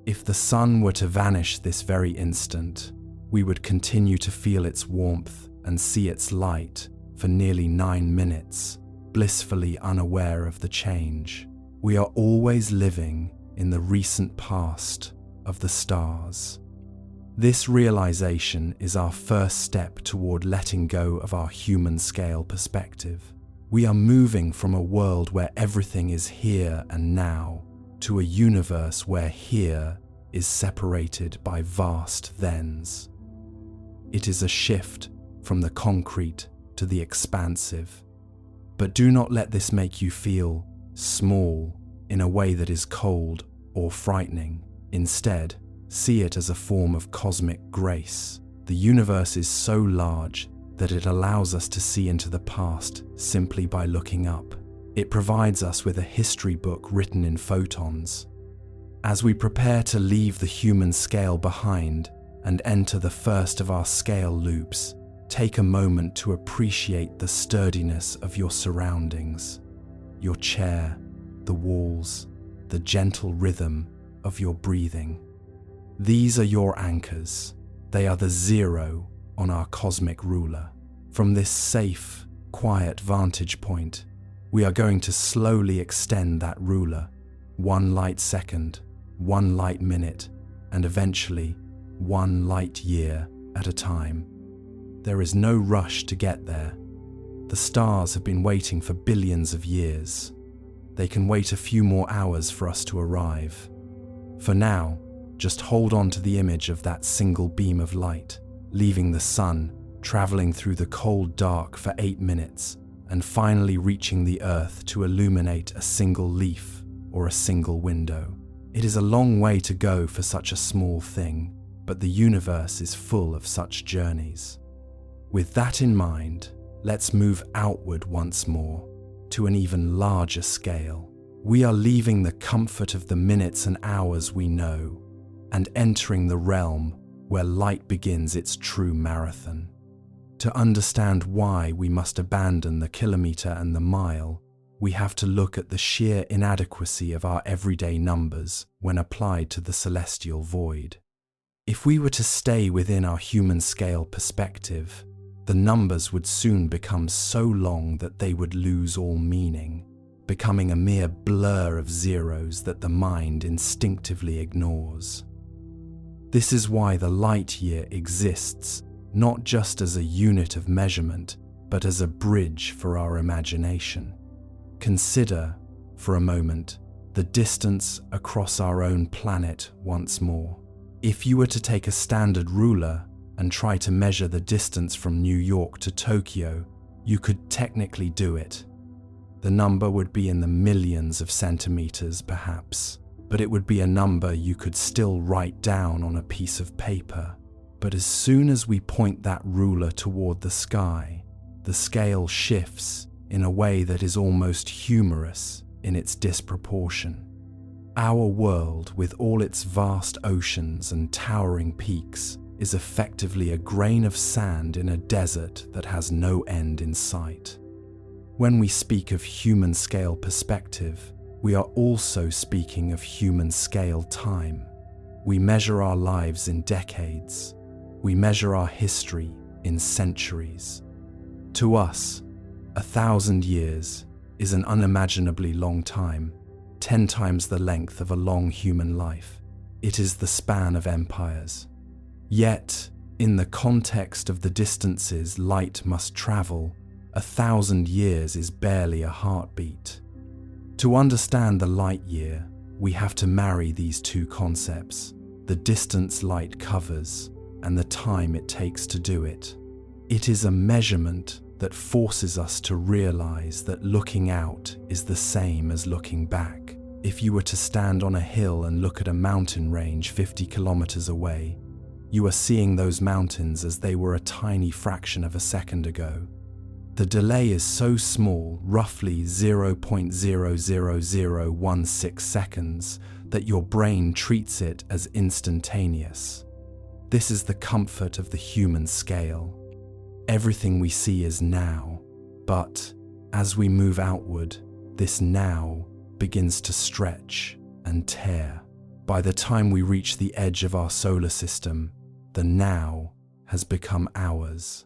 If the sun were to vanish this very instant, we would continue to feel its warmth and see its light for nearly 9 minutes, blissfully unaware of the change. We are always living in the recent past of the stars. This realization is our first step toward letting go of our human scale perspective. We are moving from a world where everything is here and now to a universe where here is separated by vast thens. It is a shift from the concrete to the expansive. But do not let this make you feel small in a way that is cold or frightening. Instead, see it as a form of cosmic grace. The universe is so large that it allows us to see into the past simply by looking up. It provides us with a history book written in photons. As we prepare to leave the human scale behind and enter the first of our scale loops, take a moment to appreciate the sturdiness of your surroundings, your chair, the walls, the gentle rhythm of your breathing. These are your anchors. They are the zero on our cosmic ruler. From this safe, quiet vantage point, we are going to slowly extend that ruler, 1 light second, 1 light minute, and eventually 1 light year at a time. There is no rush to get there. The stars have been waiting for billions of years. They can wait a few more hours for us to arrive. For now, just hold on to the image of that single beam of light, leaving the sun, traveling through the cold dark for 8 minutes, and finally reaching the earth to illuminate a single leaf or a single window. It is a long way to go for such a small thing, but the universe is full of such journeys. With that in mind, let's move outward once more, to an even larger scale. We are leaving the comfort of the minutes and hours we know, and entering the realm where light begins its true marathon. To understand why we must abandon the kilometer and the mile, we have to look at the sheer inadequacy of our everyday numbers when applied to the celestial void. If we were to stay within our human scale perspective, the numbers would soon become so long that they would lose all meaning, becoming a mere blur of zeros that the mind instinctively ignores. This is why the light year exists, not just as a unit of measurement, but as a bridge for our imagination. Consider, for a moment, the distance across our own planet once more. If you were to take a standard ruler and try to measure the distance from New York to Tokyo, you could technically do it. The number would be in the millions of centimeters, perhaps, but it would be a number you could still write down on a piece of paper. But as soon as we point that ruler toward the sky, the scale shifts in a way that is almost humorous in its disproportion. Our world, with all its vast oceans and towering peaks, is effectively a grain of sand in a desert that has no end in sight. When we speak of human-scale perspective, we are also speaking of human-scale time. We measure our lives in decades. We measure our history in centuries. To us, 1,000 years is an unimaginably long time, 10 times the length of a long human life. It is the span of empires. Yet, in the context of the distances light must travel, 1,000 years is barely a heartbeat. To understand the light year, we have to marry these two concepts, the distance light covers and the time it takes to do it. It is a measurement that forces us to realize that looking out is the same as looking back. If you were to stand on a hill and look at a mountain range 50 kilometers away, you are seeing those mountains as they were a tiny fraction of a second ago. The delay is so small, roughly 0.00016 seconds, that your brain treats it as instantaneous. This is the comfort of the human scale. Everything we see is now, but as we move outward, this now begins to stretch and tear. By the time we reach the edge of our solar system, the now has become hours.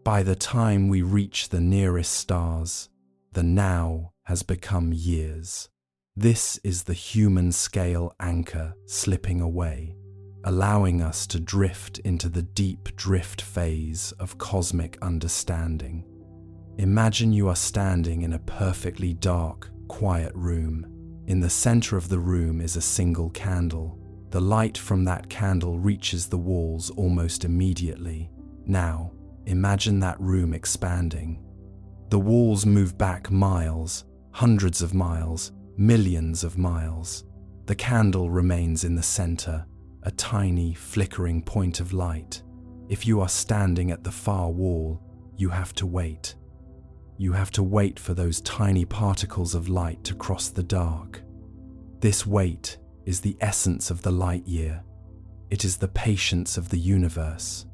By the time we reach the nearest stars, the now has become years. This is the human scale anchor slipping away, allowing us to drift into the deep drift phase of cosmic understanding. Imagine you are standing in a perfectly dark, quiet room. In the center of the room is a single candle. The light from that candle reaches the walls almost immediately. Now, imagine that room expanding. The walls move back miles, hundreds of miles, millions of miles. The candle remains in the center, a tiny, flickering point of light. If you are standing at the far wall, you have to wait. You have to wait for those tiny particles of light to cross the dark. This wait is the essence of the light year. It is the patience of the universe.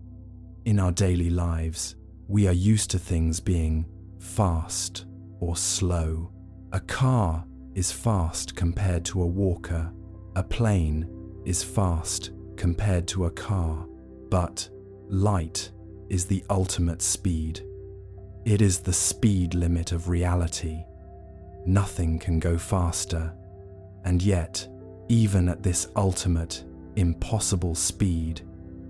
In our daily lives, we are used to things being fast or slow. A car is fast compared to a walker. A plane is fast compared to a car. But light is the ultimate speed. It is the speed limit of reality. Nothing can go faster. And yet, even at this ultimate, impossible speed,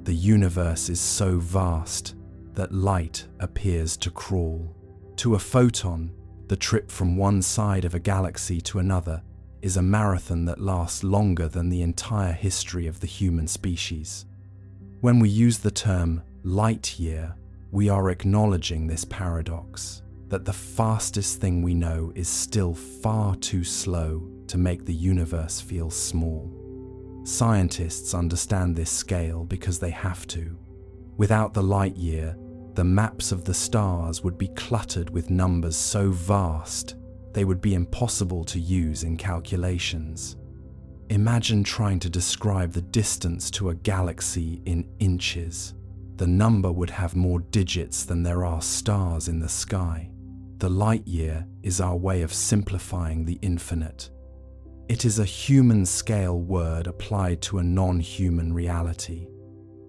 the universe is so vast that light appears to crawl. To a photon, the trip from one side of a galaxy to another is a marathon that lasts longer than the entire history of the human species. When we use the term light year, we are acknowledging this paradox, that the fastest thing we know is still far too slow to make the universe feel small. Scientists understand this scale because they have to. Without the light year, the maps of the stars would be cluttered with numbers so vast they would be impossible to use in calculations. Imagine trying to describe the distance to a galaxy in inches. The number would have more digits than there are stars in the sky. The light year is our way of simplifying the infinite. It is a human-scale word applied to a non-human reality.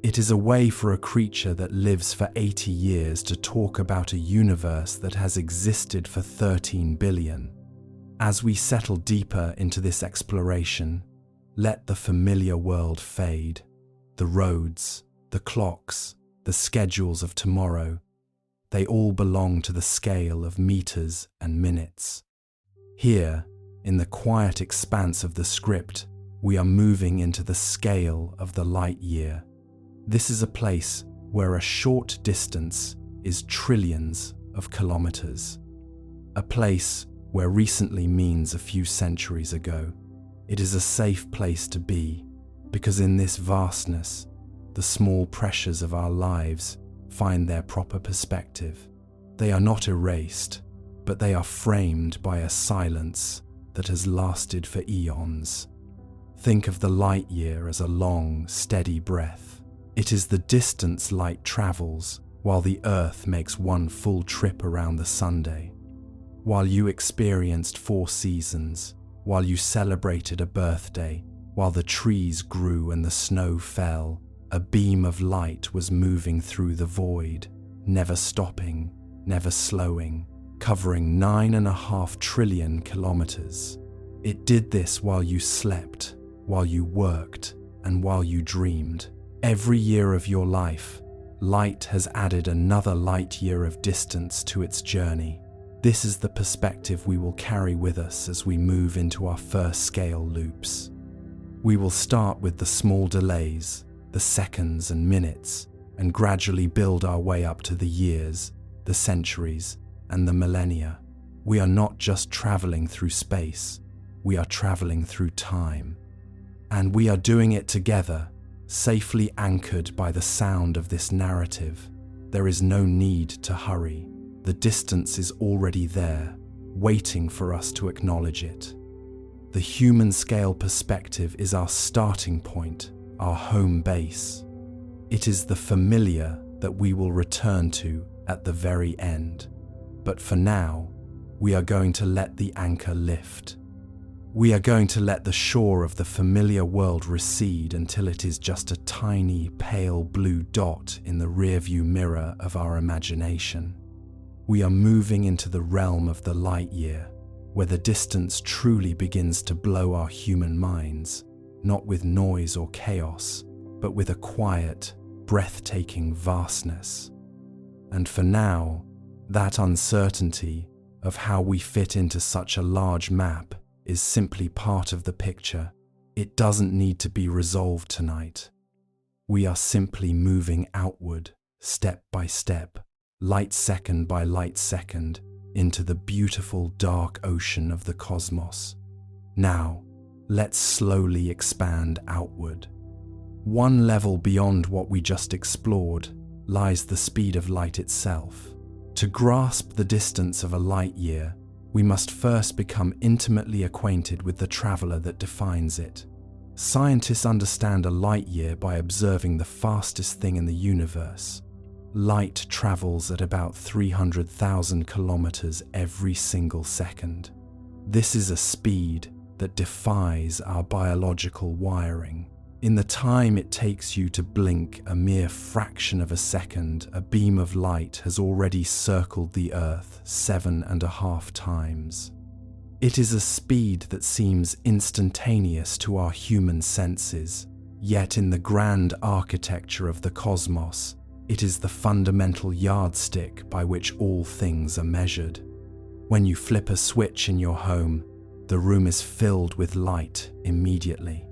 It is a way for a creature that lives for 80 years to talk about a universe that has existed for 13 billion. As we settle deeper into this exploration, let the familiar world fade. The roads, the clocks, the schedules of tomorrow, they all belong to the scale of meters and minutes. Here, in the quiet expanse of the script, we are moving into the scale of the light year. This is a place where a short distance is trillions of kilometers. A place where recently means a few centuries ago. It is a safe place to be, because in this vastness, the small pressures of our lives find their proper perspective. They are not erased, but they are framed by a silence that has lasted for eons. Think of the light year as a long, steady breath. It is the distance light travels while the Earth makes one full trip around the Sunday. While you experienced 4 seasons, while you celebrated a birthday, while the trees grew and the snow fell, a beam of light was moving through the void, never stopping, never slowing, covering 9.5 trillion kilometers. It did this while you slept, while you worked, and while you dreamed. Every year of your life, light has added another light year of distance to its journey. This is the perspective we will carry with us as we move into our first scale loops. We will start with the small delays, the seconds and minutes, and gradually build our way up to the years, the centuries, and the millennia. We are not just traveling through space, we are traveling through time. And we are doing it together, safely anchored by the sound of this narrative. There is no need to hurry. The distance is already there, waiting for us to acknowledge it. The human scale perspective is our starting point, our home base. It is the familiar that we will return to at the very end. But for now, we are going to let the anchor lift. We are going to let the shore of the familiar world recede until it is just a tiny, pale blue dot in the rearview mirror of our imagination. We are moving into the realm of the light year, where the distance truly begins to blow our human minds, not with noise or chaos, but with a quiet, breathtaking vastness. And for now, that uncertainty of how we fit into such a large map is simply part of the picture. It doesn't need to be resolved tonight. We are simply moving outward, step by step, light second by light second, into the beautiful dark ocean of the cosmos. Now, let's slowly expand outward. One level beyond what we just explored lies the speed of light itself. To grasp the distance of a light year, we must first become intimately acquainted with the traveler that defines it. Scientists understand a light year by observing the fastest thing in the universe. Light travels at about 300,000 kilometers every single second. This is a speed that defies our biological wiring. In the time it takes you to blink a mere fraction of a second, a beam of light has already circled the Earth 7.5 times. It is a speed that seems instantaneous to our human senses, yet in the grand architecture of the cosmos, it is the fundamental yardstick by which all things are measured. When you flip a switch in your home, the room is filled with light immediately.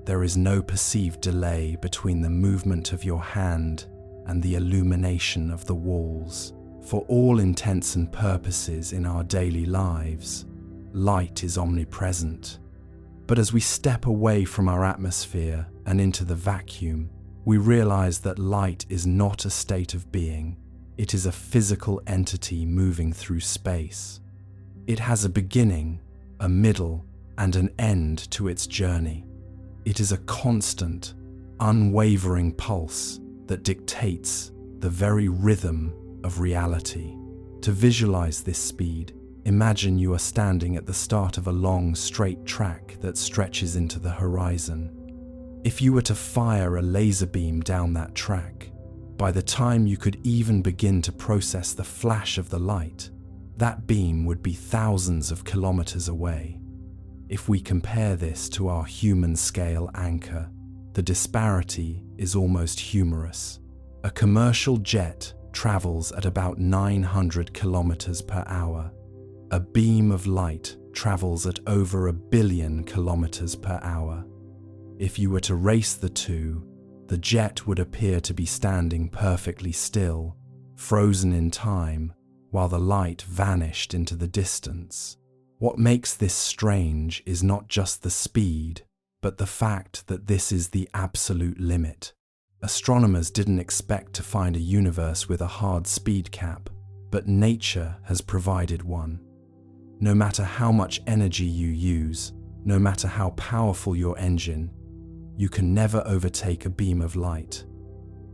There is no perceived delay between the movement of your hand and the illumination of the walls. For all intents and purposes in our daily lives, light is omnipresent. But as we step away from our atmosphere and into the vacuum, we realize that light is not a state of being. It is a physical entity moving through space. It has a beginning, a middle, and an end to its journey. It is a constant, unwavering pulse that dictates the very rhythm of reality. To visualize this speed, imagine you are standing at the start of a long, straight track that stretches into the horizon. If you were to fire a laser beam down that track, by the time you could even begin to process the flash of the light, that beam would be thousands of kilometers away. If we compare this to our human scale anchor, the disparity is almost humorous. A commercial jet travels at about 900 kilometers per hour. A beam of light travels at over 1 billion kilometers per hour. If you were to race the two, the jet would appear to be standing perfectly still, frozen in time, while the light vanished into the distance. What makes this strange is not just the speed, but the fact that this is the absolute limit. Astronomers didn't expect to find a universe with a hard speed cap, but nature has provided one. No matter how much energy you use, no matter how powerful your engine, you can never overtake a beam of light.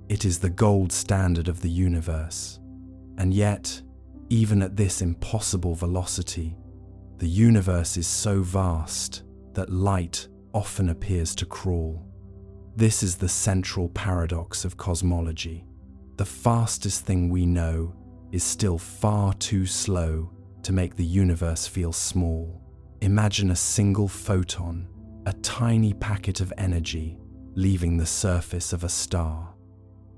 It is the gold standard of the universe. And yet, even at this impossible velocity, the universe is so vast that light often appears to crawl. This is the central paradox of cosmology. The fastest thing we know is still far too slow to make the universe feel small. Imagine a single photon, a tiny packet of energy, leaving the surface of a star.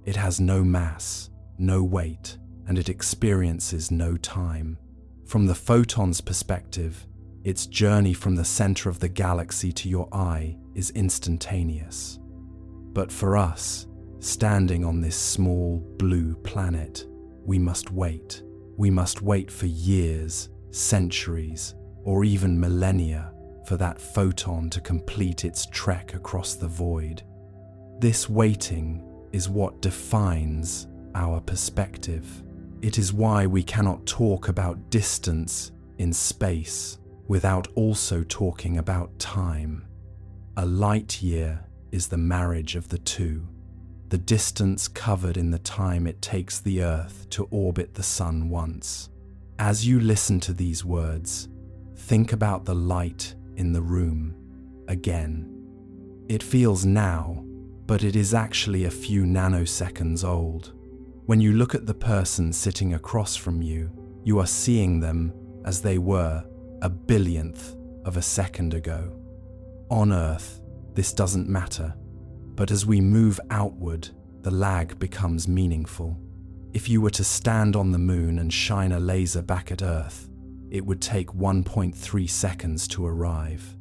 It has no mass, no weight, and it experiences no time. From the photon's perspective, its journey from the center of the galaxy to your eye is instantaneous. But for us, standing on this small blue planet, we must wait. We must wait for years, centuries, or even millennia for that photon to complete its trek across the void. This waiting is what defines our perspective. It is why we cannot talk about distance in space without also talking about time. A light year is the marriage of the two, the distance covered in the time it takes the Earth to orbit the Sun once. As you listen to these words, think about the light in the room again. It feels now, but it is actually a few nanoseconds old. When you look at the person sitting across from you, you are seeing them as they were a billionth of a second ago. On Earth, this doesn't matter, but as we move outward, the lag becomes meaningful. If you were to stand on the moon and shine a laser back at Earth, it would take 1.3 seconds to arrive.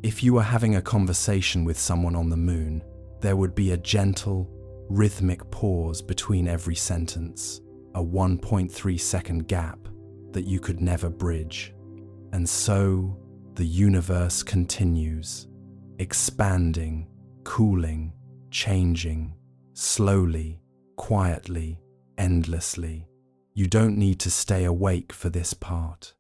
If you were having a conversation with someone on the moon, there would be a gentle, rhythmic pause between every sentence, a 1.3-second gap that you could never bridge. And so, the universe continues, expanding, cooling, changing, slowly, quietly, endlessly. You don't need to stay awake for this part.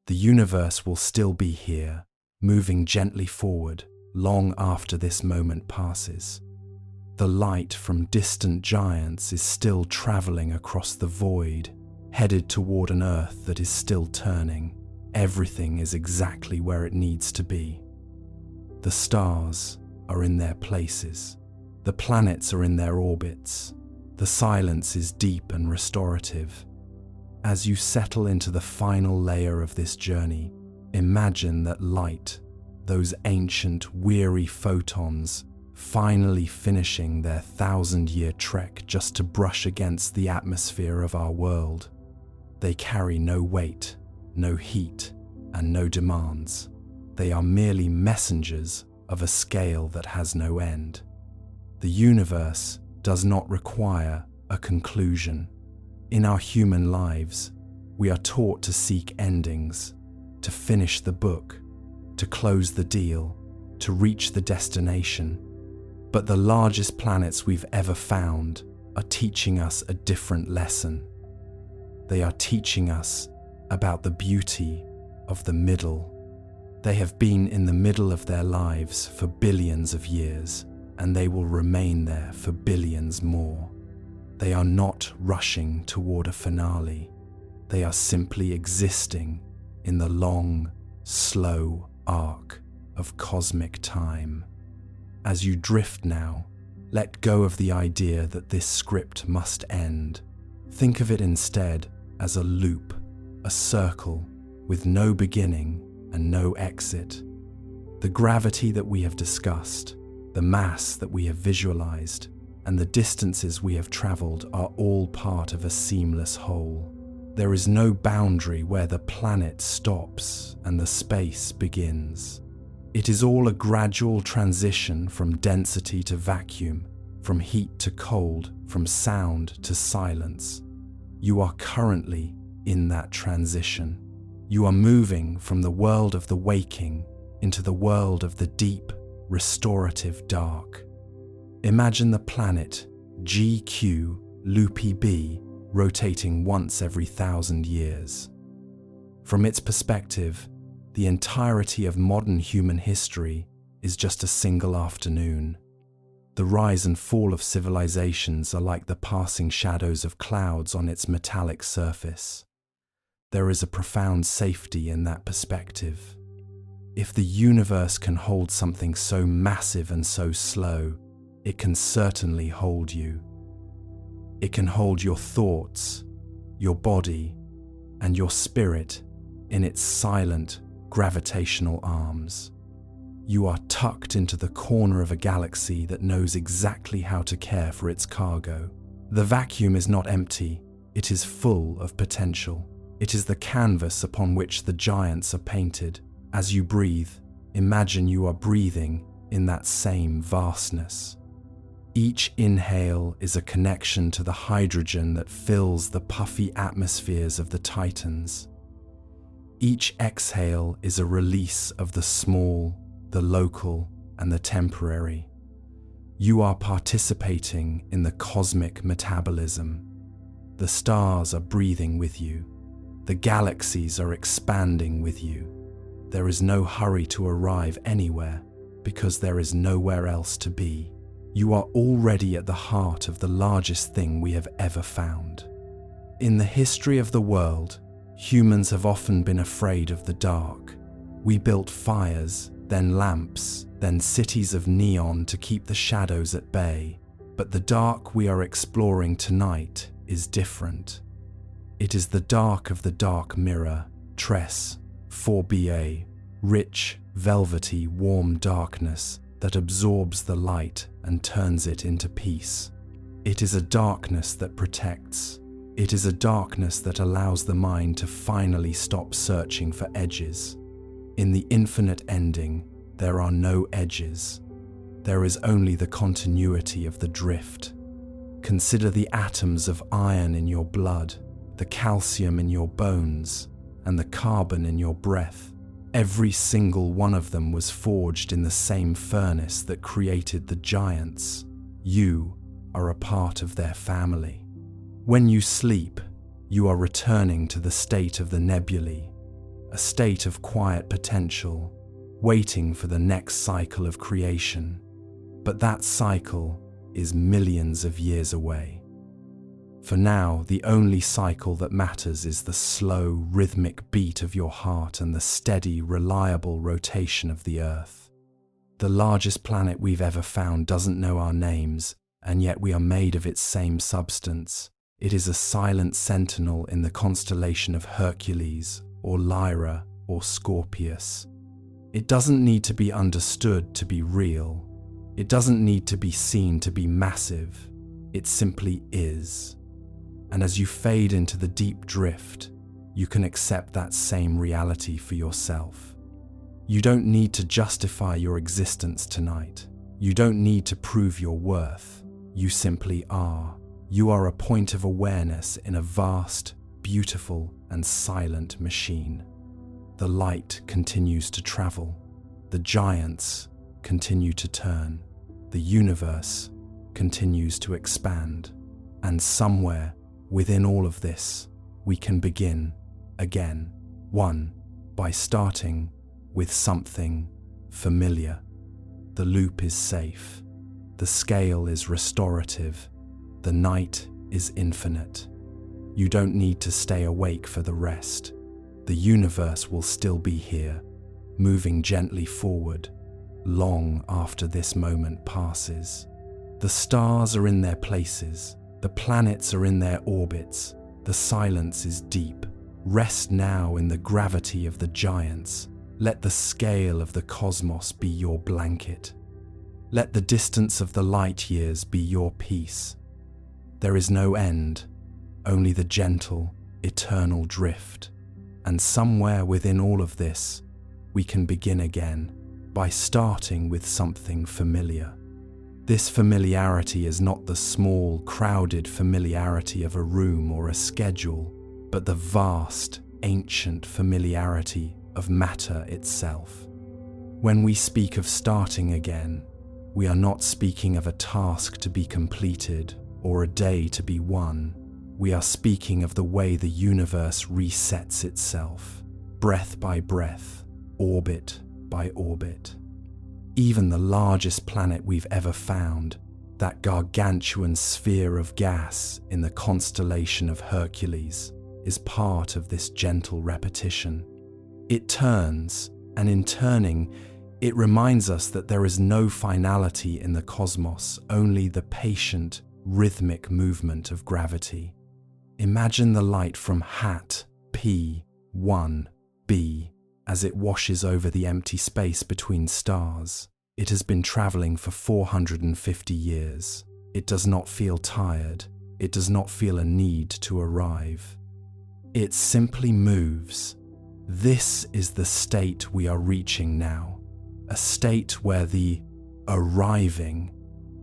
The universe will still be here, moving gently forward, long after this moment passes. The light from distant giants is still traveling across the void, headed toward an Earth that is still turning. Everything is exactly where it needs to be. The stars are in their places. The planets are in their orbits. The silence is deep and restorative. As you settle into the final layer of this journey, imagine that light, those ancient, weary photons, finally finishing their 1,000-year trek just to brush against the atmosphere of our world. They carry no weight, no heat, and no demands. They are merely messengers of a scale that has no end. The universe does not require a conclusion. In our human lives, we are taught to seek endings, to finish the book, to close the deal, to reach the destination. But the largest planets we've ever found are teaching us a different lesson. They are teaching us about the beauty of the middle. They have been in the middle of their lives for billions of years, and they will remain there for billions more. They are not rushing toward a finale. They are simply existing in the long, slow arc of cosmic time. As you drift now, let go of the idea that this script must end. Think of it instead as a loop, a circle, with no beginning and no exit. The gravity that we have discussed, the mass that we have visualized, and the distances we have traveled are all part of a seamless whole. There is no boundary where the planet stops and the space begins. It is all a gradual transition from density to vacuum, from heat to cold, from sound to silence. You are currently in that transition. You are moving from the world of the waking into the world of the deep, restorative dark. Imagine the planet GQ Loopy B rotating once every 1,000 years. From its perspective, the entirety of modern human history is just a single afternoon. The rise and fall of civilizations are like the passing shadows of clouds on its metallic surface. There is a profound safety in that perspective. If the universe can hold something so massive and so slow, it can certainly hold you. It can hold your thoughts, your body, and your spirit in its silent, gravitational arms. You are tucked into the corner of a galaxy that knows exactly how to care for its cargo. The vacuum is not empty, it is full of potential. It is the canvas upon which the giants are painted. As you breathe, imagine you are breathing in that same vastness. Each inhale is a connection to the hydrogen that fills the puffy atmospheres of the Titans. Each exhale is a release of the small, the local, and the temporary. You are participating in the cosmic metabolism. The stars are breathing with you. The galaxies are expanding with you. There is no hurry to arrive anywhere because there is nowhere else to be. You are already at the heart of the largest thing we have ever found. In the history of the world, humans have often been afraid of the dark. We built fires, then lamps, then cities of neon to keep the shadows at bay. But the dark we are exploring tonight is different. It is the dark of the dark mirror, Tress 4BA, rich, velvety, warm darkness that absorbs the light and turns it into peace. It is a darkness that protects. It is a darkness that allows the mind to finally stop searching for edges. In the infinite ending, there are no edges. There is only the continuity of the drift. Consider the atoms of iron in your blood, the calcium in your bones, and the carbon in your breath. Every single one of them was forged in the same furnace that created the giants. You are a part of their family. When you sleep, you are returning to the state of the nebulae, a state of quiet potential, waiting for the next cycle of creation. But that cycle is millions of years away. For now, the only cycle that matters is the slow, rhythmic beat of your heart and the steady, reliable rotation of the Earth. The largest planet we've ever found doesn't know our names, and yet we are made of its same substance. It is a silent sentinel in the constellation of Hercules, or Lyra, or Scorpius. It doesn't need to be understood to be real. It doesn't need to be seen to be massive. It simply is. And as you fade into the deep drift, you can accept that same reality for yourself. You don't need to justify your existence tonight. You don't need to prove your worth. You simply are. You are a point of awareness in a vast, beautiful, and silent machine. The light continues to travel. The giants continue to turn. The universe continues to expand. And somewhere within all of this, we can begin again. One, by starting with something familiar. The loop is safe. The scale is restorative. The night is infinite. You don't need to stay awake for the rest. The universe will still be here, moving gently forward, long after this moment passes. The stars are in their places. The planets are in their orbits. The silence is deep. Rest now in the gravity of the giants. Let the scale of the cosmos be your blanket. Let the distance of the light years be your peace. There is no end, only the gentle, eternal drift. And somewhere within all of this, we can begin again by starting with something familiar. This familiarity is not the small, crowded familiarity of a room or a schedule, but the vast, ancient familiarity of matter itself. When we speak of starting again, we are not speaking of a task to be completed or a day to be won. We are speaking of the way the universe resets itself, breath by breath, orbit by orbit. Even the largest planet we've ever found, that gargantuan sphere of gas in the constellation of Hercules, is part of this gentle repetition. It turns, and in turning, it reminds us that there is no finality in the cosmos, only the patient, rhythmic movement of gravity. Imagine the light from HAT P1b as it washes over the empty space between stars. It has been traveling for 450 years. It does not feel tired. It does not feel a need to arrive. It simply moves. This is the state we are reaching now, a state where the arriving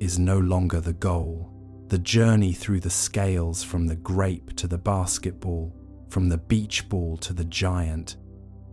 is no longer the goal. The journey through the scales from the grape to the basketball, from the beach ball to the giant,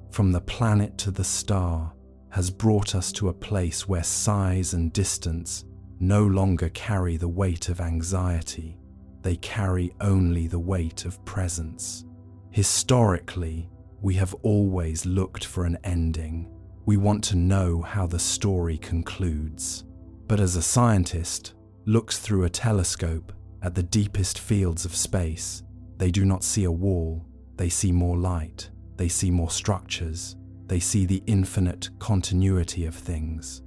from the planet to the star, has brought us to a place where size and distance no longer carry the weight of anxiety. They carry only the weight of presence. Historically, we have always looked for an ending. We want to know how the story concludes. But as a scientist looks through a telescope at the deepest fields of space, they do not see a wall. They see more light. They see more structures. They see the infinite continuity of things.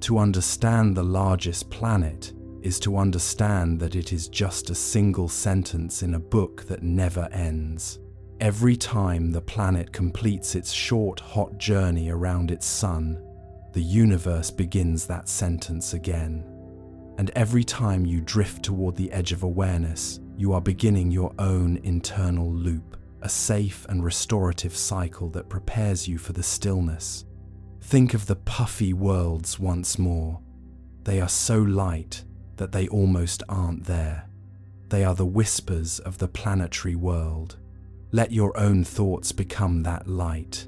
To understand the largest planet is to understand that it is just a single sentence in a book that never ends. Every time the planet completes its short, hot journey around its sun, the universe begins that sentence again. And every time you drift toward the edge of awareness, you are beginning your own internal loop, a safe and restorative cycle that prepares you for the stillness. Think of the puffy worlds once more. They are so light that they almost aren't there. They are the whispers of the planetary world. Let your own thoughts become that light.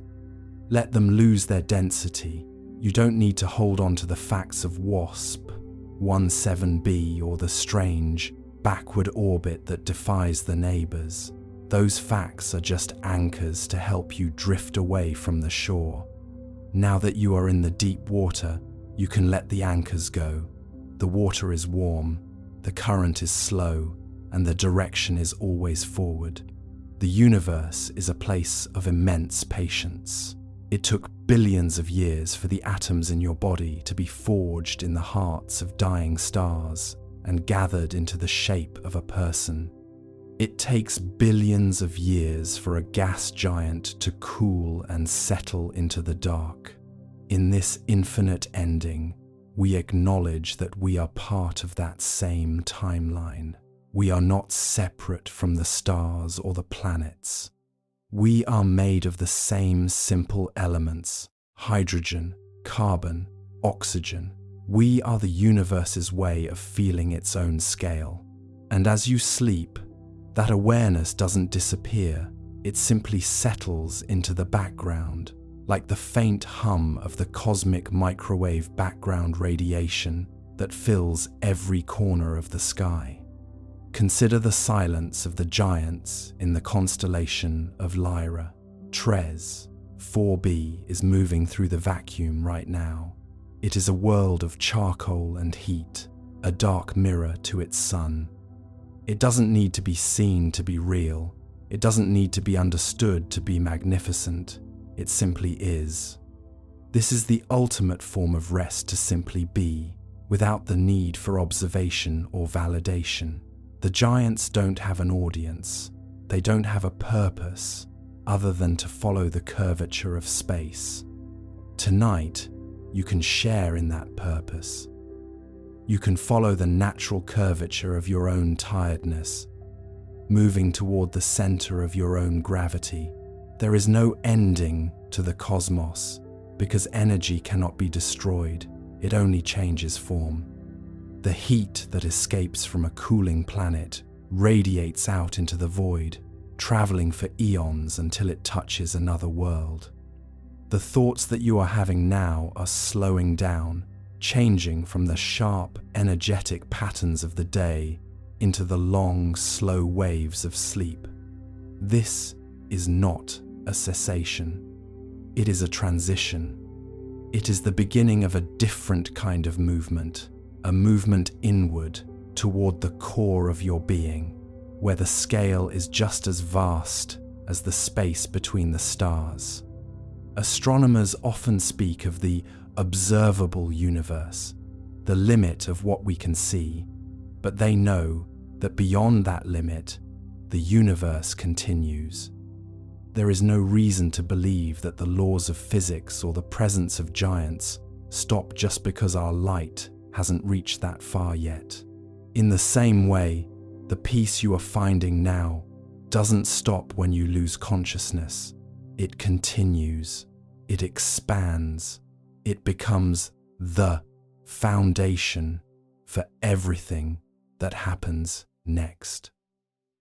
Let them lose their density. You don't need to hold on to the facts of WASP, 17b, or the strange, backward orbit that defies the neighbors. Those facts are just anchors to help you drift away from the shore. Now that you are in the deep water, you can let the anchors go. The water is warm, the current is slow, and the direction is always forward. The universe is a place of immense patience. It took billions of years for the atoms in your body to be forged in the hearts of dying stars and gathered into the shape of a person. It takes billions of years for a gas giant to cool and settle into the dark. In this infinite ending, we acknowledge that we are part of that same timeline. We are not separate from the stars or the planets. We are made of the same simple elements: hydrogen, carbon, oxygen. We are the universe's way of feeling its own scale. And as you sleep, that awareness doesn't disappear. It simply settles into the background, like the faint hum of the cosmic microwave background radiation that fills every corner of the sky. Consider the silence of the giants in the constellation of Lyra. Tres 4b is moving through the vacuum right now. It is a world of charcoal and heat, a dark mirror to its sun. It doesn't need to be seen to be real. It doesn't need to be understood to be magnificent. It simply is. This is the ultimate form of rest, to simply be, without the need for observation or validation. The giants don't have an audience. They don't have a purpose other than to follow the curvature of space. Tonight, you can share in that purpose. You can follow the natural curvature of your own tiredness, moving toward the center of your own gravity. There is no ending to the cosmos. because energy cannot be destroyed, it only changes form. The heat that escapes from a cooling planet radiates out into the void, traveling for eons until it touches another world. The thoughts that you are having now are slowing down, changing from the sharp, energetic patterns of the day into the long, slow waves of sleep. This is not a cessation. It is a transition. It is the beginning of a different kind of movement, a movement inward toward the core of your being, where the scale is just as vast as the space between the stars. Astronomers often speak of the observable universe, the limit of what we can see, but they know that beyond that limit, the universe continues. There is no reason to believe that the laws of physics or the presence of giants stop just because our light hasn't reached that far yet. In the same way, the peace you are finding now doesn't stop when you lose consciousness. It continues, it expands, it becomes the foundation for everything that happens next.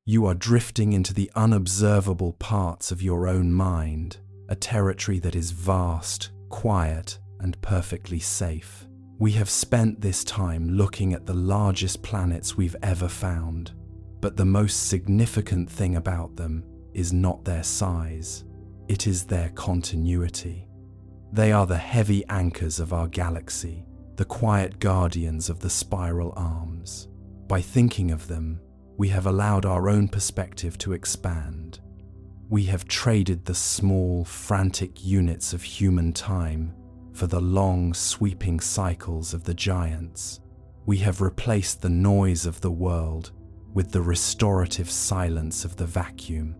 You are drifting into the unobservable parts of your own mind, a territory that is vast, quiet, and perfectly safe. We have spent this time looking at the largest planets we've ever found, but the most significant thing about them is not their size, it is their continuity. They are the heavy anchors of our galaxy, the quiet guardians of the spiral arms. By thinking of them, we have allowed our own perspective to expand. We have traded the small, frantic units of human time for the long, sweeping cycles of the giants. We have replaced the noise of the world with the restorative silence of the vacuum.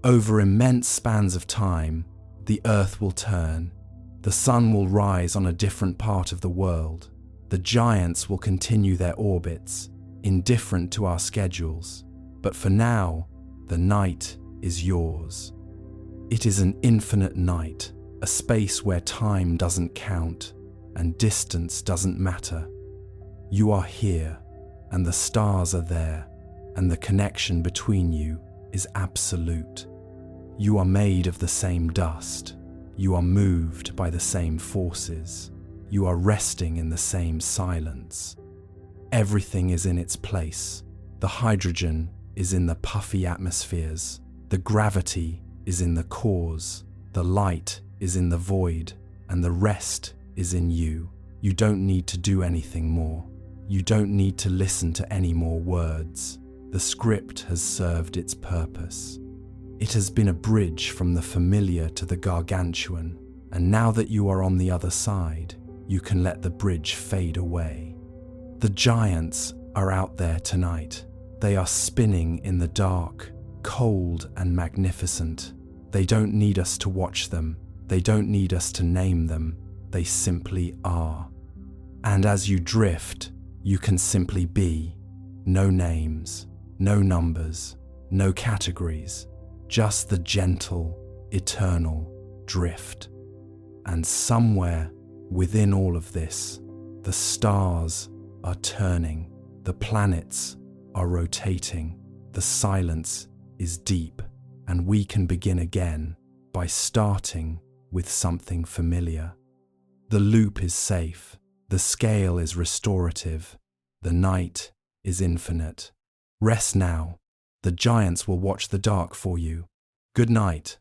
Over immense spans of time, the Earth will turn, the sun will rise on a different part of the world, the giants will continue their orbits, indifferent to our schedules, but for now, the night is yours. It is an infinite night, a space where time doesn't count and distance doesn't matter. You are here, and the stars are there, and the connection between you is absolute. You are made of the same dust. You are moved by the same forces. You are resting in the same silence. Everything is in its place. The hydrogen is in the puffy atmospheres. The gravity is in the cores. The light is in the void. And the rest is in you. You don't need to do anything more. You don't need to listen to any more words. The script has served its purpose. It has been a bridge from the familiar to the gargantuan. And now that you are on the other side, you can let the bridge fade away. The giants are out there tonight. They are spinning in the dark, cold and magnificent. They don't need us to watch them. They don't need us to name them. They simply are. And as you drift, you can simply be. No names, no numbers, no categories, just the gentle, eternal drift. And somewhere within all of this, the stars are turning, the planets are rotating, the silence is deep, and we can begin again by starting with something familiar. The loop is safe, the scale is restorative, the night is infinite. Rest now, the giants will watch the dark for you. Good night.